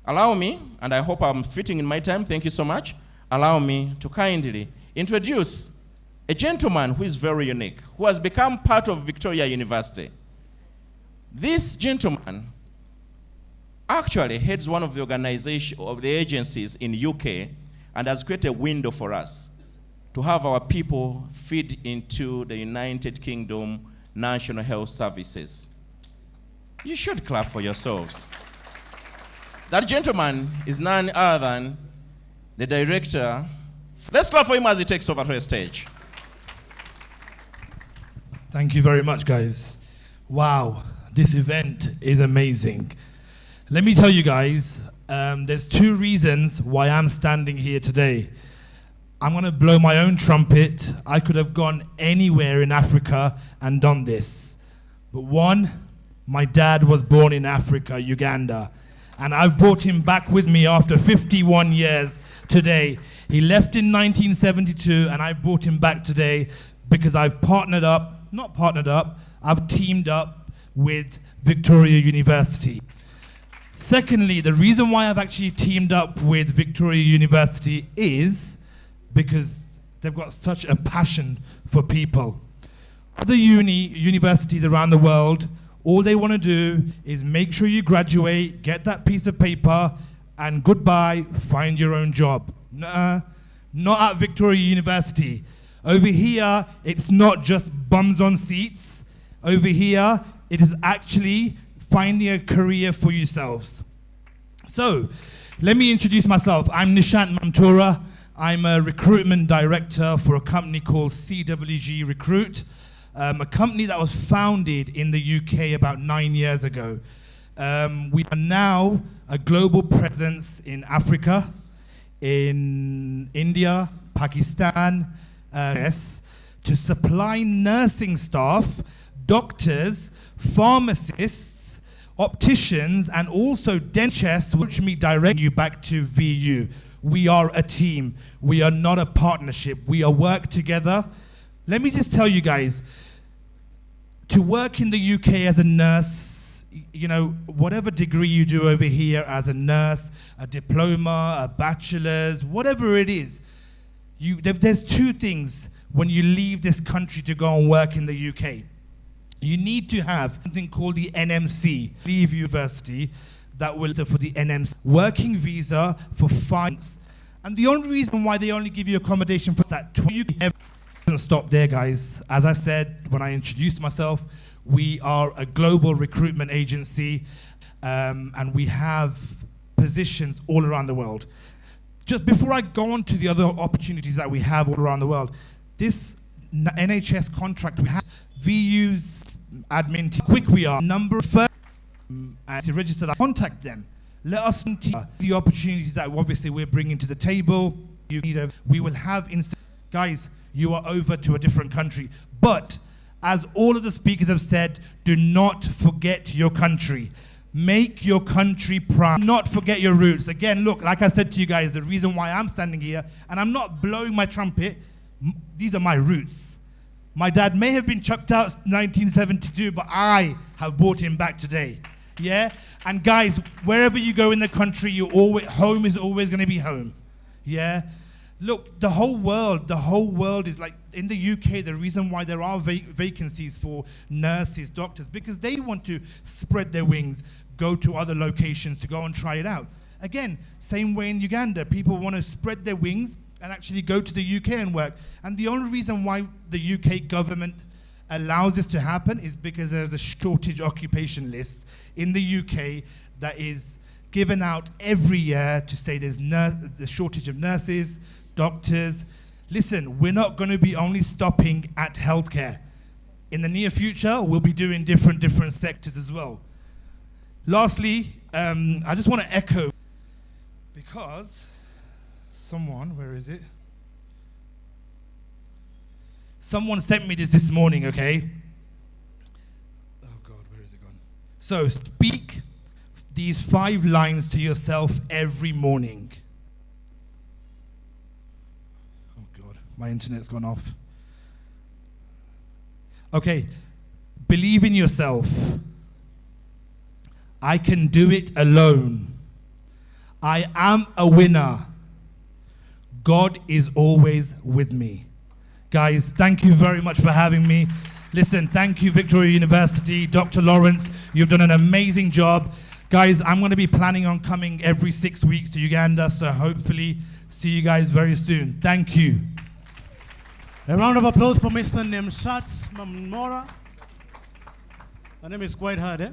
allow me, and I hope I'm fitting in my time, thank you so much, allow me to kindly introduce a gentleman who is very unique, who has become part of Victoria University. This gentleman actually heads one of the agencies in UK and has created a window for us to have our people feed into the United Kingdom National Health Services. You should clap for yourselves. That gentleman is none other than the director. Let's clap for him as he takes over to the stage. Thank you very much, guys. Wow, this event is amazing. Let me tell you guys, there's 2 reasons why I'm standing here today. I'm going to blow my own trumpet. I could have gone anywhere in Africa and done this. But one, my dad was born in Africa, Uganda. And I've brought him back with me after 51 years today. He left in 1972, and I brought him back today because I've I've teamed up with Victoria University. Secondly, the reason why I've actually teamed up with Victoria University is because they've got such a passion for people. Other universities around the world, all they want to do is make sure you graduate, get that piece of paper, and goodbye, find your own job. Nuh-uh, not at Victoria University. Over here, it's not just bums on seats. Over here, it is actually finding a career for yourselves. So, let me introduce myself. I'm Nishant Mamtora. I'm a recruitment director for a company called CWG Recruit, a company that was founded in the UK about 9 years ago. We are now a global presence in Africa, in India, Pakistan, to supply nursing staff, doctors, pharmacists, opticians, and also dentists, which me direct you back to VU. We are a team. We are not a partnership. We are work together. Let me just tell you guys, to work in the UK as a nurse, you know, whatever degree you do over here as a nurse, a diploma, a bachelor's, whatever it is, there's 2 things when you leave this country to go and work in the UK. You need to have something called the NMC, leave university, that will for the NMC working visa for 5 months. And the only reason why they only give you accommodation for that doesn't stop there, guys. As I said when I introduced myself, we are a global recruitment agency, and we have positions all around the world. Just before I go on to the other opportunities that we have all around the world, this NHS contract we have, VU's admin team, quick we are, number first, and to register, contact them. Let us see the opportunities that obviously we're bringing to the table. We will have, guys, you are over to a different country. But as all of the speakers have said, do not forget your country. Make your country proud. Not forget your roots. Again, look, like I said to you guys, the reason why I'm standing here, and I'm not blowing my trumpet, these are my roots. My dad may have been chucked out in 1972, but I have brought him back today. Yeah? And guys, wherever you go in the country, home is always going to be home. Yeah? Look, the whole world is like, in the UK, the reason why there are vacancies for nurses, doctors, because they want to spread their wings, go to other locations to go and try it out. Again, same way in Uganda, people want to spread their wings and actually go to the UK and work. And the only reason why the UK government allows this to happen is because there's a shortage occupation list in the UK that is given out every year to say there's the shortage of nurses, doctors. Listen, we're not going to be only stopping at healthcare. In the near future, we'll be doing different sectors as well. Lastly, I just want to echo, because someone, where is it? Someone sent me this morning, okay? Oh God, where is it gone? So speak these 5 lines to yourself every morning. my internet's gone off. Okay, believe in yourself. I can do it alone. I am a winner. God is always with me. Guys, thank you very much for having me. Listen, thank you, Victoria University, Dr. Lawrence. You've done an amazing job. Guys, I'm going to be planning on coming every 6 weeks to Uganda, so hopefully see you guys very soon. Thank you. A round of applause for Mr. Nemshat Mamnora. The name is quite hard, eh?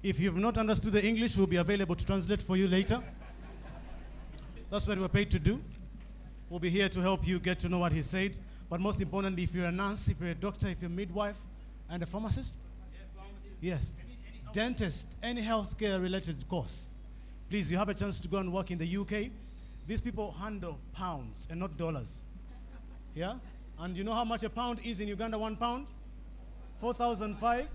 If you've not understood the English, we'll be available to translate for you later. That's what we're paid to do. We'll be here to help you get to know what he said. But most importantly, if you're a nurse, if you're a doctor, if you're a midwife, and a pharmacist? Yes. Dentist, any healthcare related course. Please, you have a chance to go and work in the UK. These people handle pounds and not dollars. Yeah? And you know how much a pound is in Uganda, 1 pound? 4,005.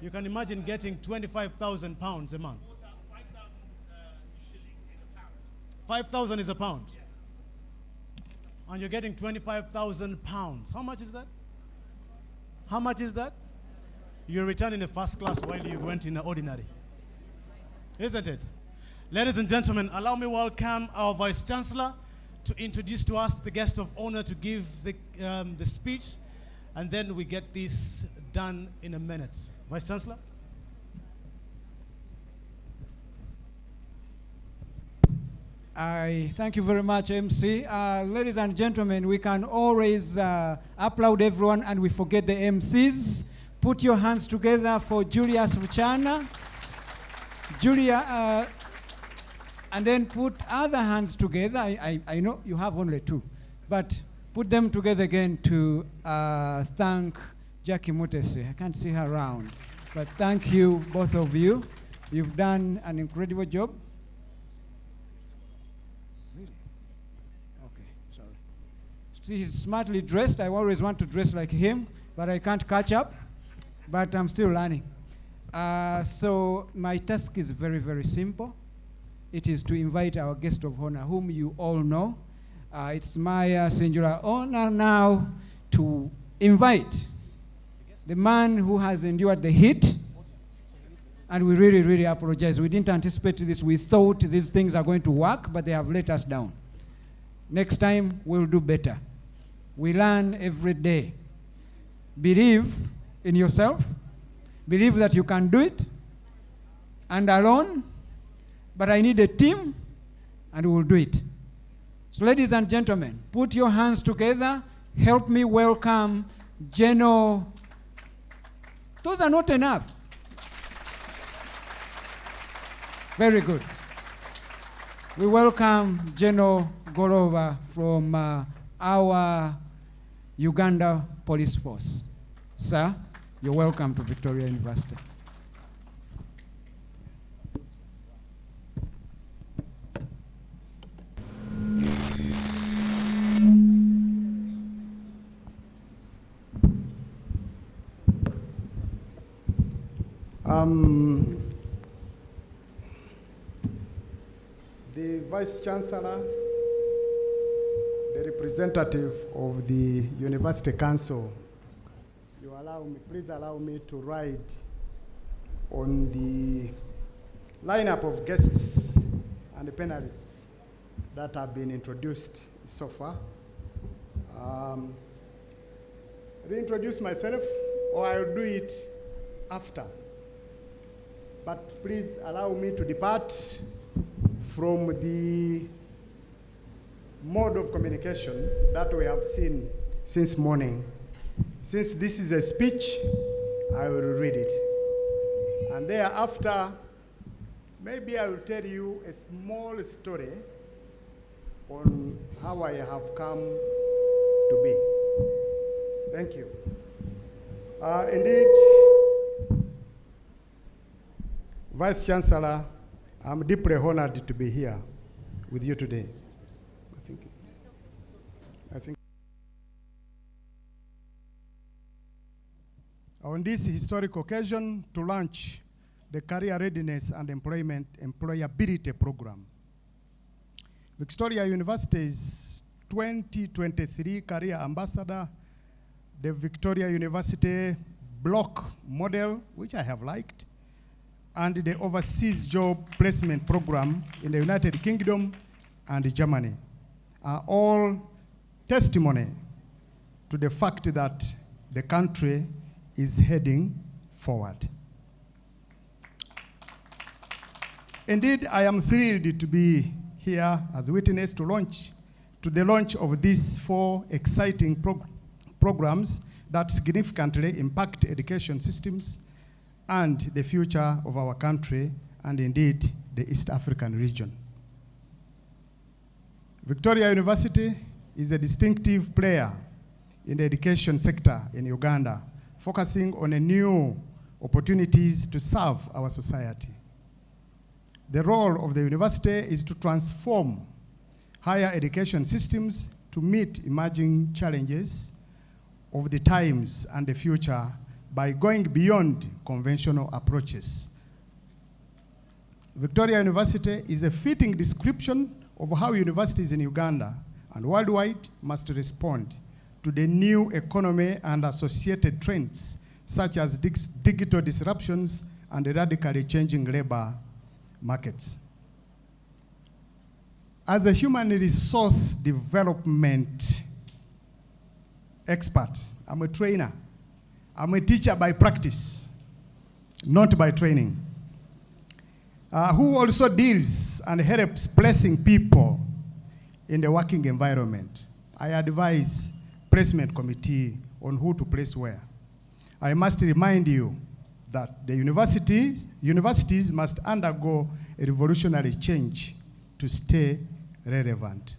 You can imagine getting 25,000 pounds a month. 5,000 is a pound. And you're getting 25,000 pounds. How much is that? How much is that? You're returning the first class while you went in the ordinary. Isn't it? Ladies and gentlemen, allow me welcome our Vice Chancellor to introduce to us the guest of honor to give the speech, and then we get this done in a minute. Vice Chancellor? I thank you very much, MC. Ladies and gentlemen, we can always applaud everyone and we forget the MCs. Put your hands together for Julius Ruchana. Julia, and then put other hands together. I know you have only 2, but put them together again to thank Jackie Mutesi. I can't see her around, but thank you, both of you. You've done an incredible job. He's smartly dressed. I always want to dress like him, but I can't catch up. But I'm still learning. So my task is very, very simple. It is to invite our guest of honor, whom you all know. It's my singular honor now to invite the man who has endured the heat. And we really, really apologize. We didn't anticipate this. We thought these things are going to work, but they have let us down. Next time, we'll do better. We learn every day. Believe in yourself. Believe that you can do it. And alone, but I need a team, and we'll do it. So ladies and gentlemen, put your hands together. Help me welcome Geno. Those are not enough. Very good. We welcome Geno Golova from our Uganda Police Force. Sir, you're welcome to Victoria University. The Vice Chancellor, the representative of the University Council, please allow me to ride on the lineup of guests and the panelists that have been introduced so far. Reintroduce myself, or I'll do it after. But please allow me to depart from the mode of communication that we have seen since morning. Since this is a speech, I will read it. And thereafter, maybe I will tell you a small story on how I have come to be. Thank you. Indeed, Vice Chancellor, I'm deeply honored to be here with you today. I think on this historic occasion to launch the Career Readiness and Employability Program. Victoria University's 2023 Career Ambassador, the Victoria University Block Model, which I have liked, and the Overseas Job Placement Program in the United Kingdom and Germany are all testimony to the fact that the country is heading forward. Indeed, I am thrilled to be here as a witness to the launch of these 4 exciting programs that significantly impact education systems and the future of our country and indeed the East African region. Victoria University is a distinctive player in the education sector in Uganda, focusing on new opportunities to serve our society. The role of the university is to transform higher education systems to meet emerging challenges of the times and the future by going beyond conventional approaches. Victoria University is a fitting description of how universities in Uganda and worldwide must respond to the new economy and associated trends, such as digital disruptions and radically changing labor markets. As a human resource development expert, I'm a trainer. I'm a teacher by practice, not by training, who also deals and helps placing people in the working environment. I advise placement committee on who to place where. I must remind you that the universities must undergo a revolutionary change to stay relevant.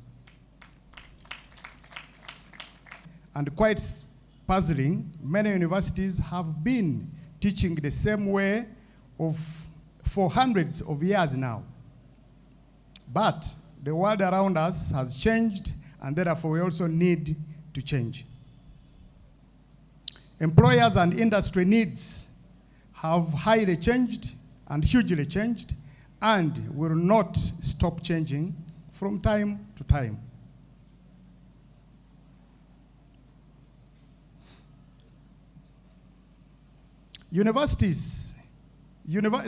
And quite puzzling, many universities have been teaching the same way for hundreds of years now. But the world around us has changed, and therefore we also need to change. Employers and industry needs have highly changed and hugely changed, and will not stop changing from time to time. The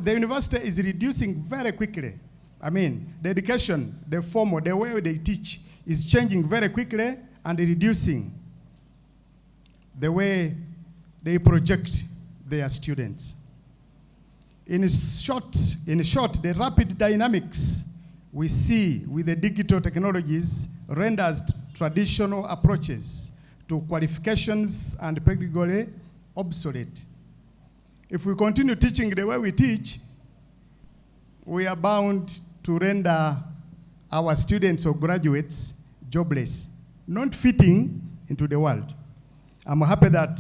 university is reducing very quickly. I mean, the education, the formal, the way they teach is changing very quickly and reducing the way they project their students. In short, the rapid dynamics we see with the digital technologies renders traditional approaches to qualifications and pedagogy obsolete. If we continue teaching the way we teach, we are bound to render our students or graduates jobless, not fitting into the world. I'm happy that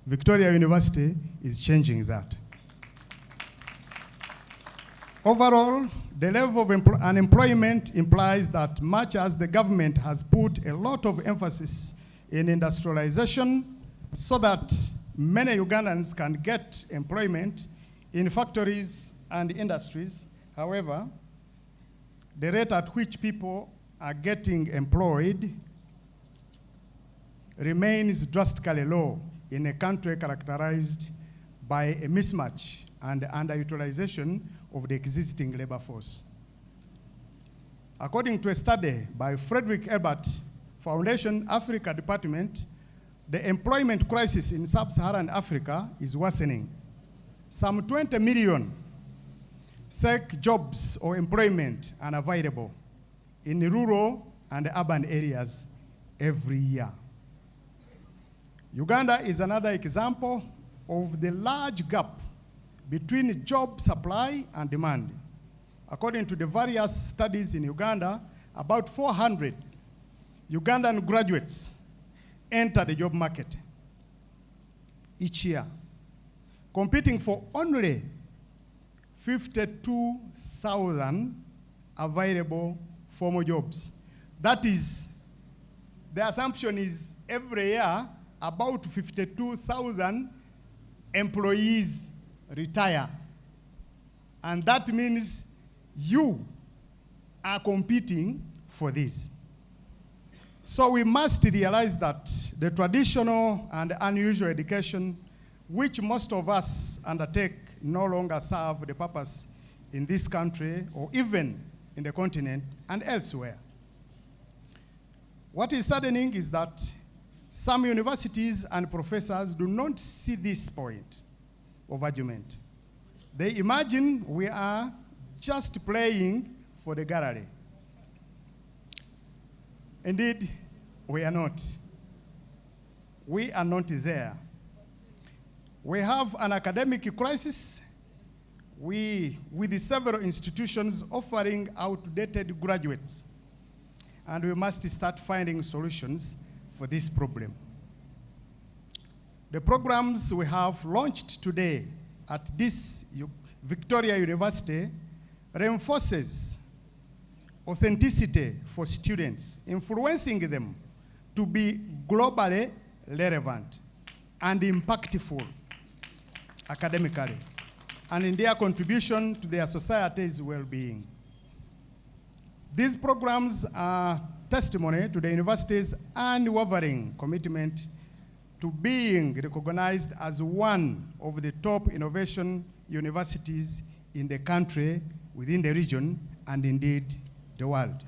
Victoria University is changing that. Overall, the level of unemployment implies that much as the government has put a lot of emphasis in industrialization so that many Ugandans can get employment in factories and industries, however, the rate at which people are getting employed remains drastically low in a country characterized by a mismatch and underutilization of the existing labor force. According to a study by Frederick Ebert Foundation Africa Department, the employment crisis in sub-Saharan Africa is worsening. Some 20 million SEC jobs or employment are available in rural and urban areas every year. Uganda is another example of the large gap between job supply and demand. According to the various studies in Uganda, about 400 Ugandan graduates enter the job market each year, competing for only 52,000 available formal jobs. That is, the assumption is every year about 52,000 employees retire. And that means you are competing for this. So we must realize that the traditional and unusual education which most of us undertake no longer serve the purpose in this country or even in the continent and elsewhere. What is saddening is that some universities and professors do not see this point of argument. They imagine we are just playing for the gallery. Indeed, we are not. We are not there. We have an academic crisis with several institutions offering outdated graduates, and we must start finding solutions for this problem. The programs we have launched today at this Victoria University reinforces authenticity for students, influencing them to be globally relevant and impactful academically, and in their contribution to their society's well-being. These programs are testimony to the university's unwavering commitment to being recognized as one of the top innovation universities in the country, within the region, and indeed the world.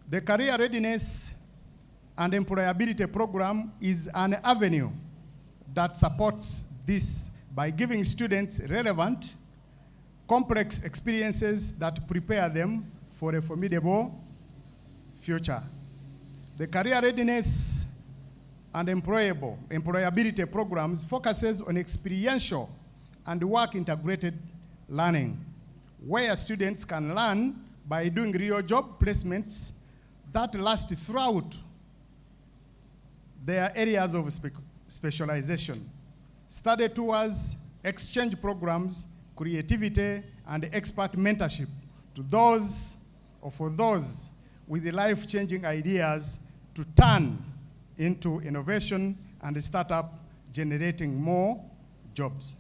The Career Readiness and Employability Program is an avenue that supports this by giving students relevant, complex experiences that prepare them for a formidable future. The Career Readiness and Employability programs focuses on experiential and work-integrated learning, where students can learn by doing real job placements that last throughout their areas of specialization. Study tours, exchange programs, creativity, and expert mentorship to those, or for those with the life-changing ideas to turn into innovation and startup, generating more jobs.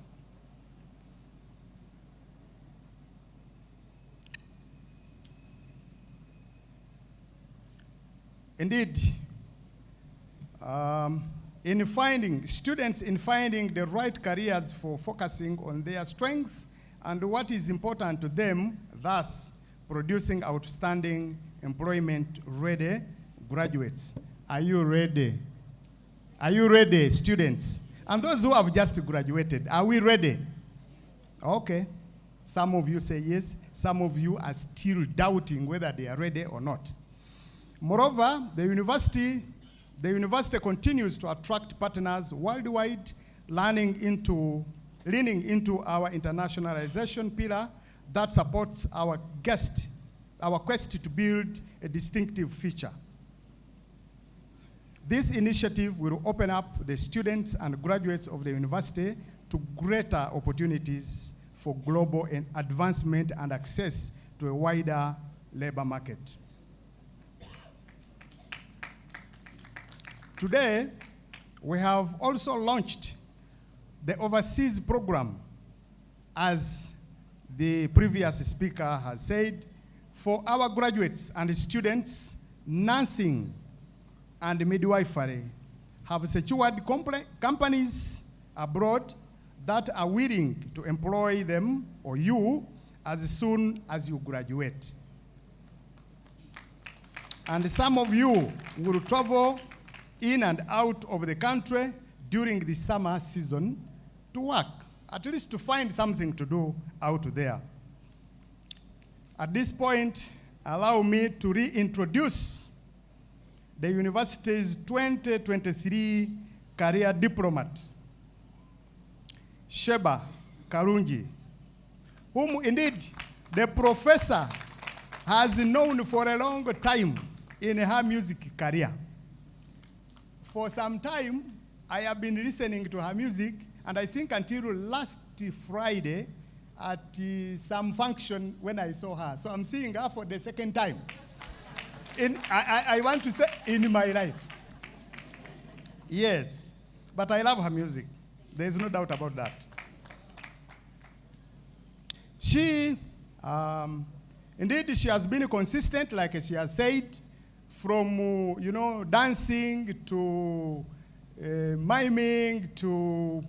Indeed, students in finding the right careers for focusing on their strengths and what is important to them, thus producing outstanding employment-ready graduates. Are you ready? Are you ready, students? And those who have just graduated, are we ready? Okay. Some of you say yes. Some of you are still doubting whether they are ready or not. Moreover, the university continues to attract partners worldwide, leaning into our internationalization pillar that supports our quest to build a distinctive future. This initiative will open up the students and graduates of the university to greater opportunities for global advancement and access to a wider labor market. Today, we have also launched the overseas program, as the previous speaker has said, for our graduates and students. Nursing and midwifery have secured companies abroad that are willing to employ them or you as soon as you graduate. And some of you will travel in and out of the country during the summer season to work, at least to find something to do out there. At this point, allow me to reintroduce the university's 2023 career diplomat, Sheba Karungi, whom indeed the professor has known for a long time in her music career. For some time, I have been listening to her music, and I think until last Friday at some function when I saw her. So I'm seeing her for the second time. I want to say in my life. Yes, but I love her music. There's no doubt about that. She Indeed, she has been consistent, like she has said, from dancing to miming to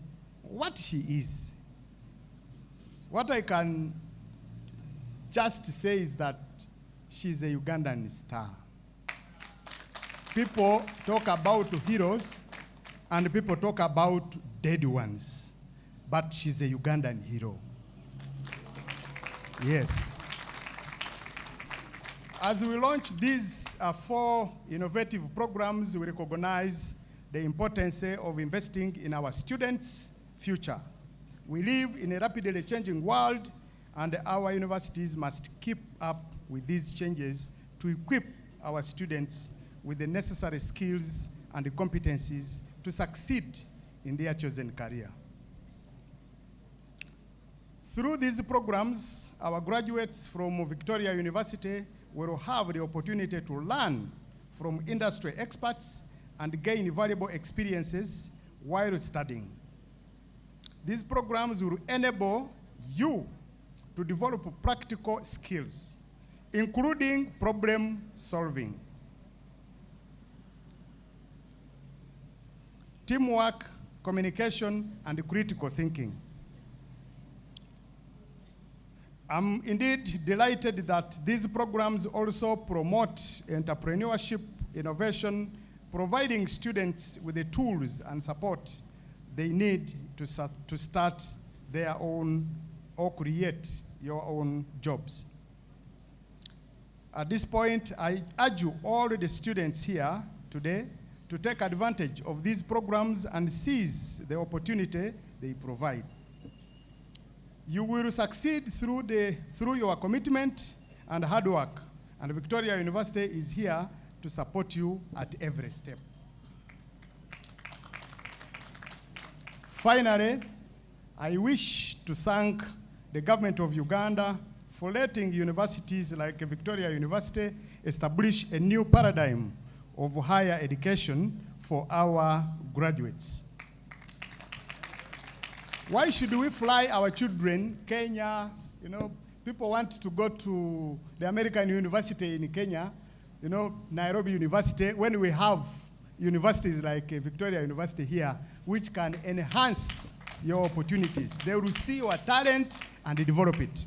what she is. What I can just say is that she's a Ugandan star. People talk about heroes and people talk about dead ones, but she's a Ugandan hero. Yes. As we launch these 4 innovative programs, we recognize the importance of investing in our students' future. We live in a rapidly changing world, and our universities must keep up with these changes to equip our students with the necessary skills and competencies to succeed in their chosen career. Through these programs, our graduates from Victoria University will have the opportunity to learn from industry experts and gain valuable experiences while studying. These programs will enable you to develop practical skills, including problem solving, teamwork, communication, and critical thinking. I'm indeed delighted that these programs also promote entrepreneurship, innovation, providing students with the tools and support they need to start their own or create your own jobs. At this point, I urge you, all the students here today, to take advantage of these programs and seize the opportunity they provide. You will succeed through your commitment and hard work, and Victoria University is here to support you at every step. Finally, I wish to thank the government of Uganda for letting universities like Victoria University establish a new paradigm of higher education for our graduates. Why should we fly our children, Kenya? People want to go to the American university in Kenya, Nairobi University, when we have universities like Victoria University here, which can enhance your opportunities. They will see your talent and develop it.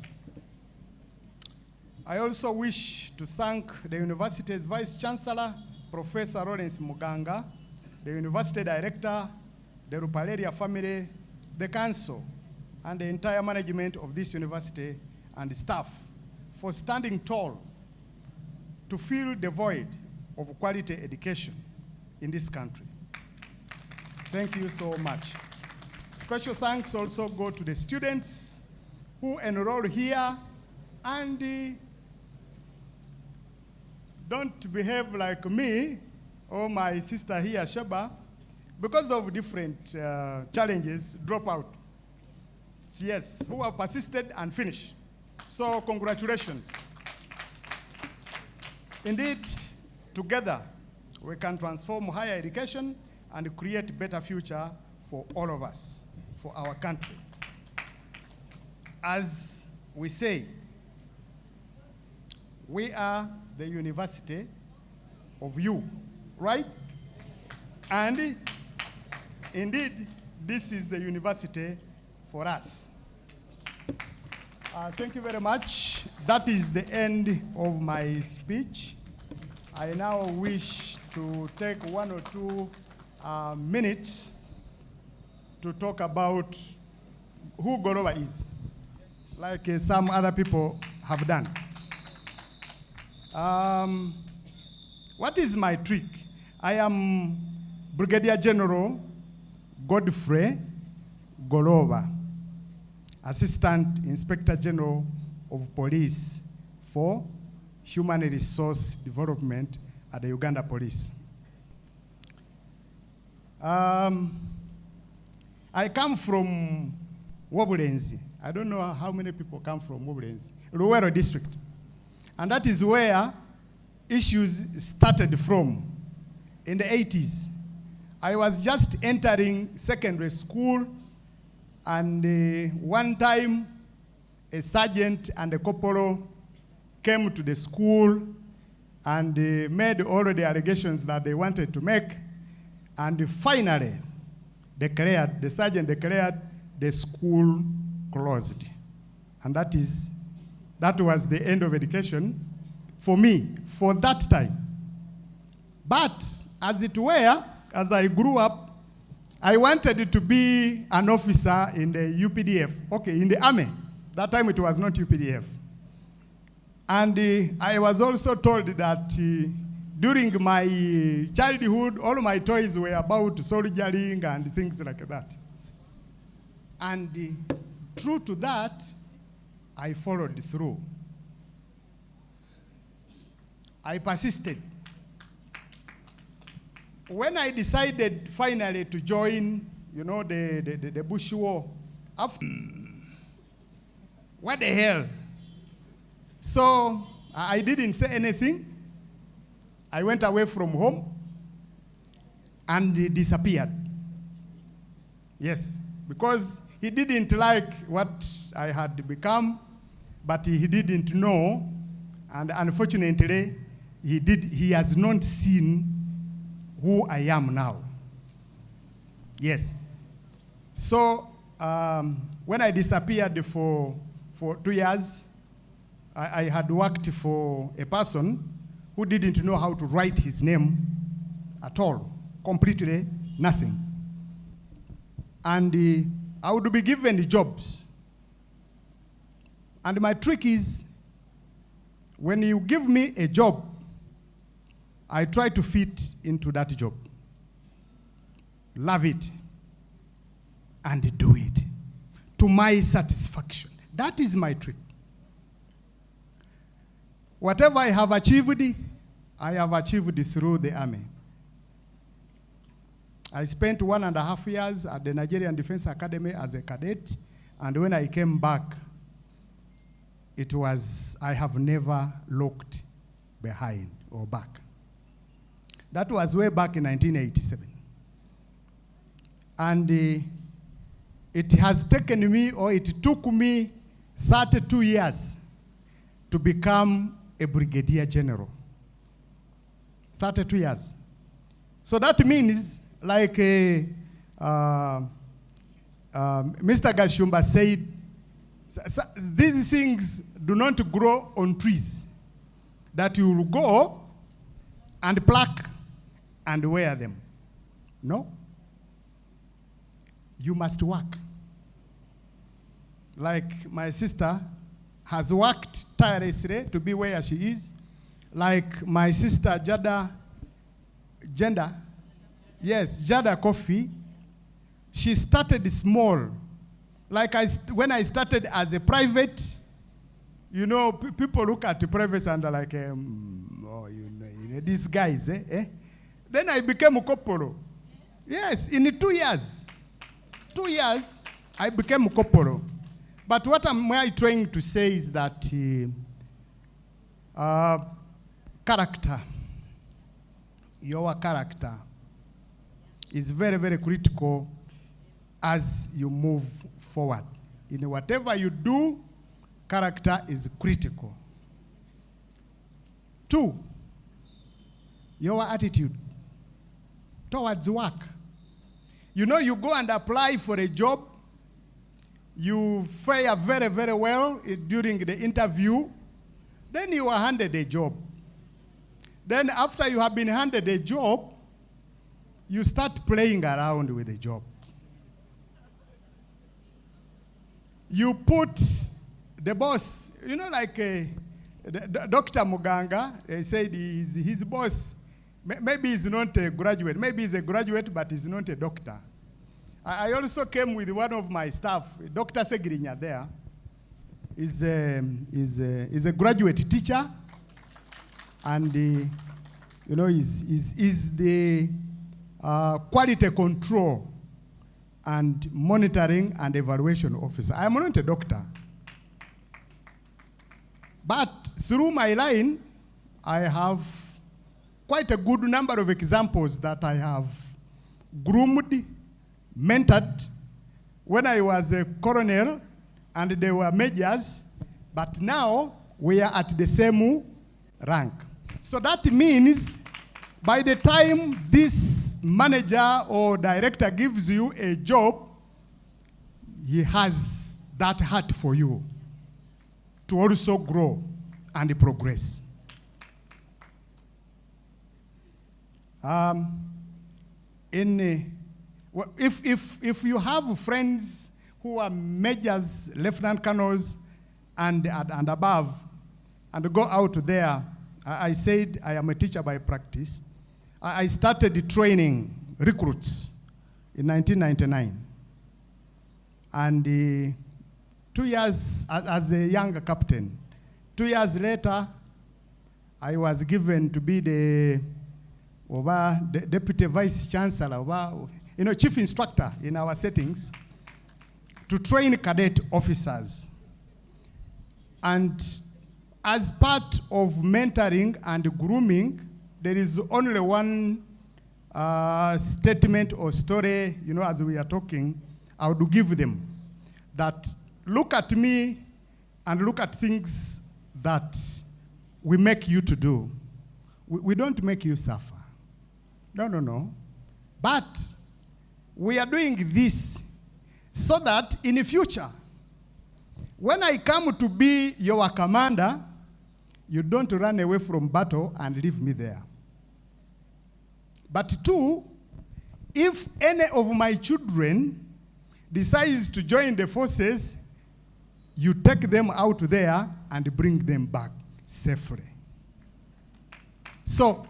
I also wish to thank the university's Vice Chancellor, Professor Lawrence Muganga, the university director, the Rupaleria family, the council, and the entire management of this university and staff for standing tall to fill the void of quality education in this country. Thank you so much. Special thanks also go to the students who enroll here and don't behave like me or my sister here, Sheba, because of different challenges, drop out. Yes, who have persisted and finished. So congratulations. Indeed, together we can transform higher education and create a better future for all of us, for our country. As we say, we are the university of you, right? And indeed, this is the university for us. Thank you very much. That is the end of my speech. I now wish to take 1 or 2 minutes to talk about who Goloba is, like some other people have done. What is my trick? I am Brigadier General Godfrey Goloba, Assistant Inspector General of Police for Human Resource Development at the Uganda Police. I come from Wobulenzi. I don't know how many people come from Wobulenzi, Luwero district. And that is where issues started from in the 80s. I was just entering secondary school, and one time a sergeant and a corporal came to the school and made all the allegations that they wanted to make, and finally the sergeant declared the school closed. And that was the end of education for me, for that time. But as it were, as I grew up, I wanted to be an officer in the UPDF, okay, in the army. That time it was not UPDF. And I was also told that during my childhood, all my toys were about soldiering and things like that. And true to that, I followed through. I persisted. When I decided finally to join, the Bush War, what the hell? So I didn't say anything. I went away from home and disappeared. Yes, because he didn't like what I had become, but he didn't know, and unfortunately, he has not seen who I am now. Yes. So when I disappeared for 2 years, I had worked for a person who didn't know how to write his name at all, completely nothing. And I would be given jobs. And my trick is, when you give me a job, I try to fit into that job. Love it. And do it to my satisfaction. That is my trick. Whatever I have achieved through the army. I spent 1.5 years at the Nigerian Defense Academy as a cadet, and when I came back, I have never looked behind or back. That was way back in 1987. And it has taken me, or it took me 32 years to become a brigadier general. 32 years. So that means, like Mr. Gashumba said, these things do not grow on trees, that you will go and pluck and wear them. No. You must work. Like my sister has worked tirelessly to be where she is. Like my sister Jada Coffee, she started small. Like when I started as a private, people look at the privates and are like, these guys, Then I became a corporal. Yes, in 2 years. 2 years, I became a corporal. But what I trying to say is that character, your character, is very, very critical as you move forward. In whatever you do, character is critical. 2, your attitude towards work. You go and apply for a job, you fare very, very well during the interview, then you are handed a job. Then after you have been handed a job, you start playing around with the job. You put the boss, like Dr. Muganga, they said his boss, maybe he's not a graduate. Maybe he's a graduate, but he's not a doctor. I also came with one of my staff, Dr. Segirinya there. Is a graduate teacher, and is the quality control and monitoring and evaluation officer. I am not a doctor. But through my line, I have quite a good number of examples that I have groomed, mentored when I was a colonel and they were majors. But now, we are at the same rank. So that means by the time this manager or director gives you a job, he has that heart for you to also grow and progress. If you have friends who are majors, lieutenant colonels, and above, and go out there, I said I am a teacher by practice. I started training recruits in 1999. And 2 years as a young captain. 2 years later, I was given to be the deputy vice chancellor, chief instructor in our settings, to train cadet officers. And as part of mentoring and grooming, there is only one statement or story, as we are talking, I would give them, that look at me and look at things that we make you to do. We don't make you suffer. No. But we are doing this so that in the future, when I come to be your commander, you don't run away from battle and leave me there. But two, if any of my children decides to join the forces, you take them out there and bring them back safely. So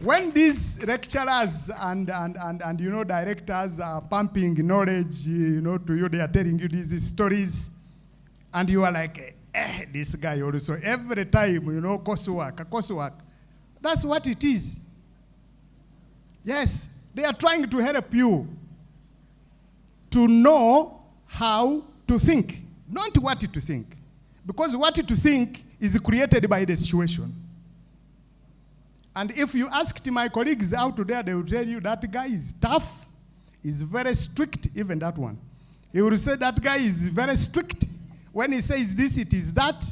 when these lecturers and directors are pumping knowledge, to you, they are telling you these stories, and you are like, this guy also, every time, coursework. That's what it is. Yes, they are trying to help you to know how to think, not what to think. Because what to think is created by the situation. And if you asked my colleagues out there, they will tell you that guy is tough, is very strict, even that one. He will say that guy is very strict. When he says this, it is that,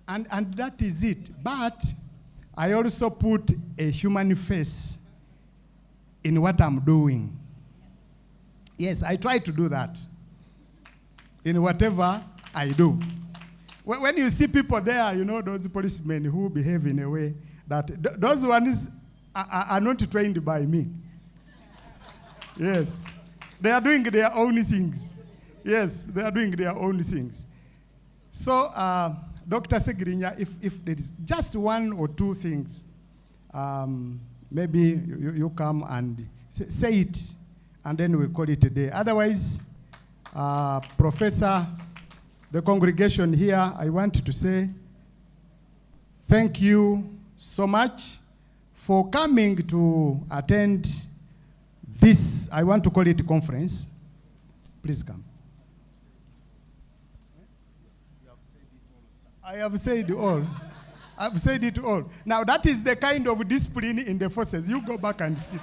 and that is it. But I also put a human face in what I'm doing. Yes, I try to do that in whatever I do. When you see people there, those policemen who behave in a way that those ones are not trained by me. Yes, they are doing their own things. Yes, they are doing their own things. So, Dr. Segirinya, if there is just one or two things, maybe you come and say it, and then we call it a day. Otherwise, Professor, the congregation here, I want to say thank you so much for coming to attend this, I want to call it conference. Please come. I have said all. I've said it all. Now that is the kind of discipline in the forces. You go back and sit.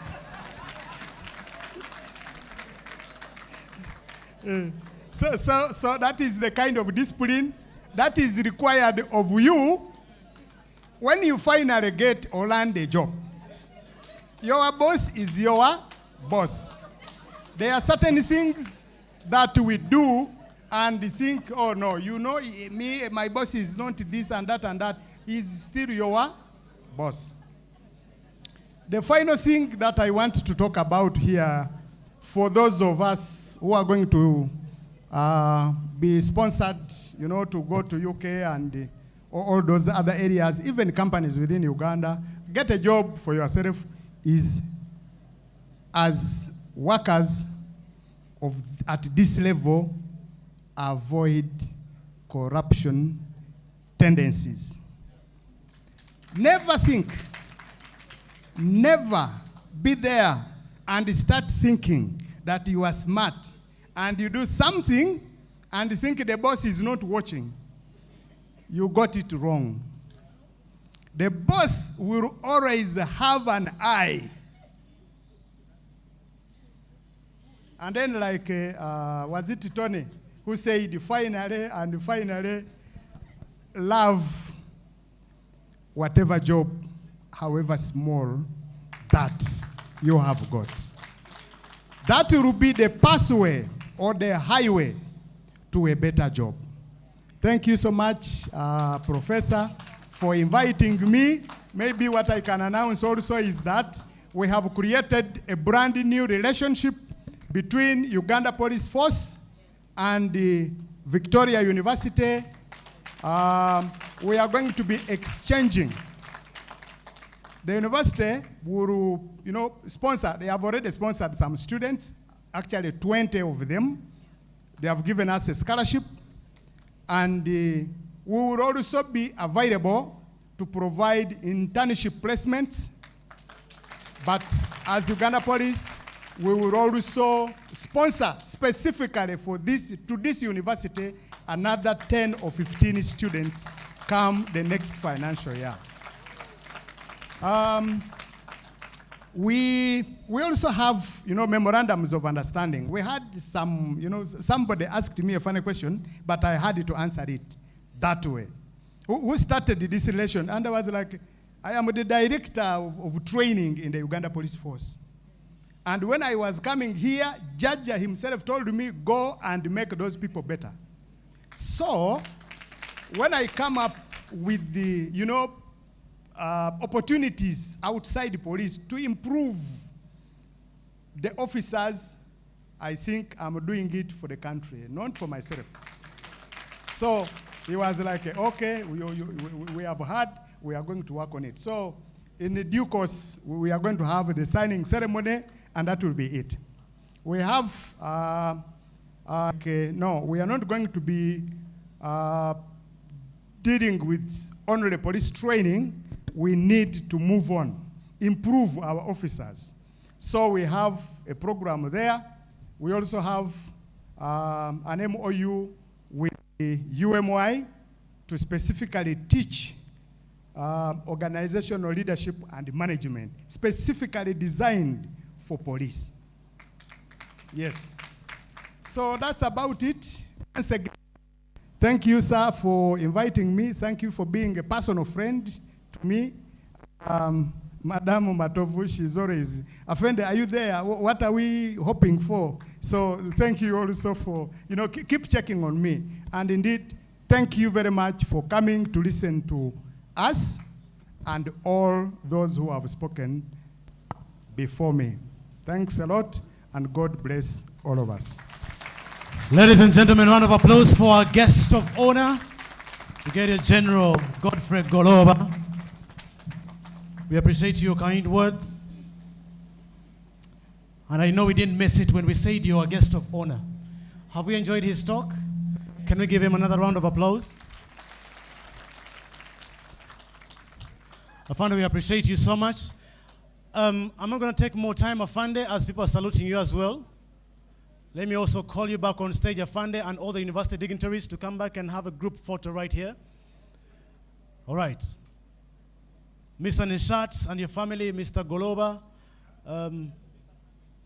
So that is the kind of discipline that is required of you when you finally get or land a job. Your boss is your boss. There are certain things that we do and think, oh no, me, my boss is not this and that and that. He's still your boss. The final thing that I want to talk about here, for those of us who are going to be sponsored, to go to UK and all those other areas, even companies within Uganda, get a job for yourself is, as workers at this level, avoid corruption tendencies. Never be there and start thinking that you are smart and you do something and think the boss is not watching. You got it wrong. The boss will always have an eye. And then like, was it Tony who said finally, love whatever job, however small, that you have got. That will be the pathway or the highway to a better job. Thank you so much, Professor, for inviting me. Maybe what I can announce also is that we have created a brand new relationship between Uganda Police Force and the Victoria University. We are going to be exchanging. The university will, sponsor. They have already sponsored some students, actually 20 of them. They have given us a scholarship. And we will also be available to provide internship placements. But as Uganda Police, we will also sponsor specifically for this university another 10 or 15 students come the next financial year. We also have, memorandums of understanding. We had some, somebody asked me a funny question, but I had to answer it that way. Who started this relation? And I was like, I am the director of training in the Uganda Police Force. And when I was coming here, Jaja himself told me, go and make those people better. So, when I come up with the, opportunities outside the police to improve the officers, I think I'm doing it for the country, not for myself. So he was like, okay, we have heard, we are going to work on it. So in the due course, we are going to have the signing ceremony, and that will be it. We have, no, we are not going to be dealing with only police training. We need to move on, improve our officers. So we have a program there. We also have an MOU with the UMY to specifically teach organizational leadership and management, specifically designed for police. Yes. So that's about it. Once again, thank you, sir, for inviting me. Thank you for being a personal friend to me. Madam Matovu, she's always, Afende, are you there? What are we hoping for? So thank you also for, keep checking on me. And indeed, thank you very much for coming to listen to us and all those who have spoken before me. Thanks a lot, and God bless all of us. Ladies and gentlemen, round of applause for our guest of honor, Brigadier General Godfrey Goloba. We appreciate your kind words. And I know we didn't miss it when we said you're a guest of honor. Have we enjoyed his talk? Can we give him another round of applause? Afande, we appreciate you so much. I'm not going to take more time, Afande, as people are saluting you as well. Let me also call you back on stage, Afande, and all the university dignitaries to come back and have a group photo right here. All right. Mr. Nishat and your family, Mr. Goloba,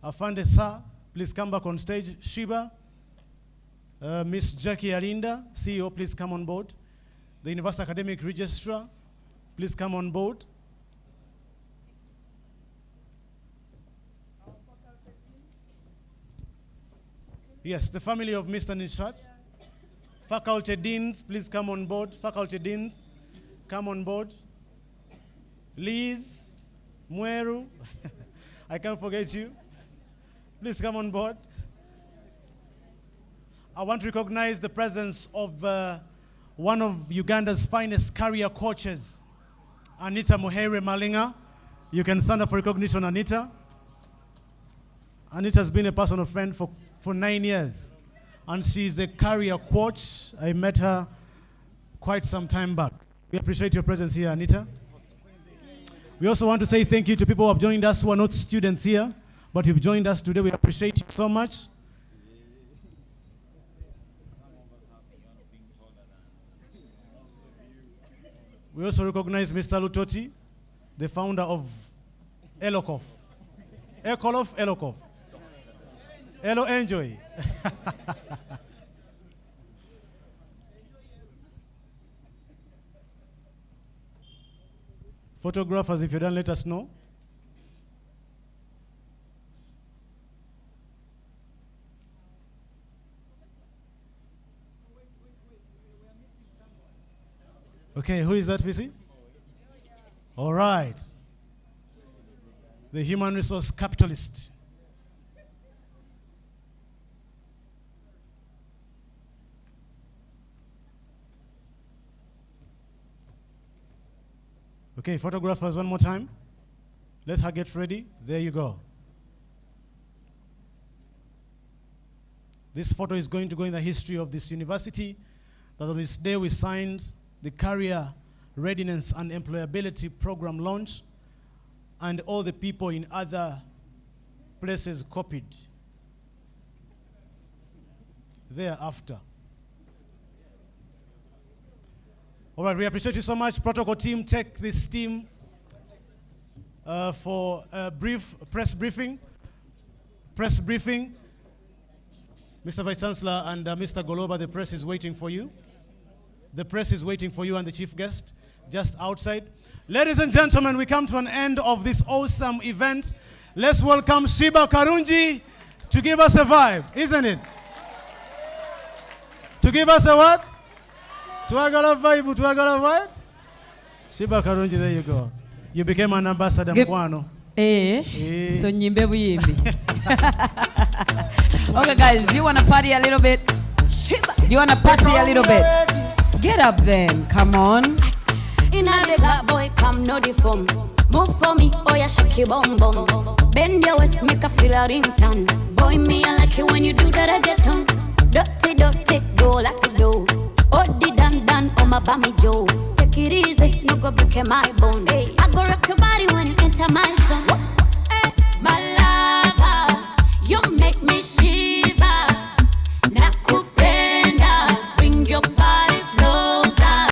Afande Sa, please come back on stage. Shiba, Miss Jackie Alinda, CEO, please come on board. The University Academic Registrar, please come on board. Yes, the family of Mr. Nishat. Faculty deans, please come on board. Faculty deans, come on board. Liz, Mweru, I can't forget you. Please come on board. I want to recognize the presence of one of Uganda's finest career coaches, Anita Muhere Malinga. You can stand up for recognition, Anita. Anita's been a personal friend for 9 years, and she's a career coach. I met her quite some time back. We appreciate your presence here, Anita. We also want to say thank you to people who have joined us who are not students here, but who've joined us today. We appreciate you so much. We also recognize Mr. Lutoti, the founder of Elokov. Elokov. Hello, enjoy. Photographers, if you're done, let us know. Okay, who is that, VC? All right. The human resource capitalist. Okay, photographers, one more time. Let her get ready. There you go. This photo is going to go in the history of this university. That on this day we signed the Career Readiness and Employability Program launch, and all the people in other places copied thereafter. All right, we appreciate you so much. Protocol team, take this team for a brief press briefing. Press briefing. Mr. Vice Chancellor and Mr. Goloba, the press is waiting for you. The press is waiting for you and the chief guest just outside. Ladies and gentlemen, we come to an end of this awesome event. Let's welcome Shiba Karungi to give us a vibe, isn't it? To give us a what? Tuagala vibe, tuagala what? Shiba Karungi, there you go. You became an ambassador, Mkwano. So nyimbe buyimbi. Okay, guys, do you want to party a little bit? Do you want to party a little bit? Get up then, come on. Inna the black boy come no the form. Move for me, oh yeah, shake your bum bum. Bend your waist, make a feel a ringtone. Boy, me I like it when you do that, I get on. Dirty, dirty, go like it do. Oh, the dan, oh my bammy Joe. Take it easy, no go break my bone. Hey, I go rock your body when you enter my zone. Hey, my lover, you make me shit.